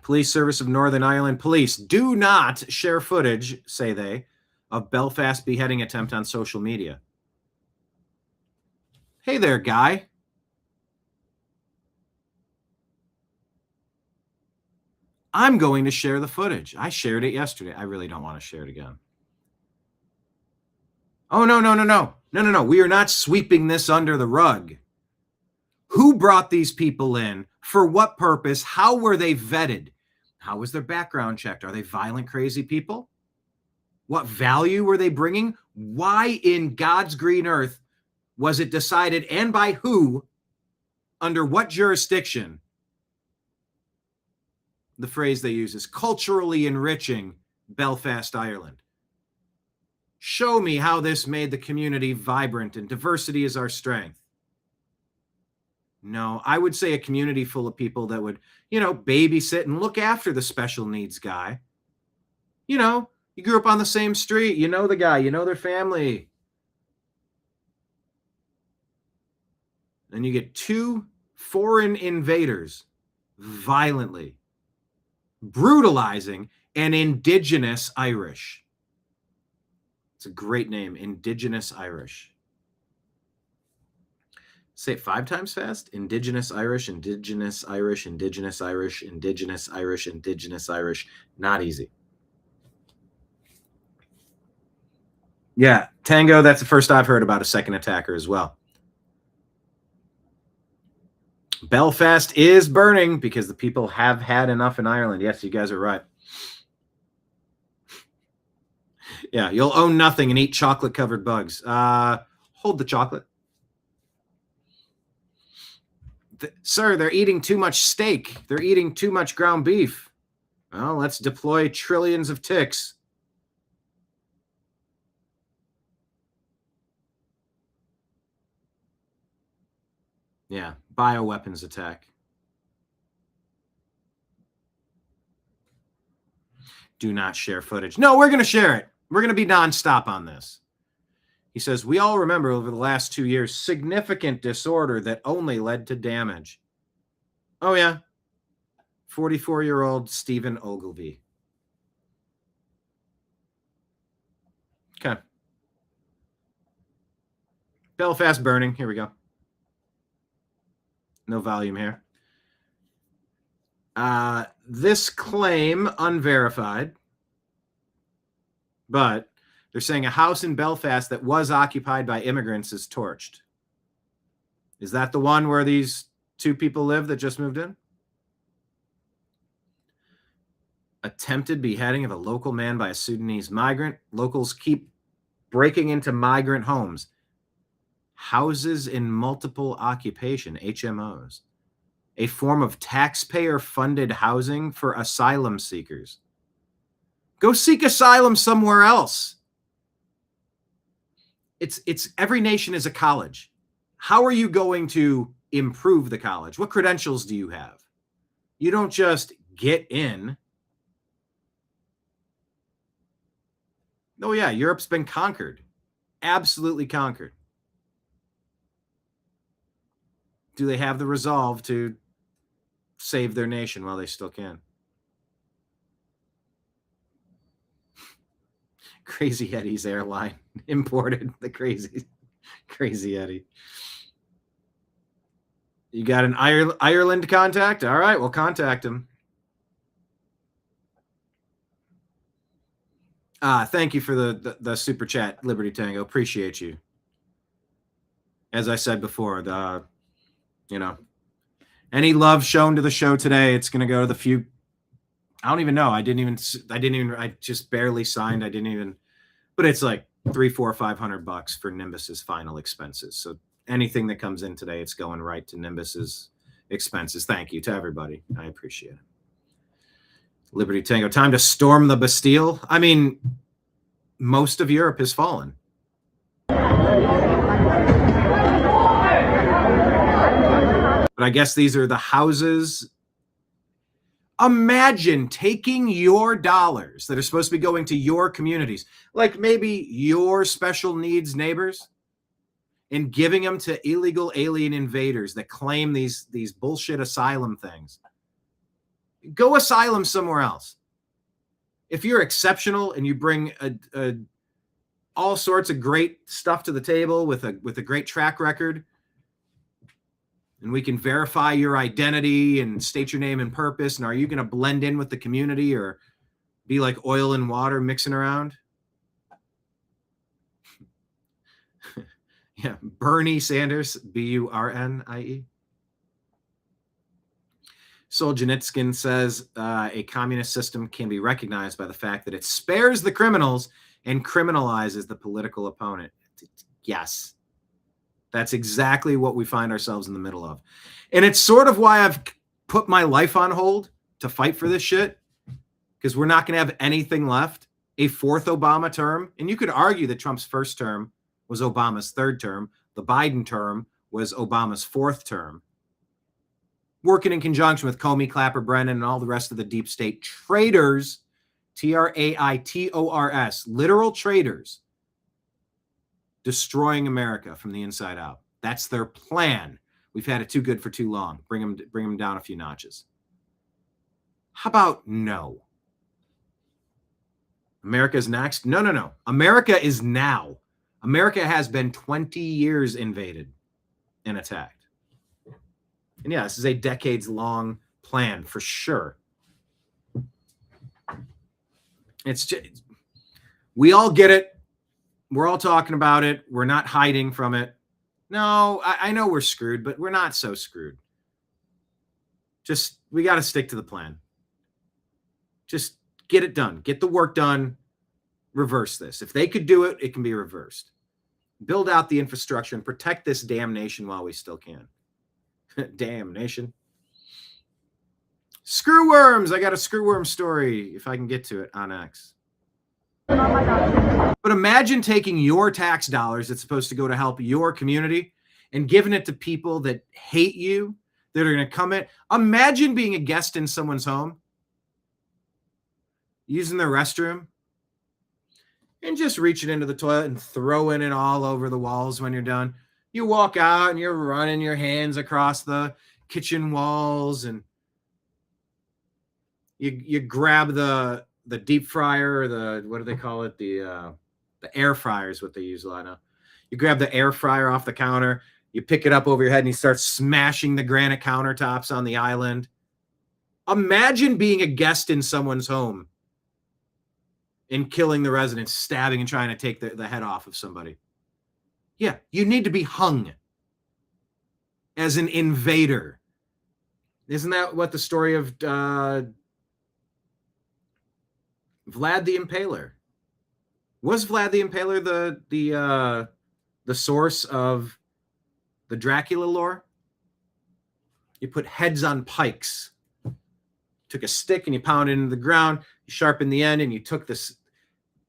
Police Service of Northern Ireland police do not share footage, say they, of Belfast beheading attempt on social media. Hey there, guy. I'm going to share the footage. I shared it yesterday. I really don't want to share it again. Oh, no. We are not sweeping this under the rug. Who brought these people in? For what purpose? How were they vetted? How was their background checked? Are they violent, crazy people? What value were they bringing? Why in God's green earth was it decided, and by who, under what jurisdiction? The phrase they use is culturally enriching Belfast, Ireland. Show me how this made the community vibrant and diversity is our strength. No, I would say a community full of people that would, babysit and look after the special needs guy. You grew up on the same street. You know the guy. You know their family. Then you get 2 foreign invaders violently brutalizing an indigenous Irish. It's a great name, indigenous Irish. Say it 5 times fast. Indigenous Irish, indigenous Irish, indigenous Irish, indigenous Irish, indigenous Irish. Not easy. Yeah, Tango, that's the first I've heard about a second attacker as well. Belfast is burning because the people have had enough in Ireland. Yes, you guys are right. Yeah, you'll own nothing and eat chocolate-covered bugs. Hold the chocolate. Sir, they're eating too much steak. They're eating too much ground beef. Well, let's deploy trillions of ticks. Yeah, bioweapons attack. Do not share footage. No, we're going to share it. We're going to be nonstop on this. He says, we all remember over the last 2 years, significant disorder that only led to damage. Oh, yeah. 44-year-old Stephen Ogilvy. Okay. Belfast burning. Here we go. No volume here. This claim unverified, but they're saying a house in Belfast that was occupied by immigrants is torched. Is that the one where these two people live that just moved in? Attempted beheading of a local man by a Sudanese migrant. Locals keep breaking into migrant homes. Houses in multiple occupation, HMOs. A form of taxpayer-funded housing for asylum seekers. Go seek asylum somewhere else. It's every nation is a college. How are you going to improve the college? What credentials do you have? You don't just get in. Oh, yeah, Europe's been conquered. Absolutely conquered. Do they have the resolve to save their nation while they still can? Crazy Eddie's airline imported the crazy Eddie. You got an Ireland contact? All right, we'll contact him. Thank you for the super chat, Liberty Tango. Appreciate you. As I said before, any love shown to the show today, it's going to go to the few. I don't even know. I just barely signed. But it's like $300, $400, $500 for Nimbus's final expenses. So anything that comes in today, it's going right to Nimbus's expenses. Thank you to everybody. I appreciate it. Liberty Tango, time to storm the Bastille. I mean, most of Europe has fallen. But I guess these are the houses. Imagine taking your dollars that are supposed to be going to your communities, like maybe your special needs neighbors, and giving them to illegal alien invaders that claim these bullshit asylum things. Go asylum somewhere else. If you're exceptional and you bring all sorts of great stuff to the table with a great track record, and we can verify your identity and state your name and purpose, and are you going to blend in with the community or be like oil and water mixing around? Yeah, Bernie Sanders, Burnie. Solzhenitsyn says a communist system can be recognized by the fact that it spares the criminals and criminalizes the political opponent. Yes. That's exactly what we find ourselves in the middle of. And it's sort of why I've put my life on hold to fight for this shit, because we're not going to have anything left. A fourth Obama term. And you could argue that Trump's first term was Obama's third term. The Biden term was Obama's fourth term. Working in conjunction with Comey, Clapper, Brennan, and all the rest of the deep state traitors, traitors, literal traitors, destroying America from the inside out. That's their plan. We've had it too good for too long. Bring them down a few notches. How about no? America's next? No. America is now. America has been 20 years invaded and attacked. And yeah, this is a decades-long plan for sure. It's just, we all get it. We're all talking about it. We're not hiding from it. No, I know we're screwed, but we're not so screwed. Just, we got to stick to the plan. Just get it done. Get the work done. Reverse this. If they could do it, it can be reversed. Build out the infrastructure and protect this damn nation while we still can. Damn nation. Screwworms. I got a screwworm story, if I can get to it on X. But imagine taking your tax dollars that's supposed to go to help your community and giving it to people that hate you, that are going to come in. Imagine being a guest in someone's home, using their restroom, and just reaching into the toilet and throwing it all over the walls when you're done. You walk out and you're running your hands across the kitchen walls, and you grab the deep fryer, or the, what do they call it? The air fryer is what they use a lot now. You grab the air fryer off the counter, you pick it up over your head, and you start smashing the granite countertops on the island. Imagine being a guest in someone's home and killing the residents, stabbing and trying to take the head off of somebody. Yeah, you need to be hung as an invader. Isn't that what the story of Vlad the Impaler? Was Vlad the Impaler the source of the Dracula lore? You put heads on pikes. Took a stick and you pounded it into the ground, you sharpened the end, and you took this.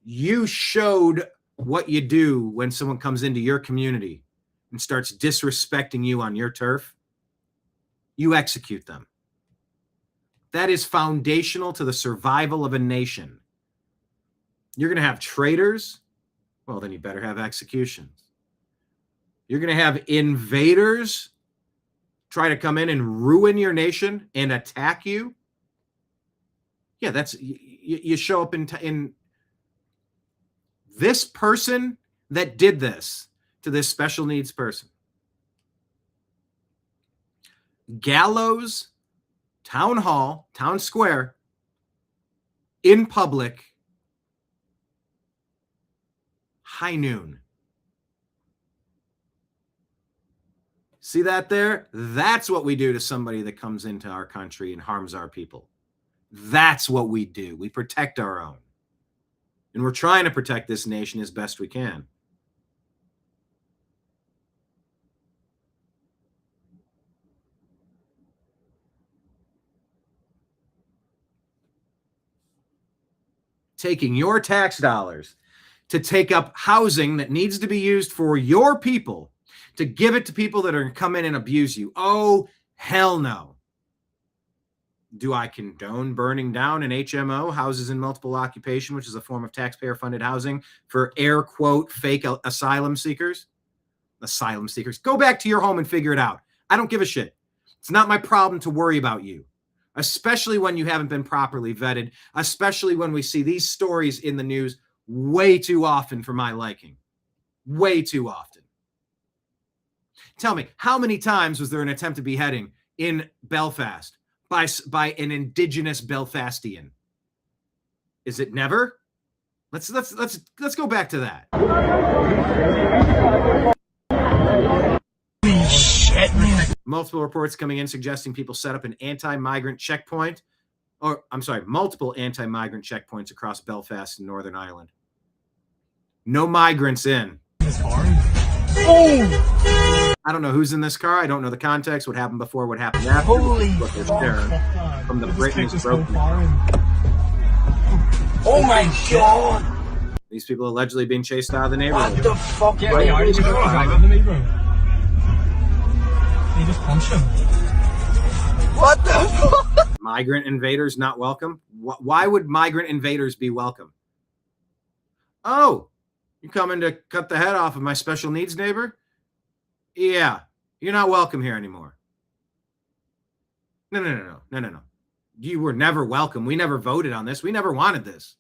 You showed what you do when someone comes into your community and starts disrespecting you on your turf. You execute them. That is foundational to the survival of a nation. You're going to have traitors. Well, then you better have executions. You're going to have invaders try to come in and ruin your nation and attack you. Yeah, that's you show up in this person that did this to this special needs person. Gallows, town hall, town square, in public, high noon. See that there? That's what we do to somebody that comes into our country and harms our people. That's what we do. We protect our own. And we're trying to protect this nation as best we can. Taking your tax dollars to take up housing that needs to be used for your people, to give it to people that are going to come in and abuse you. Oh, hell no. Do I condone burning down an HMO, houses in multiple occupation, which is a form of taxpayer-funded housing for air quote fake asylum seekers? Asylum seekers. Go back to your home and figure it out. I don't give a shit. It's not my problem to worry about you, especially when you haven't been properly vetted, especially when we see these stories in the news way too often for my liking. Way too often. Tell me, how many times was there an attempted beheading in Belfast by an indigenous Belfastian? Is it never? Let's go back to that. Holy shit, man. Multiple reports coming in suggesting people set up an anti-migrant checkpoint, multiple anti-migrant checkpoints across Belfast and Northern Ireland. No migrants in. Oh! I don't know who's in this car. I don't know the context, what happened before, what happened after. Holy fuck. From the Britney's broken. Oh my god! These people allegedly being chased out of the neighborhood. What the fuck? Yeah, they are just going out of the neighborhood. They just punched him. What the fuck? Migrant invaders not welcome? Why would migrant invaders be welcome? Oh, you coming to cut the head off of my special needs neighbor? Yeah, you're not welcome here anymore. No. You were never welcome. We never voted on this. We never wanted this.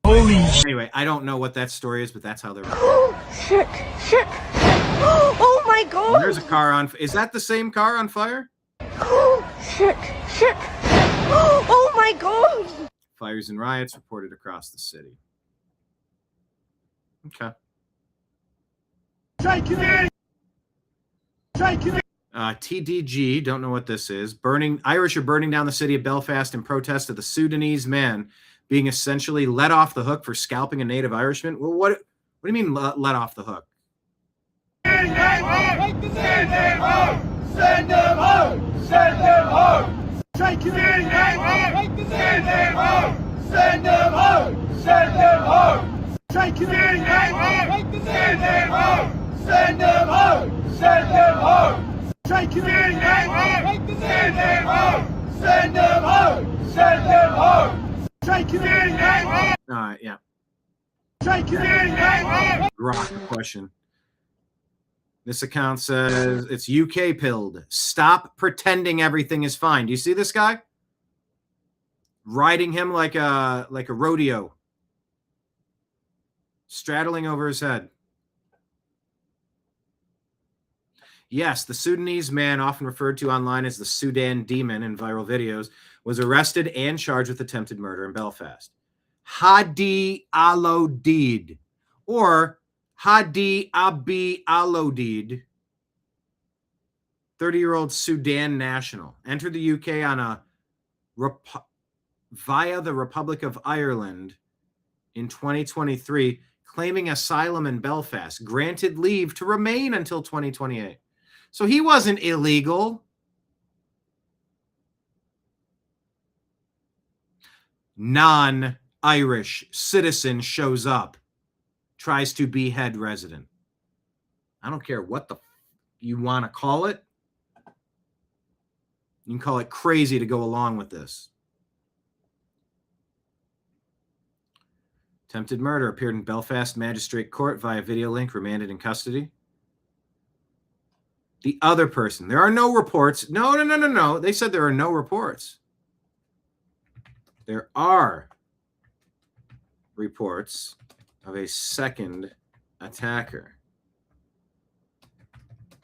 Holy Anyway, I don't know what that story is, but that's how they're. Shit. Oh my god. There's a car on. Is that the same car on fire? Shit. Oh my god. Fires and riots reported across the city. Okay. TDG, don't know what this is. Irish are burning down the city of Belfast in protest of the Sudanese man being essentially let off the hook for scalping a native Irishman. Well, what do you mean let off the hook? Send them home! Send them home! Send them home! Send them home! Send them home! Send them home! Send them home! Send them home! Take them home! Send them home! Send them home! Send them home! Take them home! Send them home! Send them home! Send them home! Take them home! All right, yeah. Take them home! Grok question. This account says it's UK pilled. Stop pretending everything is fine. Do you see this guy? Riding him like a rodeo. Straddling over his head. Yes, the Sudanese man, often referred to online as the Sudan demon in viral videos, was arrested and charged with attempted murder in Belfast. Hadi Alodid, or Hadi Abi Alodid, 30-year-old Sudan national, entered the UK on a via the Republic of Ireland in 2023, claiming asylum in Belfast, granted leave to remain until 2028. So he wasn't illegal. Non-Irish citizen shows up, tries to behead resident. I don't care what the you want to call it. You can call it crazy to go along with this. Attempted murder appeared in Belfast Magistrate Court via video link, remanded in custody. The other person, there are no reports. No. They said there are no reports. There are reports of a second attacker.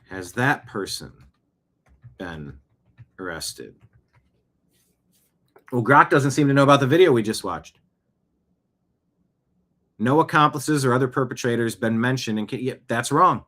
Has that person been arrested? Well, Grok doesn't seem to know about the video we just watched. No accomplices or other perpetrators been mentioned. Yeah, that's wrong.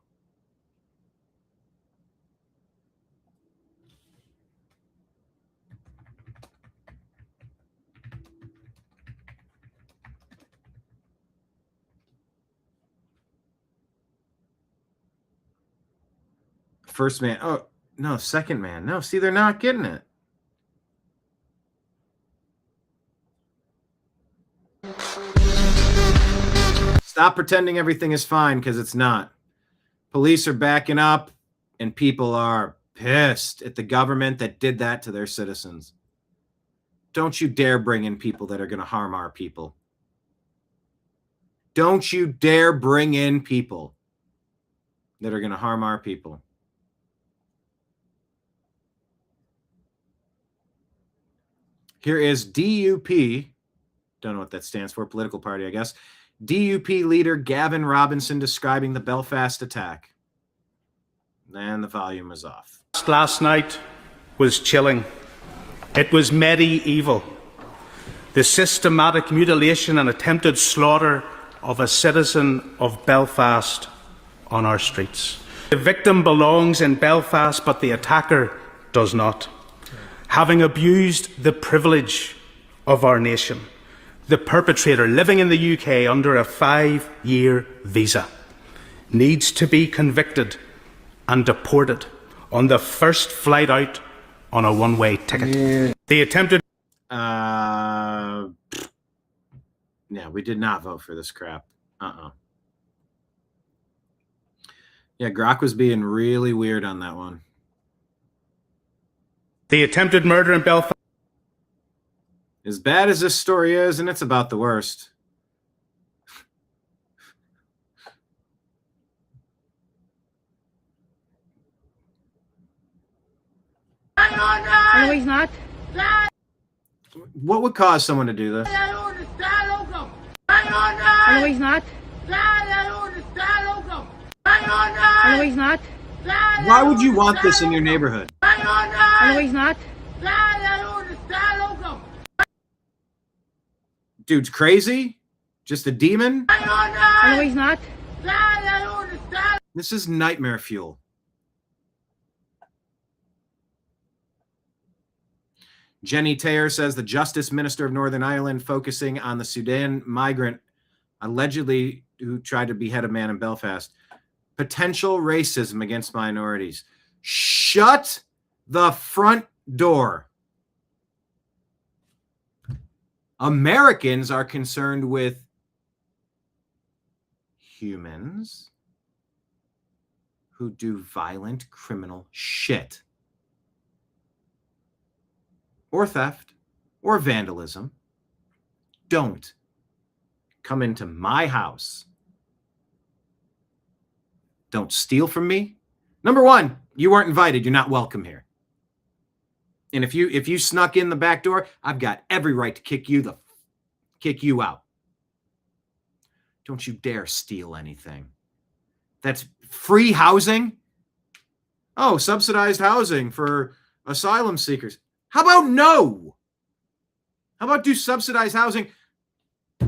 First man. Oh, no, second man. No, see, they're not getting it. Stop pretending everything is fine, because it's not. Police are backing up, and people are pissed at the government that did that to their citizens. Don't you dare bring in people that are going to harm our people. Don't you dare bring in people that are going to harm our people. Here is DUP, don't know what that stands for, political party, I guess. DUP leader Gavin Robinson describing the Belfast attack. And the volume is off. Last night was chilling. It was medieval. The systematic mutilation and attempted slaughter of a citizen of Belfast on our streets. The victim belongs in Belfast, but the attacker does not. Having abused the privilege of our nation, the perpetrator living in the UK under a 5-year visa needs to be convicted and deported on the first flight out on a one-way ticket. Yeah. The attempted... Yeah, we did not vote for this crap. Yeah, Grok was being really weird on that one. The attempted murder in Belfast. As bad as this story is, and it's about the worst. No, he's not. What would cause someone to do this? No, he's not. No, he's not. Why would you want this in your neighborhood? No, he's not. Dude's crazy? Just a demon? No, he's not. This is nightmare fuel. Jenny Taylor says the Justice Minister of Northern Ireland focusing on the Sudan migrant allegedly who tried to behead a man in Belfast. Potential racism against minorities. Shut the front door. Americans are concerned with humans who do violent criminal shit or theft or vandalism don't come into my house. Don't steal from me. Number one, you weren't invited. You're not welcome here. And if you snuck in the back door, I've got every right to kick you out. Don't you dare steal anything. That's free housing. Oh, subsidized housing for asylum seekers. How about no? How about do subsidized housing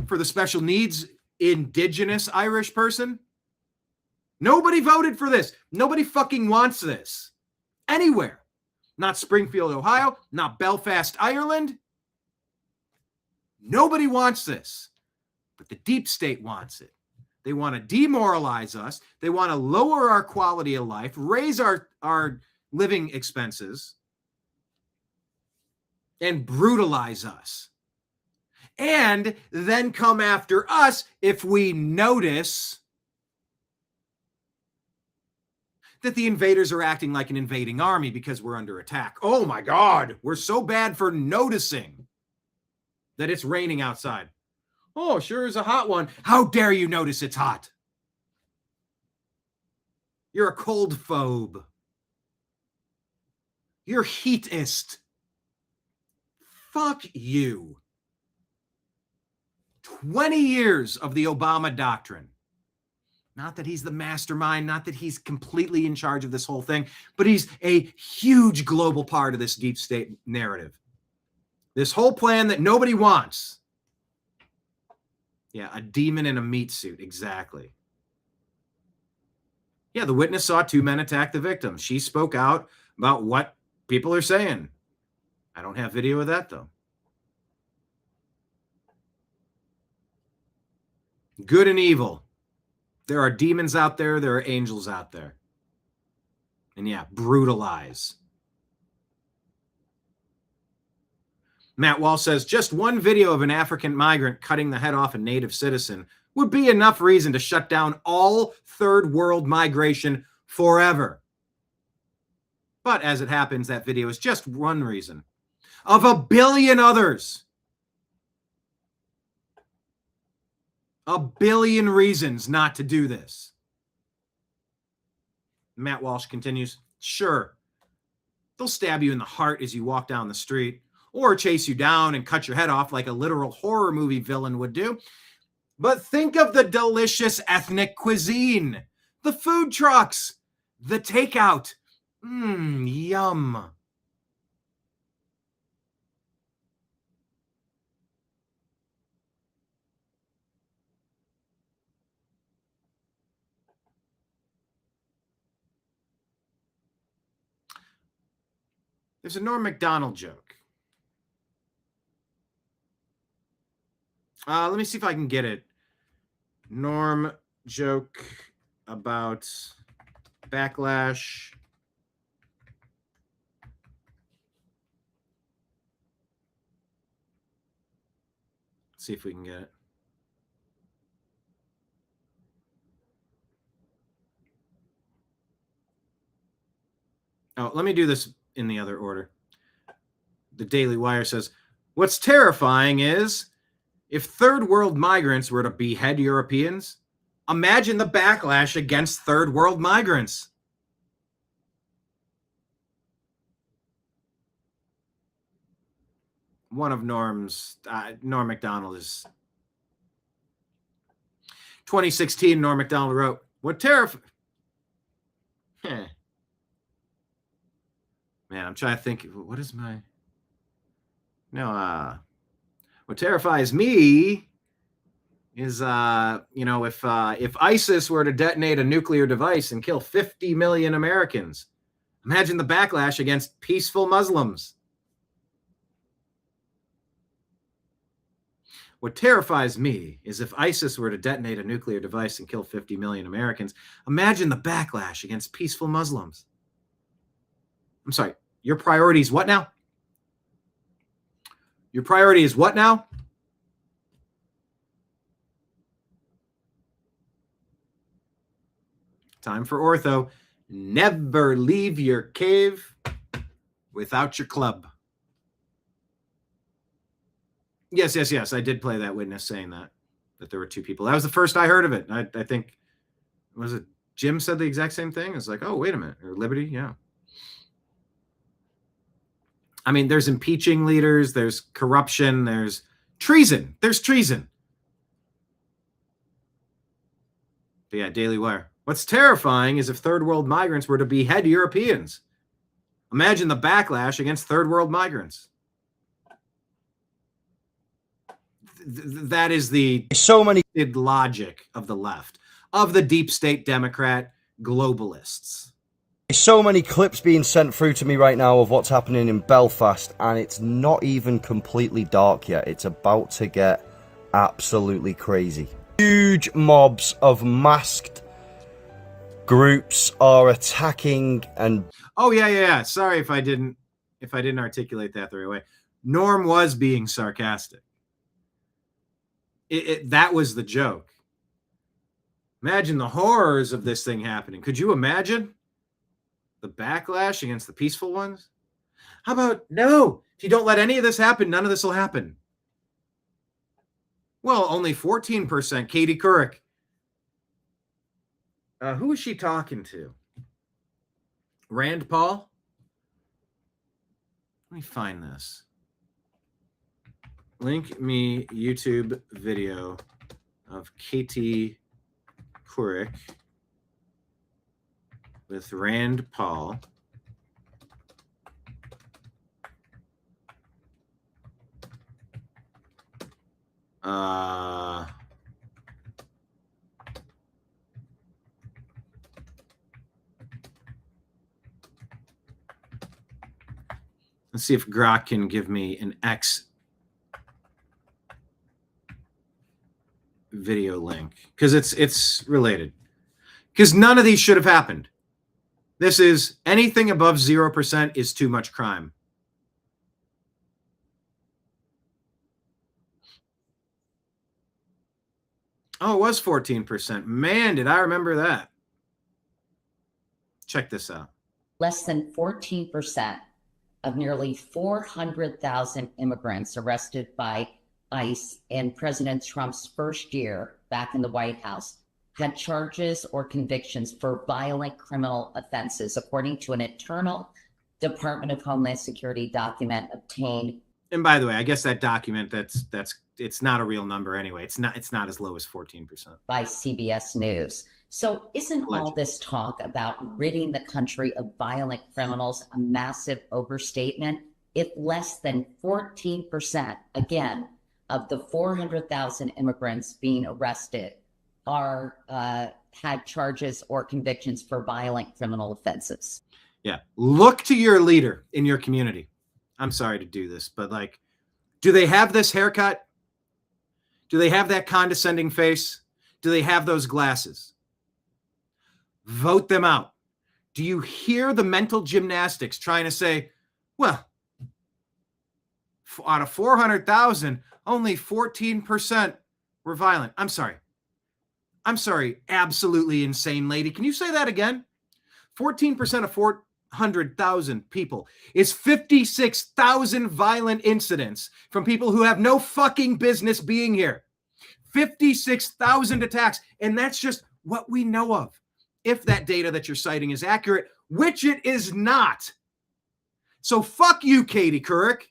for the special needs indigenous Irish person? Nobody voted for this. Nobody fucking wants this. Anywhere. Not Springfield, Ohio. Not Belfast, Ireland. Nobody wants this. But the deep state wants it. They want to demoralize us. They want to lower our quality of life, raise our living expenses, and brutalize us. And then come after us if we notice that the invaders are acting like an invading army because we're under attack. Oh my God, we're so bad for noticing that it's raining outside. Oh, sure is a hot one. How dare you notice it's hot? You're a cold phobe. You're heatist. Fuck you. 20 years of the Obama doctrine. Not that he's the mastermind, not that he's completely in charge of this whole thing, but he's a huge global part of this deep state narrative. This whole plan that nobody wants. Yeah, a demon in a meat suit, exactly. Yeah, the witness saw two men attack the victim. She spoke out about what people are saying. I don't have video of that, though. Good and evil. There are demons out there. There are angels out there. And yeah, brutalize. Matt Wall says, just one video of an African migrant cutting the head off a native citizen would be enough reason to shut down all third world migration forever. But as it happens, that video is just one reason of a billion others. A billion reasons not to do this. Matt Walsh continues, sure, they'll stab you in the heart as you walk down the street, or chase you down and cut your head off like a literal horror movie villain would do. But think of the delicious ethnic cuisine, the food trucks, the takeout. Yum. There's a Norm Macdonald joke. Let me see if I can get it. Norm joke about backlash. Let's see if we can get it. Oh, let me do this in the other order. The Daily Wire says, what's terrifying is if third world migrants were to behead Europeans, imagine the backlash against third world migrants. One of Norm's, Norm Macdonald is 2016. Norm Macdonald wrote, what terrifying. Man, I'm trying to think. What is my? No, what terrifies me is, if ISIS were to detonate a nuclear device and kill 50 million Americans, imagine the backlash against peaceful Muslims. What terrifies me is if ISIS were to detonate a nuclear device and kill 50 million Americans, imagine the backlash against peaceful Muslims. I'm sorry, your priority is what now? Your priority is what now? Time for ortho. Never leave your cave without your club. Yes. I did play that witness saying that there were two people. That was the first I heard of it. I think, was it Jim said the exact same thing? It's like, oh, wait a minute. Or Liberty, yeah. I mean, there's impeaching leaders, there's corruption, there's treason. There's treason. But yeah, Daily Wire. What's terrifying is if third world migrants were to behead Europeans. Imagine the backlash against third world migrants. That is the logic of the left, of the deep state Democrat globalists. There's so many clips being sent through to me right now of what's happening in Belfast, and it's not even completely dark yet. It's about to get absolutely crazy. Huge mobs of masked groups are attacking and... Oh, yeah. Sorry if I didn't articulate that the right way. Norm was being sarcastic. That was the joke. Imagine the horrors of this thing happening. Could you imagine the backlash against the peaceful ones? How about, no, if you don't let any of this happen, none of this will happen. Well, only 14%. Katie Couric. Who is she talking to? Rand Paul? Let me find this. Link me YouTube video of Katie Couric with Rand Paul. Let's see if Grok can give me an X video link, because it's related, because none of these should have happened. This is anything above 0% is too much crime. Oh, it was 14%. Man, did I remember that. Check this out. Less than 14% of nearly 400,000 immigrants arrested by ICE in President Trump's first year back in the White House had charges or convictions for violent criminal offenses, according to an internal Department of Homeland Security document obtained. And by the way, I guess that document, it's not a real number anyway. It's not as low as 14%. By CBS News. So isn't all this talk about ridding the country of violent criminals a massive overstatement if less than 14%, again, of the 400,000 immigrants being arrested are had charges or convictions for violent criminal offenses? Yeah. Look to your leader in your community. I'm sorry to do this, but like, do they have this haircut? Do they have that condescending face? Do they have those glasses? Vote them out. Do you hear the mental gymnastics trying to say, well, out of 400,000, only 14% were violent? I'm sorry, absolutely insane lady. Can you say that again? 14% of 400,000 people is 56,000 violent incidents from people who have no fucking business being here. 56,000 attacks. And that's just what we know of. If that data that you're citing is accurate, which it is not. So fuck you, Katie Couric.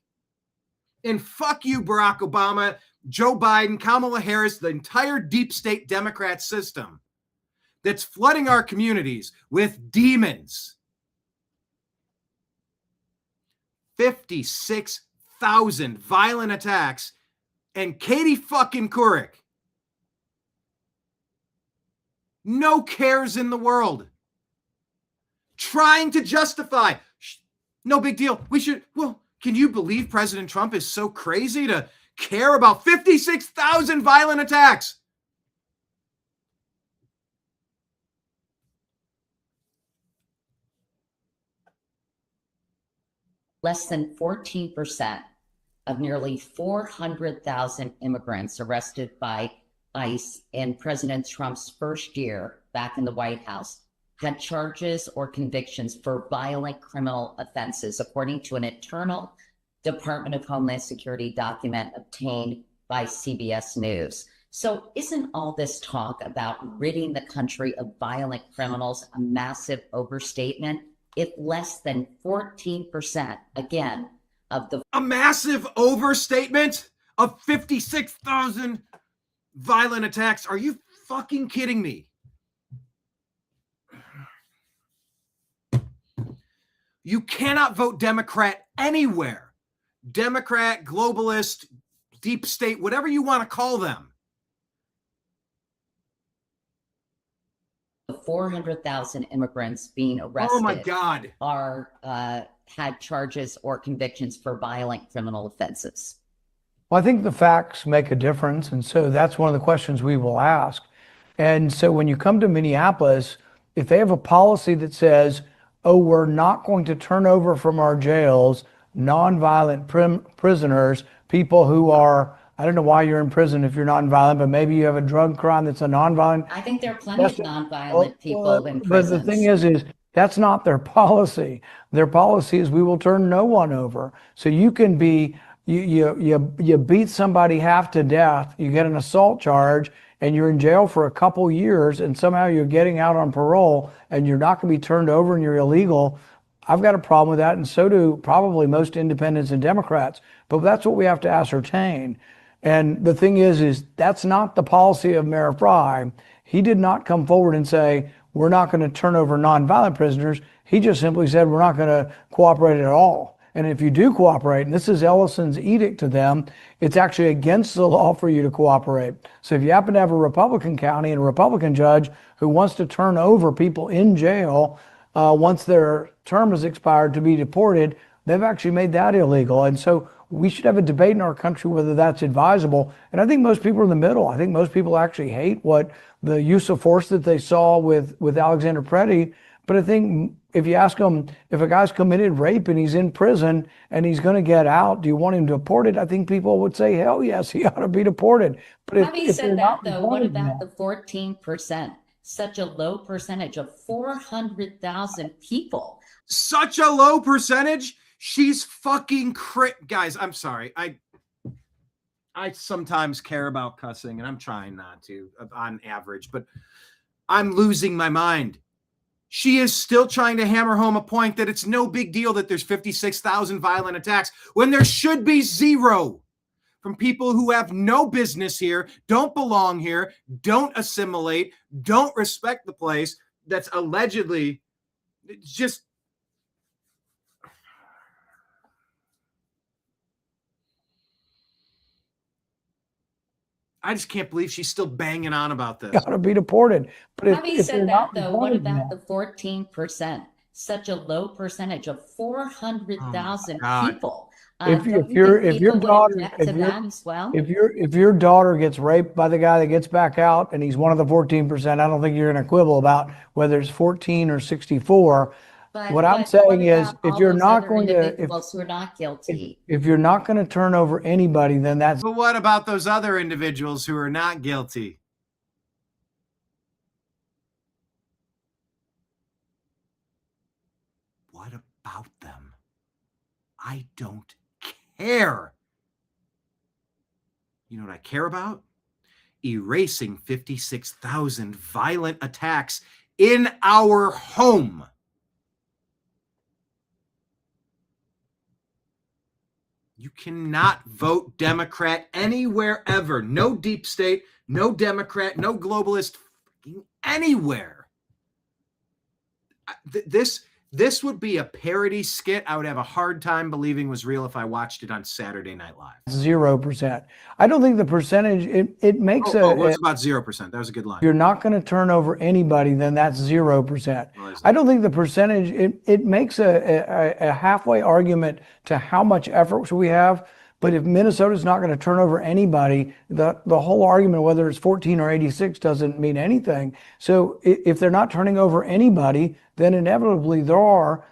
And fuck you, Barack Obama, Joe Biden, Kamala Harris, the entire deep state Democrat system that's flooding our communities with demons. 56,000 violent attacks, and Katie fucking Couric, no cares in the world, trying to justify, no big deal. Can you believe President Trump is so crazy to care about 56,000 violent attacks? Less than 14% of nearly 400,000 immigrants arrested by ICE in President Trump's first year back in the White House had charges or convictions for violent criminal offenses, according to an internal Department of Homeland Security document obtained by CBS News. So isn't all this talk about ridding the country of violent criminals a massive overstatement if less than 14%, again, of the... A massive overstatement of 56,000 violent attacks? Are you fucking kidding me? You cannot vote Democrat anywhere. Democrat, globalist, deep state, whatever you want to call them. The 400,000 immigrants being arrested. Oh my God. Are had charges or convictions for violent criminal offenses. Well, I think the facts make a difference, and so that's one of the questions we will ask. And so when you come to Minneapolis, if they have a policy that says, oh, we're not going to turn over from our jails nonviolent prisoners, people who are, I don't know why you're in prison if you're nonviolent, but maybe you have a drug crime that's a nonviolent. I think there are plenty of nonviolent people in prisons. But the thing is that's not their policy. Their policy is we will turn no one over. So you can be, you beat somebody half to death, you get an assault charge, and you're in jail for a couple years, and somehow you're getting out on parole, and you're not going to be turned over and you're illegal. I've got a problem with that, and so do probably most independents and Democrats. But that's what we have to ascertain. And the thing is that's not the policy of Mayor Fry. He did not come forward and say, we're not going to turn over nonviolent prisoners. He just simply said, we're not going to cooperate at all. And if you do cooperate, and this is Ellison's edict to them, it's actually against the law for you to cooperate. So if you happen to have a Republican county and a Republican judge who wants to turn over people in jail once their term has expired to be deported, they've actually made that illegal. And so we should have a debate in our country whether that's advisable. And I think most people are in the middle. I think most people actually hate what the use of force that they saw with Alexander Preddy. But I think if you ask them, if a guy's committed rape and he's in prison and he's going to get out, do you want him deported? I think people would say, hell yes, he ought to be deported. But having said that, though, what about the 14%? Such a low percentage of 400,000 people. Such a low percentage? She's fucking guys, I'm sorry. I sometimes care about cussing, and I'm trying not to on average, but I'm losing my mind. She is still trying to hammer home a point that it's no big deal that there's 56,000 violent attacks when there should be zero from people who have no business here, don't belong here, don't assimilate, don't respect the place, that's allegedly just... I just can't believe she's still banging on about this. Got to be deported. But having said that, though, what about the 14%? Such a low percentage of 400,000 people. If your daughter gets raped by the guy that gets back out and he's one of the 14%, I don't think you're going to quibble about whether it's 14 or 64. What I'm saying is, if you're not going to, who are not guilty, if you're not going to turn over anybody, then that's. But what about those other individuals who are not guilty? What about them? I don't care. You know what I care about? Erasing 56,000 violent attacks in our home. You cannot vote Democrat anywhere ever. No deep state, no Democrat, no globalist, anywhere. This would be a parody skit I would have a hard time believing was real if I watched it on Saturday Night Live. 0%. I don't think the percentage, it makes it's about 0%. That was a good line. If you're not going to turn over anybody, then that's 0%. I don't think the percentage, it makes a halfway argument to how much effort we have. But if Minnesota's not going to turn over anybody, the whole argument, whether it's 14 or 86, doesn't mean anything. So if they're not turning over anybody, then inevitably there are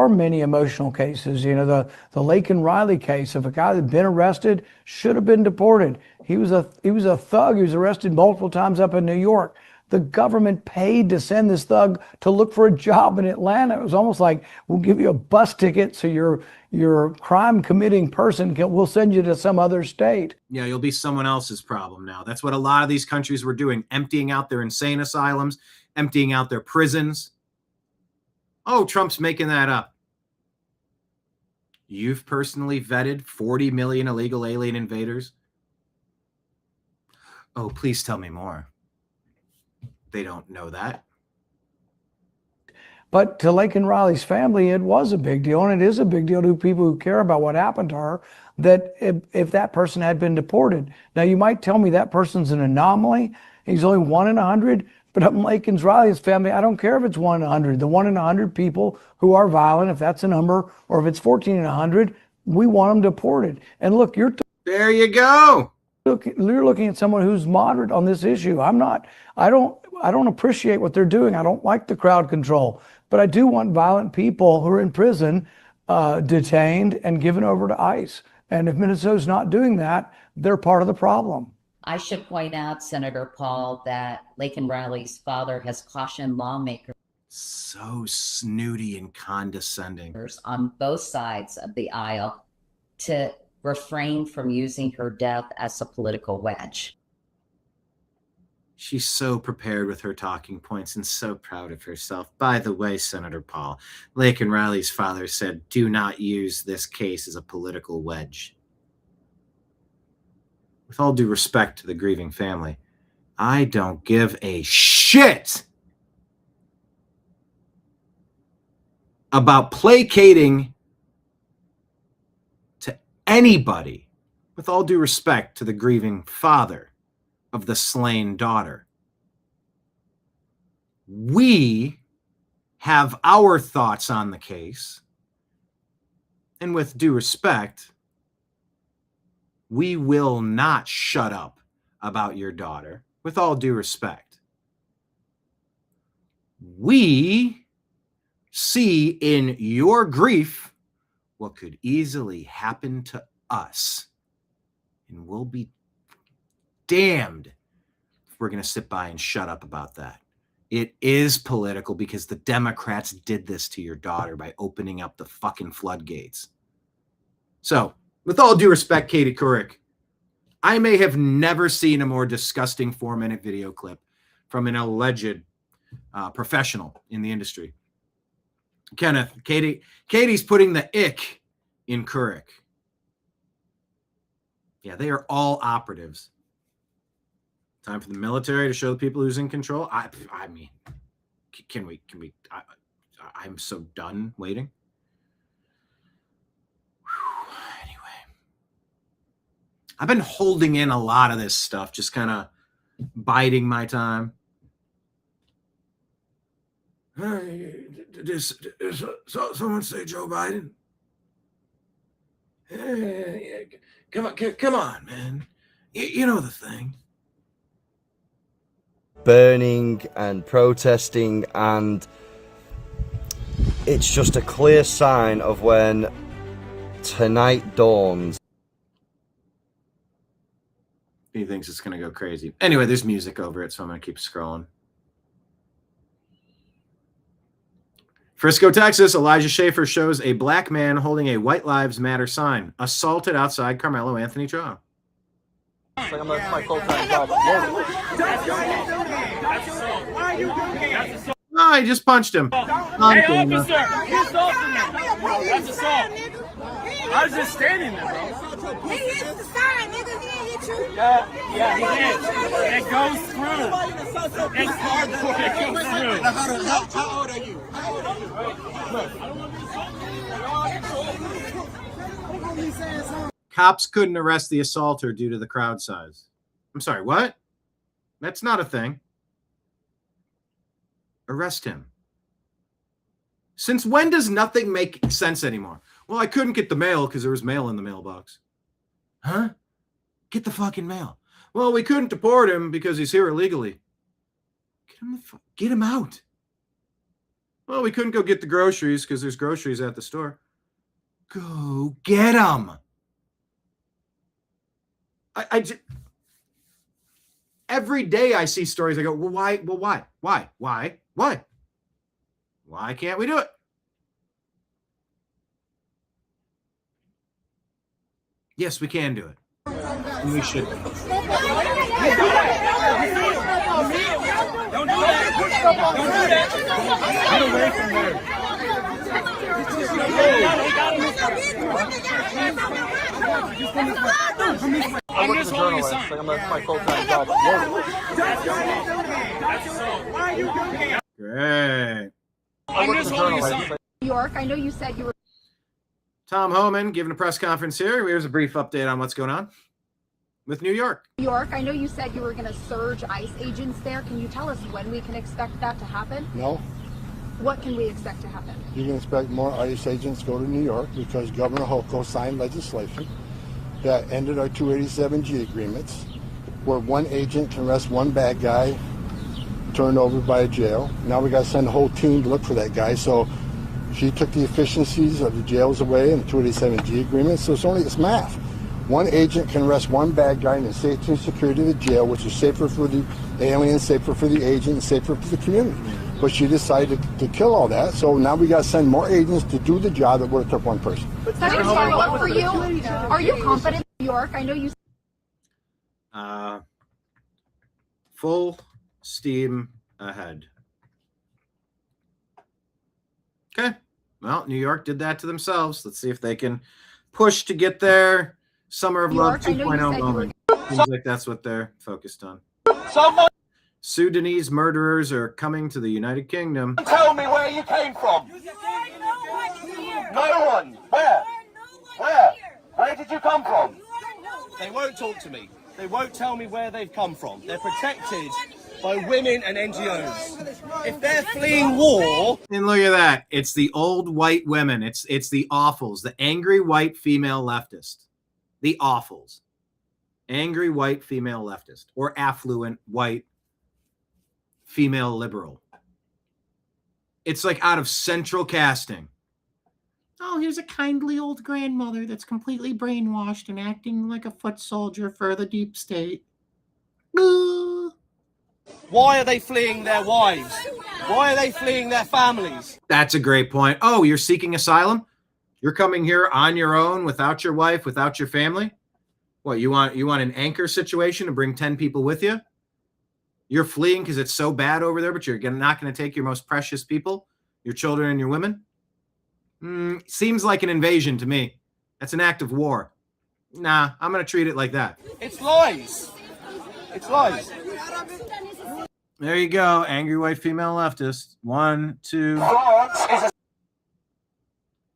many emotional cases. You know, the Lake and Riley case of a guy that had been arrested, should have been deported. He was a thug. He was arrested multiple times up in New York. The government paid to send this thug to look for a job in Atlanta. It was almost like, we'll give you a bus ticket so your crime committing person we'll send you to some other state. Yeah, you'll be someone else's problem now. That's what a lot of these countries were doing, emptying out their insane asylums, emptying out their prisons. Oh, Trump's making that up. You've personally vetted 40 million illegal alien invaders? Oh, please tell me more. They don't know that. But to Laken Riley's family, it was a big deal, and it is a big deal to people who care about what happened to her, that if that person had been deported. Now, you might tell me that person's an anomaly. He's only 1 in 100. But up in Laken Riley's family, I don't care if it's 1 in 100. The 1 in 100 people who are violent, if that's a number, or if it's 14 in 100, we want them deported. And look, there you go. You're looking at someone who's moderate on this issue. I'm not. I don't appreciate what they're doing. I don't like the crowd control. But I do want violent people who are in prison detained and given over to ICE. And if Minnesota's not doing that, they're part of the problem. I should point out, Senator Paul, that Laken Riley's father has cautioned lawmakers. So snooty and condescending. On both sides of the aisle to refrain from using her death as a political wedge. She's so prepared with her talking points and so proud of herself. By the way, Senator Paul, Laken Riley's father said, do not use this case as a political wedge. With all due respect to the grieving family, I don't give a shit about placating to anybody. With all due respect to the grieving father of the slain daughter. We have our thoughts on the case, and with due respect, we will not shut up about your daughter, with all due respect. We see in your grief what could easily happen to us, and we'll be damned if we're going to sit by and shut up about that. It is political because the Democrats did this to your daughter by opening up the fucking floodgates. So, with all due respect, Katie Couric, I may have never seen a more disgusting 4-minute video clip from an alleged professional in the industry. Kenneth, Katie's putting the ick in Couric. Yeah, they are all operatives. Time for the military to show the people who's in control. I mean, can we? I'm so done waiting. I've been holding in a lot of this stuff, just kind of biding my time. Did someone say Joe Biden? Come on, man. You know the thing. Burning and protesting, and it's just a clear sign of when tonight dawns. He thinks it's going to go crazy. Anyway, there's music over it, so I'm going to keep scrolling. Frisco, Texas, Elijah Schaefer shows a black man holding a White Lives Matter sign, assaulted outside Karmelo Anthony trial. It's like my full-time job. No, I just punched him. Hey, officer, you assaulted me. That's assault. I was just standing there, bro. He hit the sign, nigga. He didn't hit you. Yeah, he did. It goes through. It's hardcore. It goes through. How old are you? Cops couldn't arrest the assaulter due to the crowd size. I'm sorry, what? That's not a thing. Arrest him. Since when does nothing make sense anymore? Well, I couldn't get the mail because there was mail in the mailbox. Huh? Get the fucking mail. Well, we couldn't deport him because he's here illegally. Get him out. Well, we couldn't go get the groceries because there's groceries at the store. Go get him. every day I see stories. I go, well, why? Well, why can't we do it? Yes, we can do it. And we should. Don't do that. Get away from there. I'm a journalist. That's my full-time job. Great. I'm a journalist. New York, I know you said you were. Tom Homan giving a press conference here. Here's a brief update on what's going on with New York. New York, I know you said you were going to surge ICE agents there. Can you tell us when we can expect that to happen? No. What can we expect to happen? You can expect more ICE agents go to New York because Governor Hochul signed legislation that ended our 287G agreements, where one agent can arrest one bad guy turned over by a jail. Now we got to send a whole team to look for that guy. So she took the efficiencies of the jails away in the 287G agreement. So it's math. One agent can arrest one bad guy in the safety and security of the jail, which is safer for the alien, safer for the agent, and safer for the community. But she decided to kill all that, so now we got to send more agents to do the job that would have took one person. Secretary, what for you? Are you confident in New York? I know you. Full steam ahead. Okay. Well, New York did that to themselves. Let's see if they can push to get their Summer of Love 2.0 moment. Seems like that's what they're focused on. Sudanese murderers are coming to the United Kingdom. Tell me where you came from. No one. Where? Where did you come from? They won't talk to me. They won't tell me where they've come from. They're protected by women and NGOs. If they're fleeing war... And look at that. It's the old white women. It's the awfuls. The angry white female leftist. The awfuls. Angry white female leftist. Or affluent white female liberal. It's like out of central casting. Oh, here's a kindly old grandmother that's completely brainwashed and acting like a foot soldier for the deep state. Why are they fleeing their wives? Why are they fleeing their families? That's a great point. Oh, you're seeking asylum? You're coming here on your own, without your wife, without your family? What, you want an anchor situation to bring 10 people with you? You're fleeing because it's so bad over there, but you're not going to take your most precious people, your children and your women? Seems like an invasion to me. That's an act of war. Nah, I'm going to treat it like that. It's lies. It's lies. There you go, angry white female leftist. 1, 2,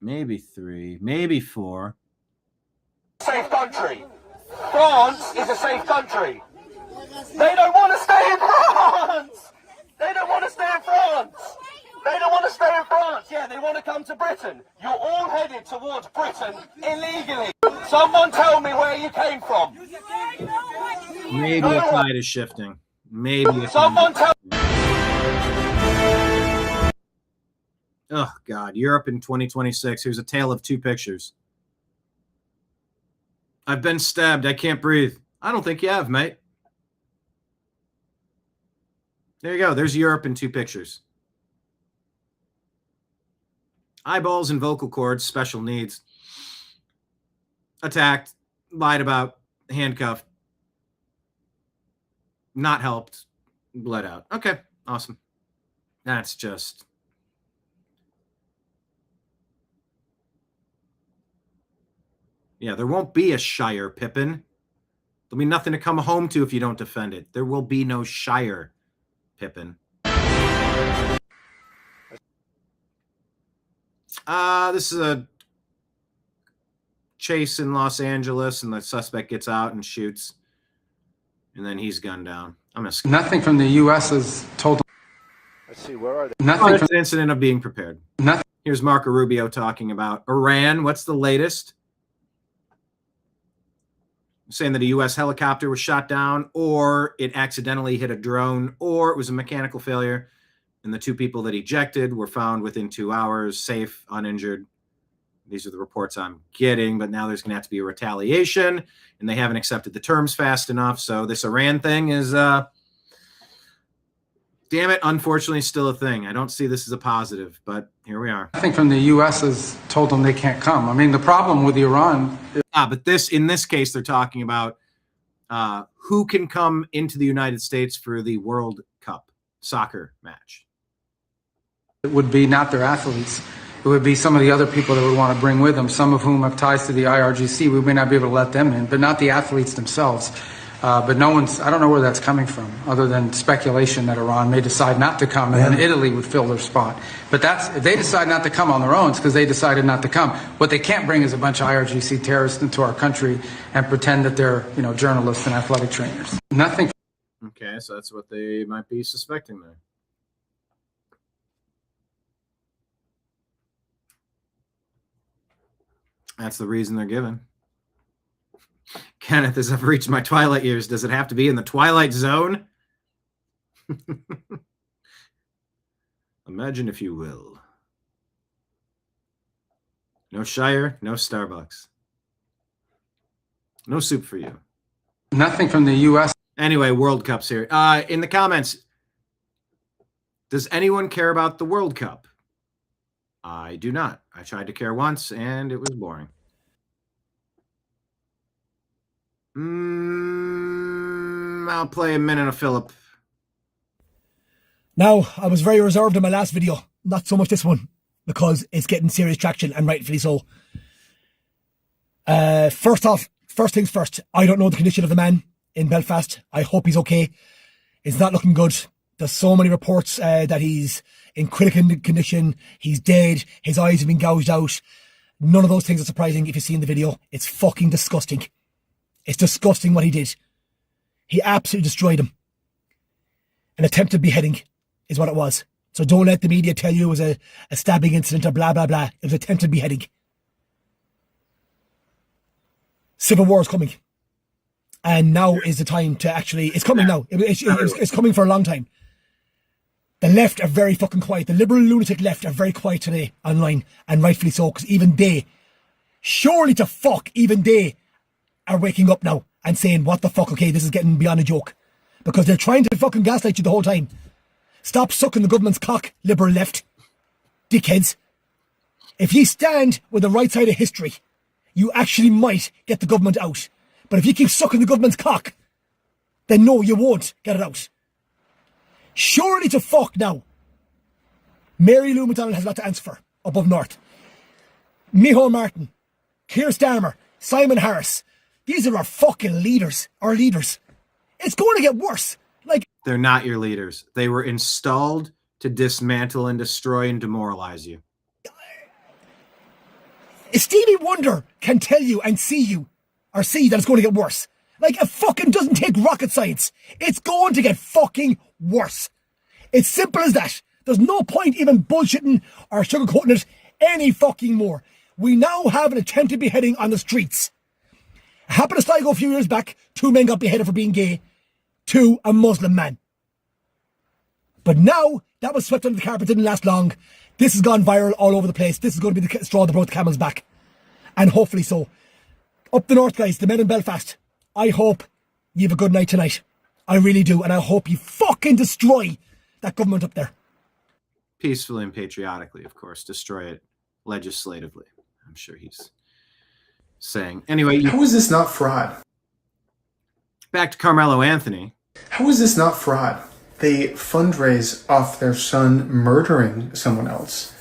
maybe 3, maybe 4. Safe country. France is a safe country. They don't want to stay in France. They don't want to stay in France. They don't want to stay in France. Yeah, they want to come to Britain. You're all headed towards Britain illegally. Someone tell me where you came from. Maybe the tide is shifting. Maybe. Someone tell. Oh, God. Europe in 2026. Here's a tale of 2 pictures. I've been stabbed. I can't breathe. I don't think you have, mate. There you go. There's Europe in 2 pictures. Eyeballs and vocal cords, special needs. Attacked, lied about, handcuffed. Not helped, bled out. Okay, awesome. That's just... Yeah, there won't be a Shire, Pippin. There'll be nothing to come home to if you don't defend it. There will be no Shire, Pippin. This is a chase in Los Angeles, and the suspect gets out and shoots, and then he's gunned down. Nothing from the U.S. is told. Let's see, where are they? Nothing from the incident of being prepared. Nothing. Here's Marco Rubio talking about Iran. What's the latest? Saying that a U.S. helicopter was shot down, or it accidentally hit a drone, or it was a mechanical failure. And the 2 people that ejected were found within 2 hours, safe, uninjured. These are the reports I'm getting, but now there's going to have to be a retaliation, and they haven't accepted the terms fast enough. So this Iran thing is, damn it, unfortunately still a thing. I don't see this as a positive, but here we are. I think from the U.S. has told them they can't come. I mean, the problem with Iran... But in this case, they're talking about who can come into the United States for the World Cup soccer match. It would be not their athletes. It would be some of the other people that would want to bring with them, some of whom have ties to the IRGC. We may not be able to let them in, but not the athletes themselves. But I don't know where that's coming from, other than speculation that Iran may decide not to come, and then Italy would fill their spot. But if they decide not to come on their own, it's because they decided not to come. What they can't bring is a bunch of IRGC terrorists into our country and pretend that they're, journalists and athletic trainers. Nothing. Okay, so that's what they might be suspecting there. That's the reason they're given. Kenneth, as I've reached my twilight years, does it have to be in the Twilight Zone? Imagine if you will. No Shire, no Starbucks. No soup for you. Nothing from the U.S. Anyway, World Cup's here. In the comments, does anyone care about the World Cup? I do not. I tried to care once, and it was boring. I'll play a minute of Philip. Now, I was very reserved in my last video. Not so much this one, because it's getting serious traction, and rightfully so. First things first, I don't know the condition of the man in Belfast. I hope he's okay. It's not looking good. There's so many reports that he's in critical condition. He's dead. His eyes have been gouged out. None of those things are surprising if you've seen the video. It's fucking disgusting. It's disgusting what he did. He absolutely destroyed him. An attempted beheading is what it was. So don't let the media tell you it was a stabbing incident or blah, blah, blah. It was attempted beheading. Civil war is coming. And now is the time to actually... It's coming now. It's coming for a long time. The left are very fucking quiet. The liberal lunatic left are very quiet today online. And rightfully so, because even they, surely to fuck, even they are waking up now and saying, what the fuck, okay, this is getting beyond a joke. Because they're trying to fucking gaslight you the whole time. Stop sucking the government's cock, liberal left. Dickheads. If you stand with the right side of history, you actually might get the government out. But if you keep sucking the government's cock, then no, you won't get it out. Surely to fuck now. Mary Lou McDonald has a lot to answer for above north. Micheál Martin, Keir Starmer, Simon Harris. These are our fucking leaders. Our leaders. It's going to get worse. They're not your leaders. They were installed to dismantle and destroy and demoralize you. Stevie Wonder can tell you and see that it's going to get worse. It fucking doesn't take rocket science. It's going to get fucking worse. It's simple as that. There's no point even bullshitting or sugarcoating it any fucking more. We now have an attempted beheading on the streets. It happened to Sligo a few years back. 2 men got beheaded for being gay. 2, a Muslim man. But now, that was swept under the carpet, didn't last long. This has gone viral all over the place. This is going to be the straw that brought the camel's back. And hopefully so. Up the north, guys, the men in Belfast, I hope you have a good night tonight. I really do. And I hope you fucking destroy that government up there. Peacefully and patriotically, of course. Destroy it legislatively. I'm sure he's saying. Anyway. How is this not fraud? Back to Karmelo Anthony. How is this not fraud? They fundraise off their son murdering someone else.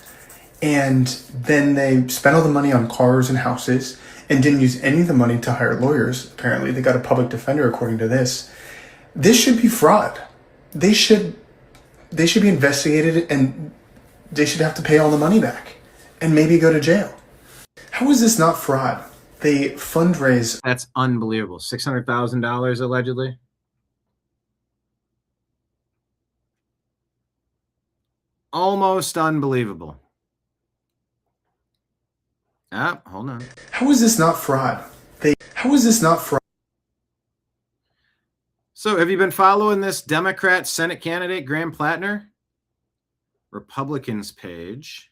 And then they spent all the money on cars and houses and didn't use any of the money to hire lawyers. Apparently, they got a public defender according to this. This should be fraud. They should be investigated and they should have to pay all the money back and maybe go to jail. How is this not fraud? They fundraise. That's unbelievable. $600,000 allegedly. Almost unbelievable. Hold on. How is this not fraud? How is this not fraud? So have you been following this Democrat Senate candidate, Graham Plattner? Republicans page.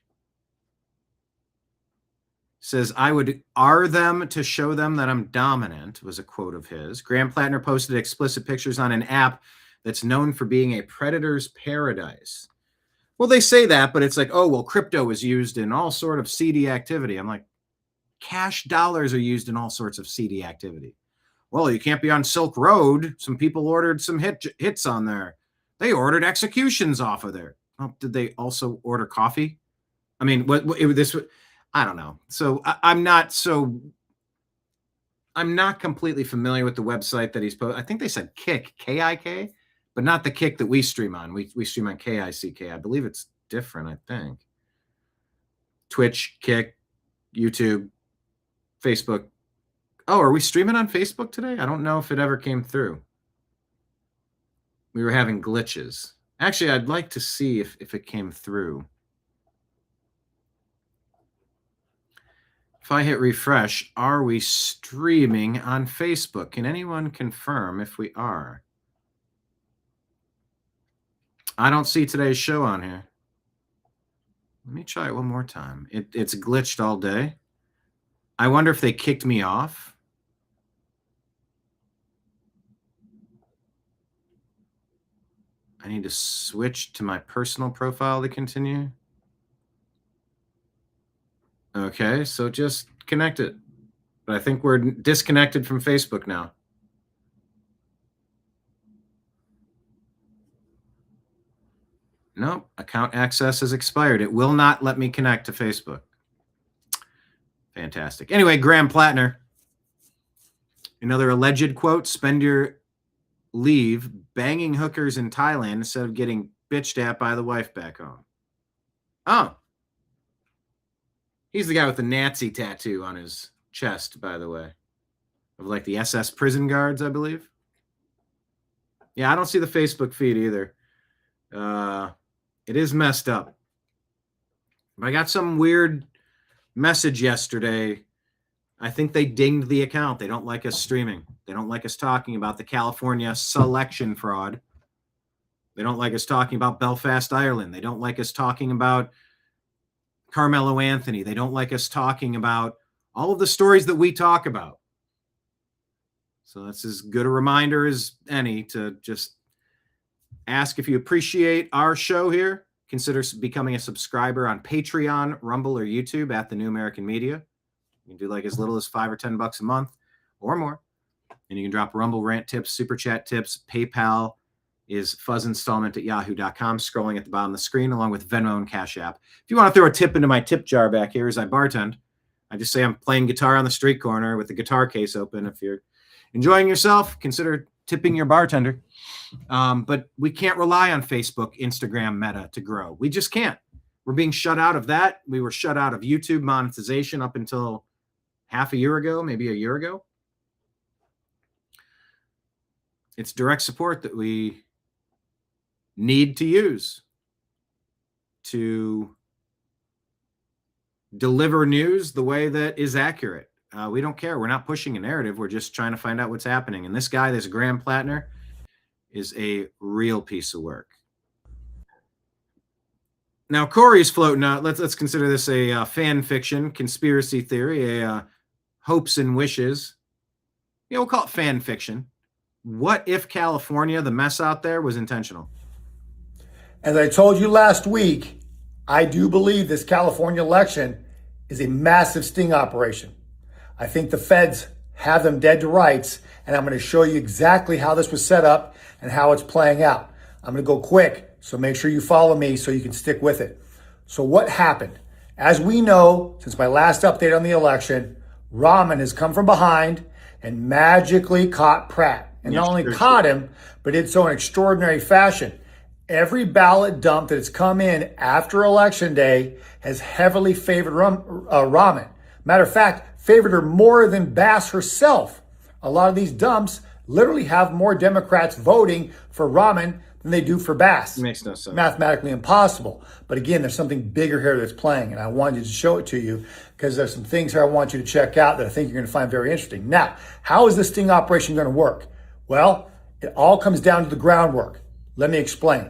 Says, I would R them to show them that I'm dominant, was a quote of his. Graham Plattner posted explicit pictures on an app that's known for being a predator's paradise. Well, they say that, but it's like, oh, well, crypto is used in all sort of seedy activity. I'm like, cash dollars are used in all sorts of seedy activity. Well, you can't be on Silk Road. Some people ordered some hits on there. They ordered executions off of there. Oh, did they also order coffee? I mean, I don't know. So I'm not completely familiar with the website that he's posted. I think they said Kick, K-I-K, but not the Kick that we stream on. We stream on K-I-C-K. I believe it's different, I think. Twitch, Kick, YouTube, Facebook. Oh, are we streaming on Facebook today? I don't know if it ever came through. We were having glitches. Actually, I'd like to see if it came through. If I hit refresh, are we streaming on Facebook? Can anyone confirm if we are? I don't see today's show on here. Let me try it one more time. It's glitched all day. I wonder if they kicked me off. I need to switch to my personal profile to continue. Okay, so just connect it. But I think we're disconnected from Facebook now. Nope, account access has expired. It will not let me connect to Facebook. Fantastic. Anyway, Graham Plattner. Another alleged quote, spend your leave banging hookers in Thailand instead of getting bitched at by the wife back home. Oh. He's the guy with the Nazi tattoo on his chest, by the way. Of like the SS prison guards, I believe. Yeah, I don't see the Facebook feed either. It is messed up. But I got some weird message yesterday. I think they dinged the account. They don't like us streaming. They don't like us talking about the California selection fraud. They don't like us talking about Belfast, Ireland. They don't like us talking about Karmelo Anthony. They don't like us talking about all of the stories that we talk about. So that's as good a reminder as any to just ask if you appreciate our show here. Consider becoming a subscriber on Patreon, Rumble, or YouTube at The New American Media. You can do like as little as $5 or $10 a month or more. And you can drop Rumble rant tips, super chat tips. PayPal is fuzzinstallment@yahoo.com, scrolling at the bottom of the screen, along with Venmo and Cash App. If you want to throw a tip into my tip jar back here as I bartend, I just say I'm playing guitar on the street corner with the guitar case open. If you're enjoying yourself, consider tipping your bartender. But we can't rely on Facebook, Instagram, Meta to grow. We just can't. We're being shut out of that. We were shut out of YouTube monetization up until half a year ago, maybe a year ago. It's direct support that we need to use to deliver news the way that is accurate. We don't care. We're not pushing a narrative. We're just trying to find out what's happening. And this guy, this Graham Plattner, is a real piece of work. Now, Corey's floating out. Let's consider this a fan fiction, conspiracy theory, a hopes and wishes. Yeah, we'll call it fan fiction. What if California, the mess out there, was intentional? As I told you last week, I do believe this California election is a massive sting operation. I think the feds have them dead to rights, and I'm going to show you exactly how this was set up and how it's playing out. I'm going to go quick, so make sure you follow me so you can stick with it. So what happened? As we know, since my last update on the election, Rahman has come from behind and magically caught Pratt. And not only caught him, but did so in extraordinary fashion. Every ballot dump that has come in after Election Day has heavily favored Rahman. Matter of fact, favored her more than Bass herself. A lot of these dumps literally have more Democrats voting for Rahman than they do for Bass. Makes no sense. Mathematically impossible. But again, there's something bigger here that's playing, and I wanted to show it to you because there's some things here I want you to check out that I think you're going to find very interesting. Now, how is this sting operation going to work? Well, it all comes down to the groundwork. Let me explain.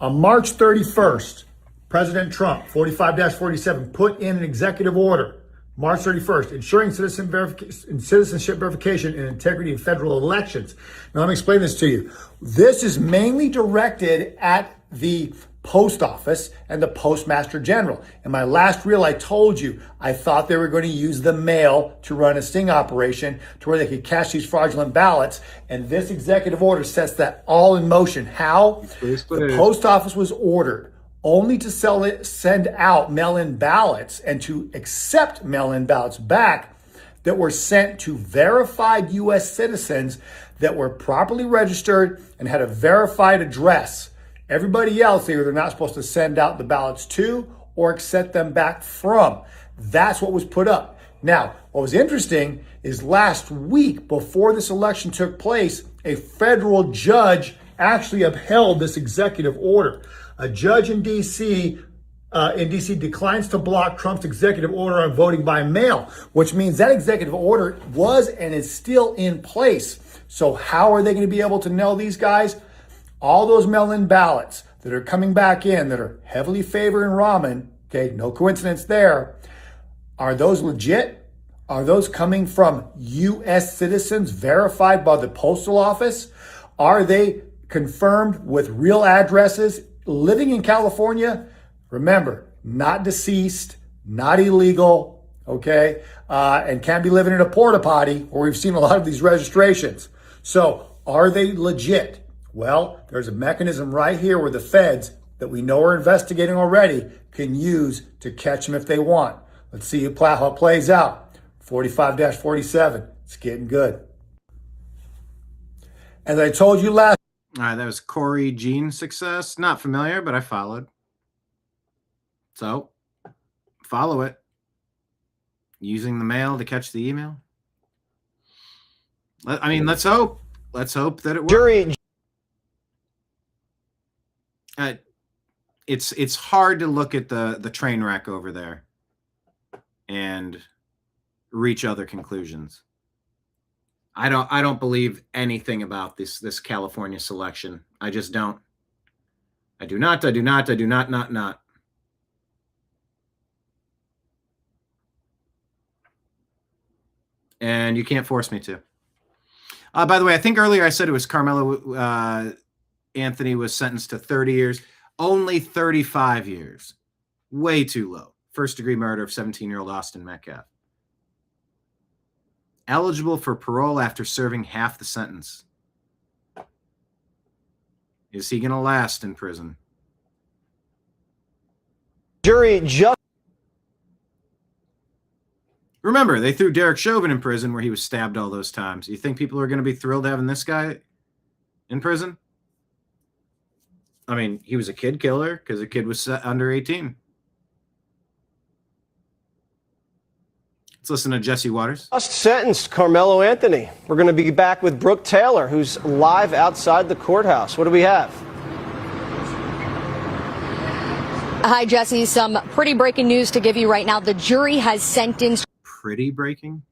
On March 31st, President Trump, 45-47, put in an executive order March 31st, ensuring citizenship verification and integrity in federal elections. Now, let me explain this to you. This is mainly directed at the post office and the postmaster general. In my last reel, I told you I thought they were going to use the mail to run a sting operation to where they could cash these fraudulent ballots. And this executive order sets that all in motion. How? The post office was ordered only to send out mail-in ballots and to accept mail-in ballots back that were sent to verified U.S. citizens that were properly registered and had a verified address. Everybody else, they're not supposed to send out the ballots to or accept them back from. That's what was put up. Now, what was interesting is last week, before this election took place, a federal judge actually upheld this executive order. A judge in D.C. declines to block Trump's executive order on voting by mail, which means that executive order was and is still in place. So how are they going to be able to know these guys? All those mail-in ballots that are coming back in that are heavily favoring Rahman, okay, no coincidence there, are those legit? Are those coming from U.S. citizens verified by the postal office? Are they confirmed with real addresses, living in California? Remember, not deceased, not illegal, okay, and can't be living in a porta potty where we've seen a lot of these registrations. So are they legit? Well, there's a mechanism right here where the feds that we know are investigating already can use to catch them if they want. Let's see how it plays out. 45-47. It's getting good. As I told you last. All right, that was Corey Jean Success. Not familiar, but I followed. So, follow it. Using the mail to catch the email. I mean, let's hope. Let's hope that it works. Jury. It's hard to look at the train wreck over there and reach other conclusions. I don't believe anything about this California selection. I just don't. I do not. And you can't force me to. By the way, I think earlier I said it was Karmelo Anthony was sentenced to 30 years. Only 35 years. Way too low. First-degree murder of 17-year-old Austin Metcalf. Eligible for parole after serving half the sentence. Is he going to last in prison? Jury just. Remember, they threw Derek Chauvin in prison where he was stabbed all those times. You think people are going to be thrilled having this guy in prison? I mean, he was a kid killer because the kid was under 18. Let's listen to Jesse Waters. Just sentenced Karmelo Anthony. We're going to be back with Brooke Taylor, who's live outside the courthouse. What do we have? Hi, Jesse. Some pretty breaking news to give you right now. The jury has sentenced. Pretty breaking?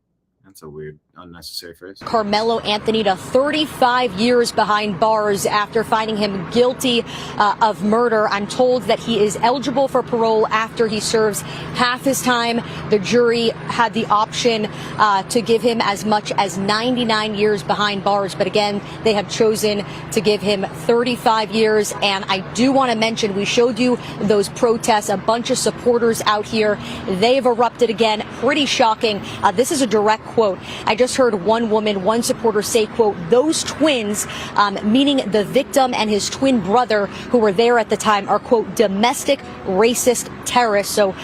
That's a weird, unnecessary phrase. Karmelo Anthony to 35 years behind bars after finding him guilty of murder. I'm told that he is eligible for parole after he serves half his time. The jury had the option to give him as much as 99 years behind bars. But again, they have chosen to give him 35 years. And I do want to mention, we showed you those protests, a bunch of supporters out here. They've erupted again. Pretty shocking. This is a direct quote. I just heard one supporter say, quote, those twins, meaning the victim and his twin brother who were there at the time, are, quote, domestic racist terrorists. So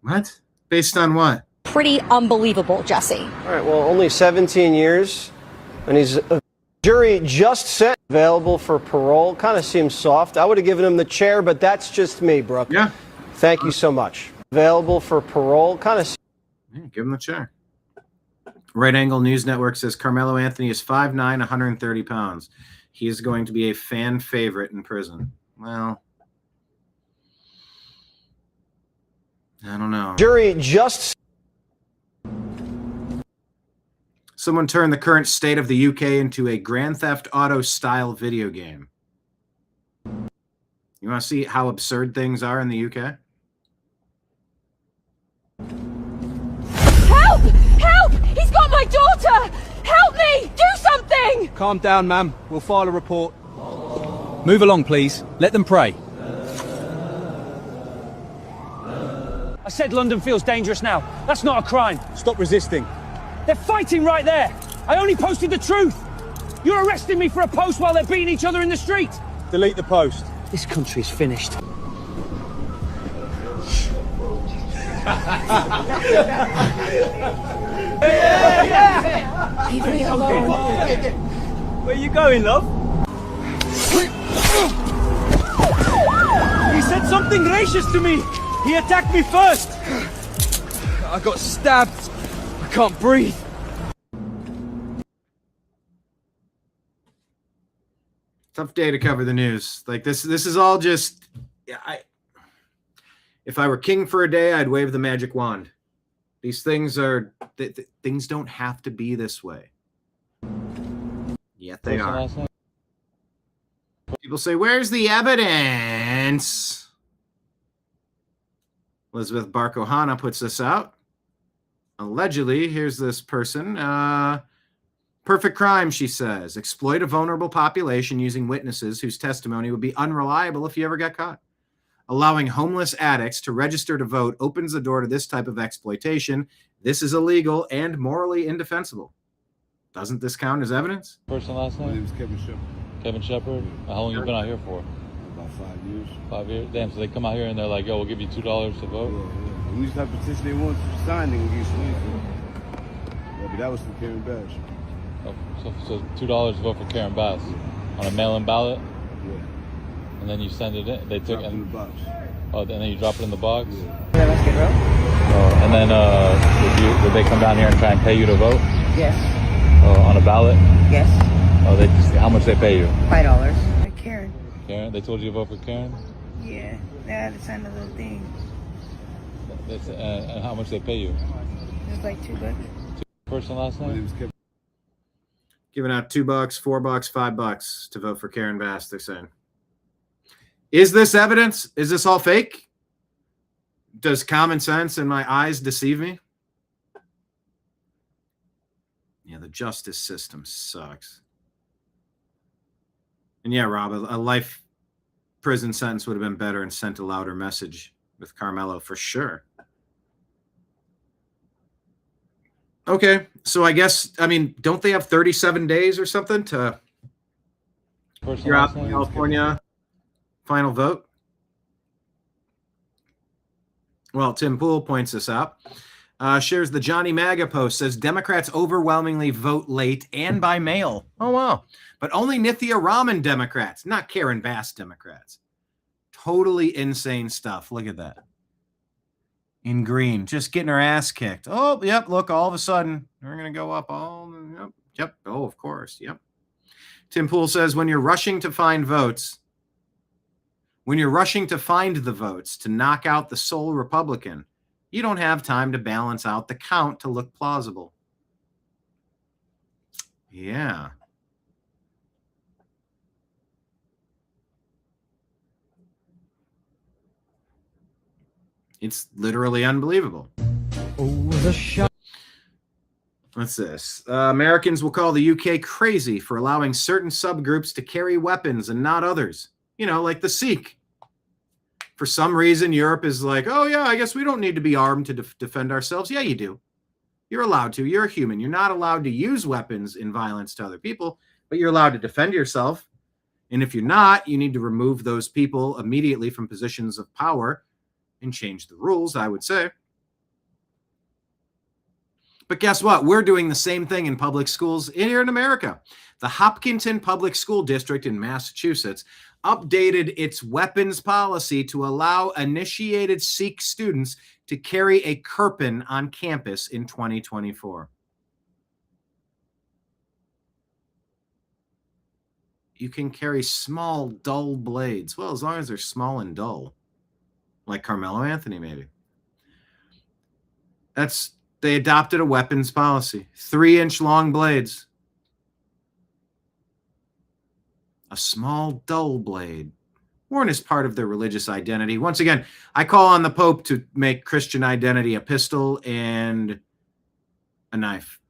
what? Based on what? Pretty unbelievable, Jesse. All right, well, only 17 years, and he's a jury just sent available for parole. Kind of seems soft. I would have given him the chair, but that's just me, Brooke. Yeah. Thank you so much. Available for parole. Kind of. Yeah, give him the chair. Right Angle News Network says Karmelo Anthony is 5'9", 130 pounds. He is going to be a fan favorite in prison. Well, I don't know. Jury just. Someone turned the current state of the UK into a Grand Theft Auto style video game. You want to see how absurd things are in the UK? Help! Help! He's got my daughter! Help me! Do something! Calm down, ma'am. We'll file a report. Move along, please. Let them pray. I said London feels dangerous now. That's not a crime. Stop resisting. They're fighting right there. I only posted the truth. You're arresting me for a post while they're beating each other in the street. Delete the post. This country's finished. Leave me alone. Where you going, love? He said something racist to me. He attacked me first. I got stabbed. I can't breathe. Tough day to cover the news. Like this is all just, if I were king for a day, I'd wave the magic wand. These things are, things don't have to be this way. Yet they are. People say, where's the evidence? Elizabeth Barkohana puts this out. Allegedly, here's this person. Perfect crime, she says. Exploit a vulnerable population using witnesses whose testimony would be unreliable if you ever got caught. Allowing homeless addicts to register to vote opens the door to this type of exploitation. This is illegal and morally indefensible. Doesn't this count as evidence? First and last name? My name is Kevin Shepard. Kevin Shepard? How long you been out here for? About 5 years. 5 years? Damn, so they come out here and they're like, yo, we'll give you $2 to vote? Yeah. And each type of petition they want to sign, they can get swing for. Yeah, but that was for Karen Bass. Oh, so $2 to vote for Karen Bass? On a mail-in ballot? Yeah. And then you send it in? They took it in the box. Oh, and then you drop it in the box? Yeah, let's get real. Oh, and then did they come down here and try and pay you to vote? Yes. Oh, on a ballot? Yes. Oh, how much they pay you? $5. Karen. Karen? They told you to vote for Karen? Yeah. They had to sign a little thing. And how much they pay you? It was like $2. First and last name? Giving out $2, $4, $5 to vote for Karen Bass, they're saying. Is this evidence? Is this all fake? Does common sense in my eyes deceive me? Yeah, the justice system sucks. And yeah, Rob, a life prison sentence would have been better and sent a louder message with Karmelo for sure. Okay, so I guess, don't they have 37 days or something to figure out the California final vote? Well, Tim Pool points this out. Shares the Johnny MAGA post, says Democrats overwhelmingly vote late and by mail. Oh, wow. But only Nithya Raman Democrats, not Karen Bass Democrats. Totally insane stuff. Look at that. In green, just getting her ass kicked. Oh, yep, look, all of a sudden, we're going to go up all, yep, oh, of course, yep. Tim Pool says, when you're rushing to find votes, when you're rushing to find the votes to knock out the sole Republican, you don't have time to balance out the count to look plausible. Yeah. It's literally unbelievable. What's this? Americans will call the UK crazy for allowing certain subgroups to carry weapons and not others. Like the Sikh. For some reason, Europe is like, oh, yeah, I guess we don't need to be armed to defend ourselves. Yeah, you do. You're allowed to. You're a human. You're not allowed to use weapons in violence to other people, but you're allowed to defend yourself. And if you're not, you need to remove those people immediately from positions of power and change the rules, I would say. But guess what? We're doing the same thing in public schools here in America. The Hopkinton Public School District in Massachusetts updated its weapons policy to allow initiated Sikh students to carry a kirpan on campus in 2024. You can carry small, dull blades. Well, as long as they're small and dull. Like Carmelo Anthony, maybe. They adopted a weapons policy. 3-inch long blades. A small, dull blade. Worn as part of their religious identity. Once again, I call on the Pope to make Christian identity a pistol and a knife.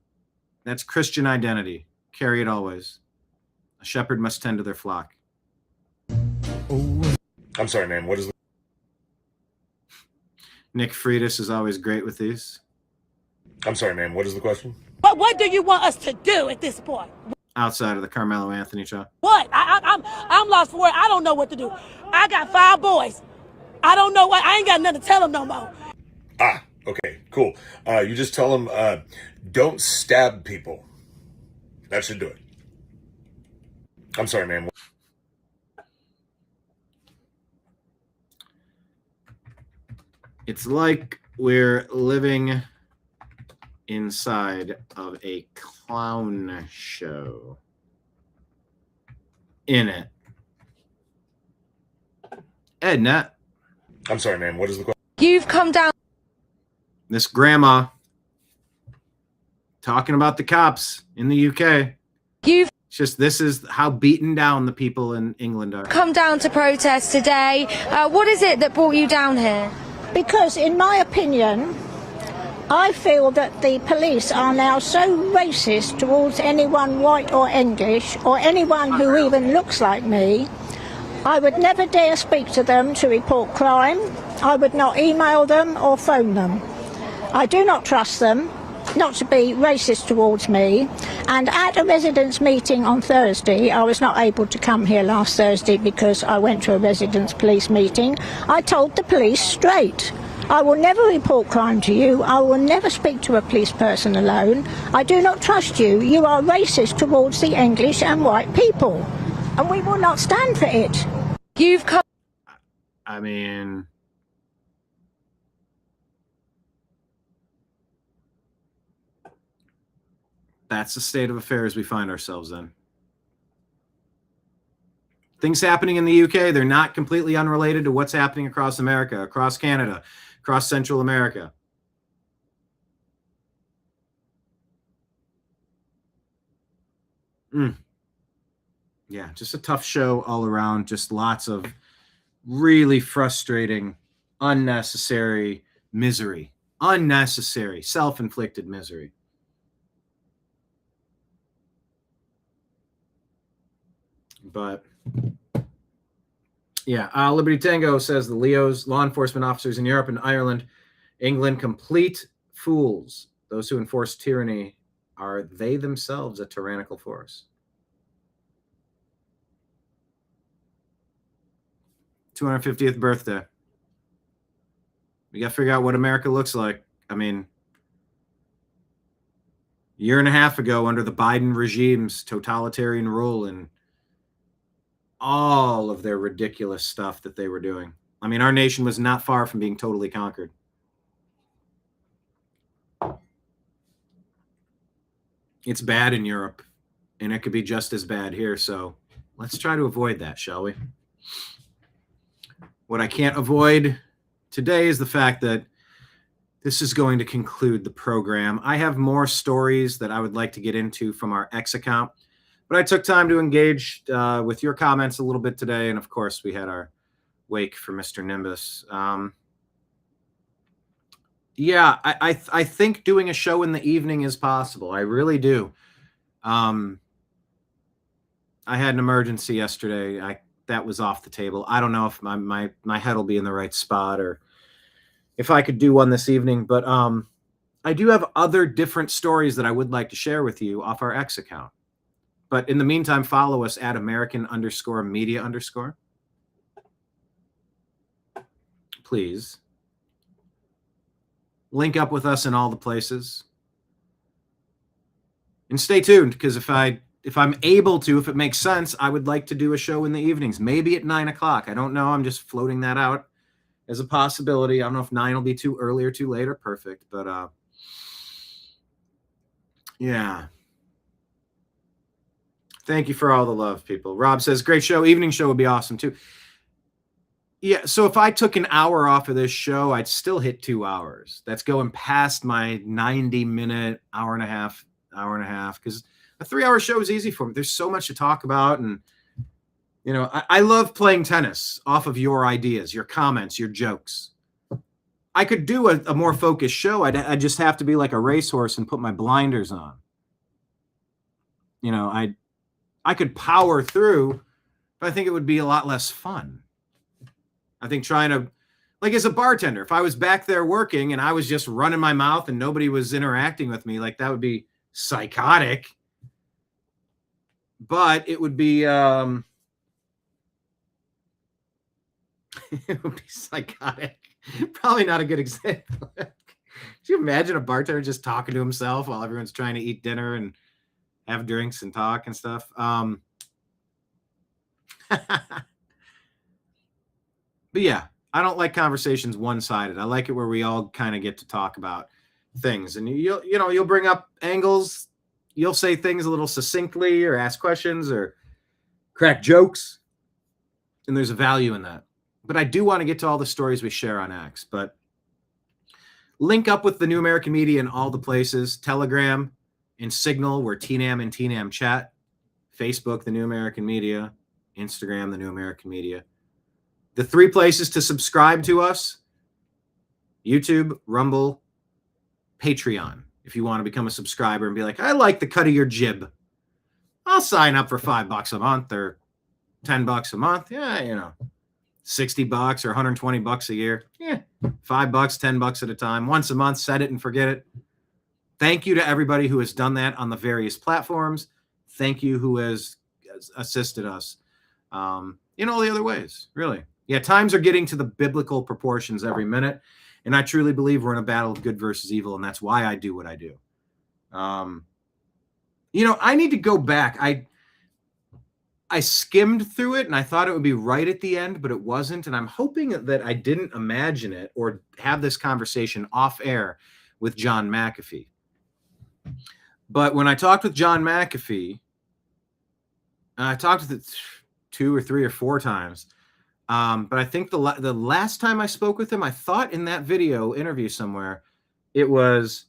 That's Christian identity. Carry it always. A shepherd must tend to their flock. I'm sorry, man. What is the... Nick Freitas is always great with these. I'm sorry, man. What is the question? But what do you want us to do at this point? Outside of the Karmelo Anthony show. What? I'm lost for it. I don't know what to do. I got 5 boys. I don't know what. I ain't got nothing to tell them no more. Ah, okay, cool. You just tell them, don't stab people. That should do it. I'm sorry, man. It's like we're living inside of a clown show. In it. Edna. I'm sorry, man. What is the question? You've come down. This grandma talking about the cops in the UK. You've this is how beaten down the people in England are. come down to protest today. What is it that brought you down here? Because, in my opinion, I feel that the police are now so racist towards anyone white or English, or anyone who even looks like me. I would never dare speak to them to report crime. I would not email them or phone them. I do not trust them not to be racist towards me. And at a residents' meeting on Thursday, I was not able to come here last Thursday because I went to a residents' police meeting. I told the police straight, I will never report crime to you. I will never speak to a police person alone. I do not trust you. You are racist towards the English and white people. And we will not stand for it. You've come... I mean... That's the state of affairs we find ourselves in. Things happening in the UK, they're not completely unrelated to what's happening across America, across Canada, across Central America. Yeah, just a tough show all around. Just lots of really frustrating, unnecessary misery. Unnecessary, self-inflicted misery. But yeah, Liberty Tango says the Leos, law enforcement officers in Europe and Ireland, England, complete fools. Those who enforce tyranny, are they themselves a tyrannical force? 250th birthday. We got to figure out what America looks like. I mean, a year and a half ago, under the Biden regime's totalitarian rule and all of their ridiculous stuff that they were doing. I mean, our nation was not far from being totally conquered. It's bad in Europe, and it could be just as bad here. So let's try to avoid that, shall we? What I can't avoid today is the fact that this is going to conclude the program. I have more stories that I would like to get into from our X account, but I took time to engage with your comments a little bit today. And of course, we had our wake for Mr. Nimbus. Yeah, I think doing a show in the evening is possible. I really do. I had an emergency yesterday. That was off the table. I don't know if my head will be in the right spot or if I could do one this evening. But I do have other different stories that I would like to share with you off our X account. But in the meantime, follow us at American_media_. Please. Link up with us in all the places. And stay tuned, because if I'm able to, if it makes sense, I would like to do a show in the evenings, maybe at 9 o'clock. I don't know. I'm just floating that out as a possibility. I don't know if 9 will be too early or too late or perfect, but yeah. Thank you for all the love, people. Rob says, great show. Evening show would be awesome, too. Yeah, so if I took an hour off of this show, I'd still hit 2 hours. That's going past my 90-minute, hour and a half, because a 3-hour show is easy for me. There's so much to talk about, and, you know, I love playing tennis off of your ideas, your comments, your jokes. I could do a more focused show. I'd just have to be like a racehorse and put my blinders on. You know, I could power through, but I think it would be a lot less fun. I think trying to, like as a bartender, if I was back there working and I was just running my mouth and nobody was interacting with me, like that would be psychotic. But it would be it would be psychotic. Probably not a good example. Could you imagine a bartender just talking to himself while everyone's trying to eat dinner and have drinks and talk and stuff? But yeah, I don't like conversations one-sided. I like it where we all kind of get to talk about things, and you'll bring up angles, you'll say things a little succinctly, or ask questions, or crack jokes, and there's a value in that. But I do want to get to all the stories we share on X. But link up with the New American Media in all the places: Telegram and Signal, where TNAM and TNAM chat; Facebook, the New American Media; Instagram, the New American Media. The 3 places to subscribe to us: YouTube, Rumble, Patreon. If you want to become a subscriber and be like, I like the cut of your jib, I'll sign up for $5 a month or $10 a month. Yeah, you know, $60 or $120 a year. Yeah, $5, $10 at a time, once a month. Set it and forget it. Thank you to everybody who has done that on the various platforms. Thank you who has assisted us in all the other ways, really. Yeah, times are getting to the biblical proportions every minute, and I truly believe we're in a battle of good versus evil, and that's why I do what I do. You know, I need to go back. I skimmed through it, and I thought it would be right at the end, but it wasn't, and I'm hoping that I didn't imagine it or have this conversation off air with John McAfee. But when I talked with John McAfee, I talked with it 2 or 3 or 4 times. But I think the last time I spoke with him, I thought in that video interview somewhere, it was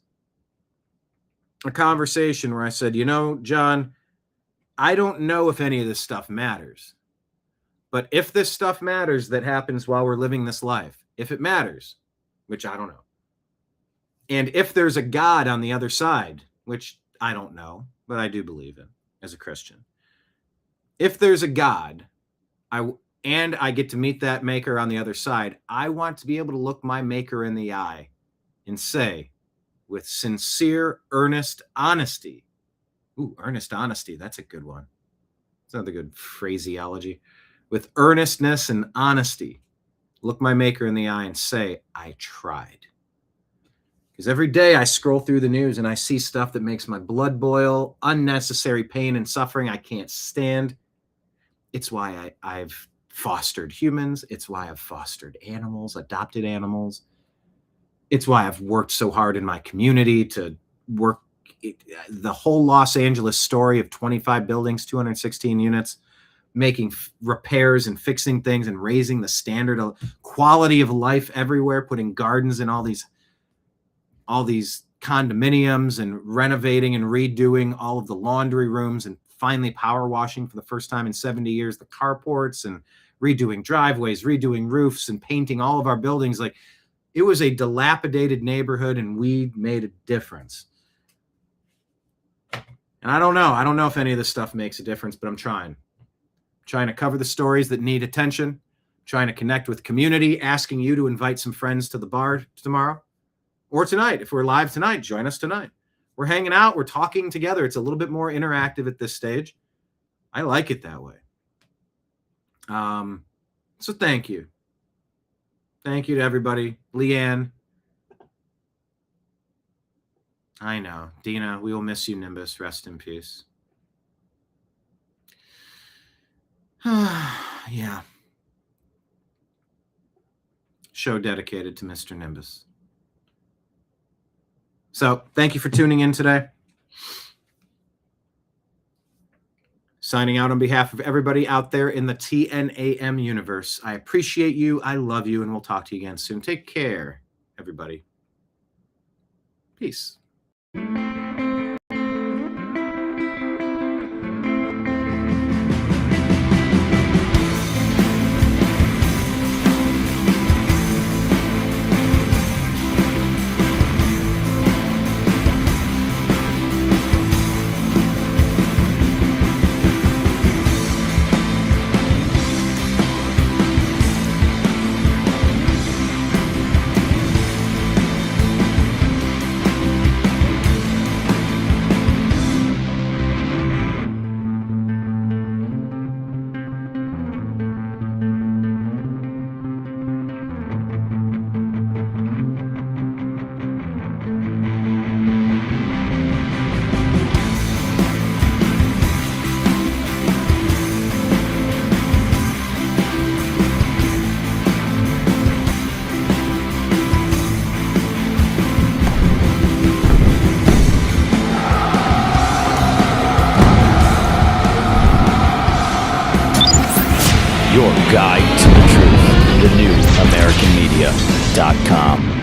a conversation where I said, you know, John, I don't know if any of this stuff matters. But if this stuff matters that happens while we're living this life, if it matters, which I don't know, and if there's a God on the other side, which I don't know, but I do believe in as a Christian, if there's a God, and I get to meet that maker on the other side, I want to be able to look my maker in the eye and say, with sincere, earnest honesty. Ooh, earnest honesty. That's a good one. It's another good phraseology. With earnestness and honesty, look my maker in the eye and say, I tried. Because every day I scroll through the news and I see stuff that makes my blood boil, unnecessary pain and suffering I can't stand. It's why I've fostered humans. It's why I've fostered animals, adopted animals. It's why I've worked so hard in my community to work the whole Los Angeles story of 25 buildings, 216 units, making repairs and fixing things and raising the standard of quality of life everywhere, putting gardens in all these condominiums and renovating and redoing all of the laundry rooms and finally power washing for the first time in 70 years, the carports, and redoing driveways, redoing roofs, and painting all of our buildings. Like, it was a dilapidated neighborhood, and we made a difference. And I don't know if any of this stuff makes a difference, but I'm trying to cover the stories that need attention, trying to connect with community, asking you to invite some friends to the bar tomorrow or tonight. If we're live tonight, join us tonight. We're hanging out. We're talking together. It's a little bit more interactive at this stage. I like it that way. So thank you. Thank you to everybody. Leanne. I know. Dina, we will miss you, Nimbus. Rest in peace. Yeah. Show dedicated to Mr. Nimbus. So thank you for tuning in today. Signing out on behalf of everybody out there in the TNAM universe. I appreciate you. I love you. And we'll talk to you again soon. Take care, everybody. Peace. guide to the truth. TheNewAmericanMedia.com.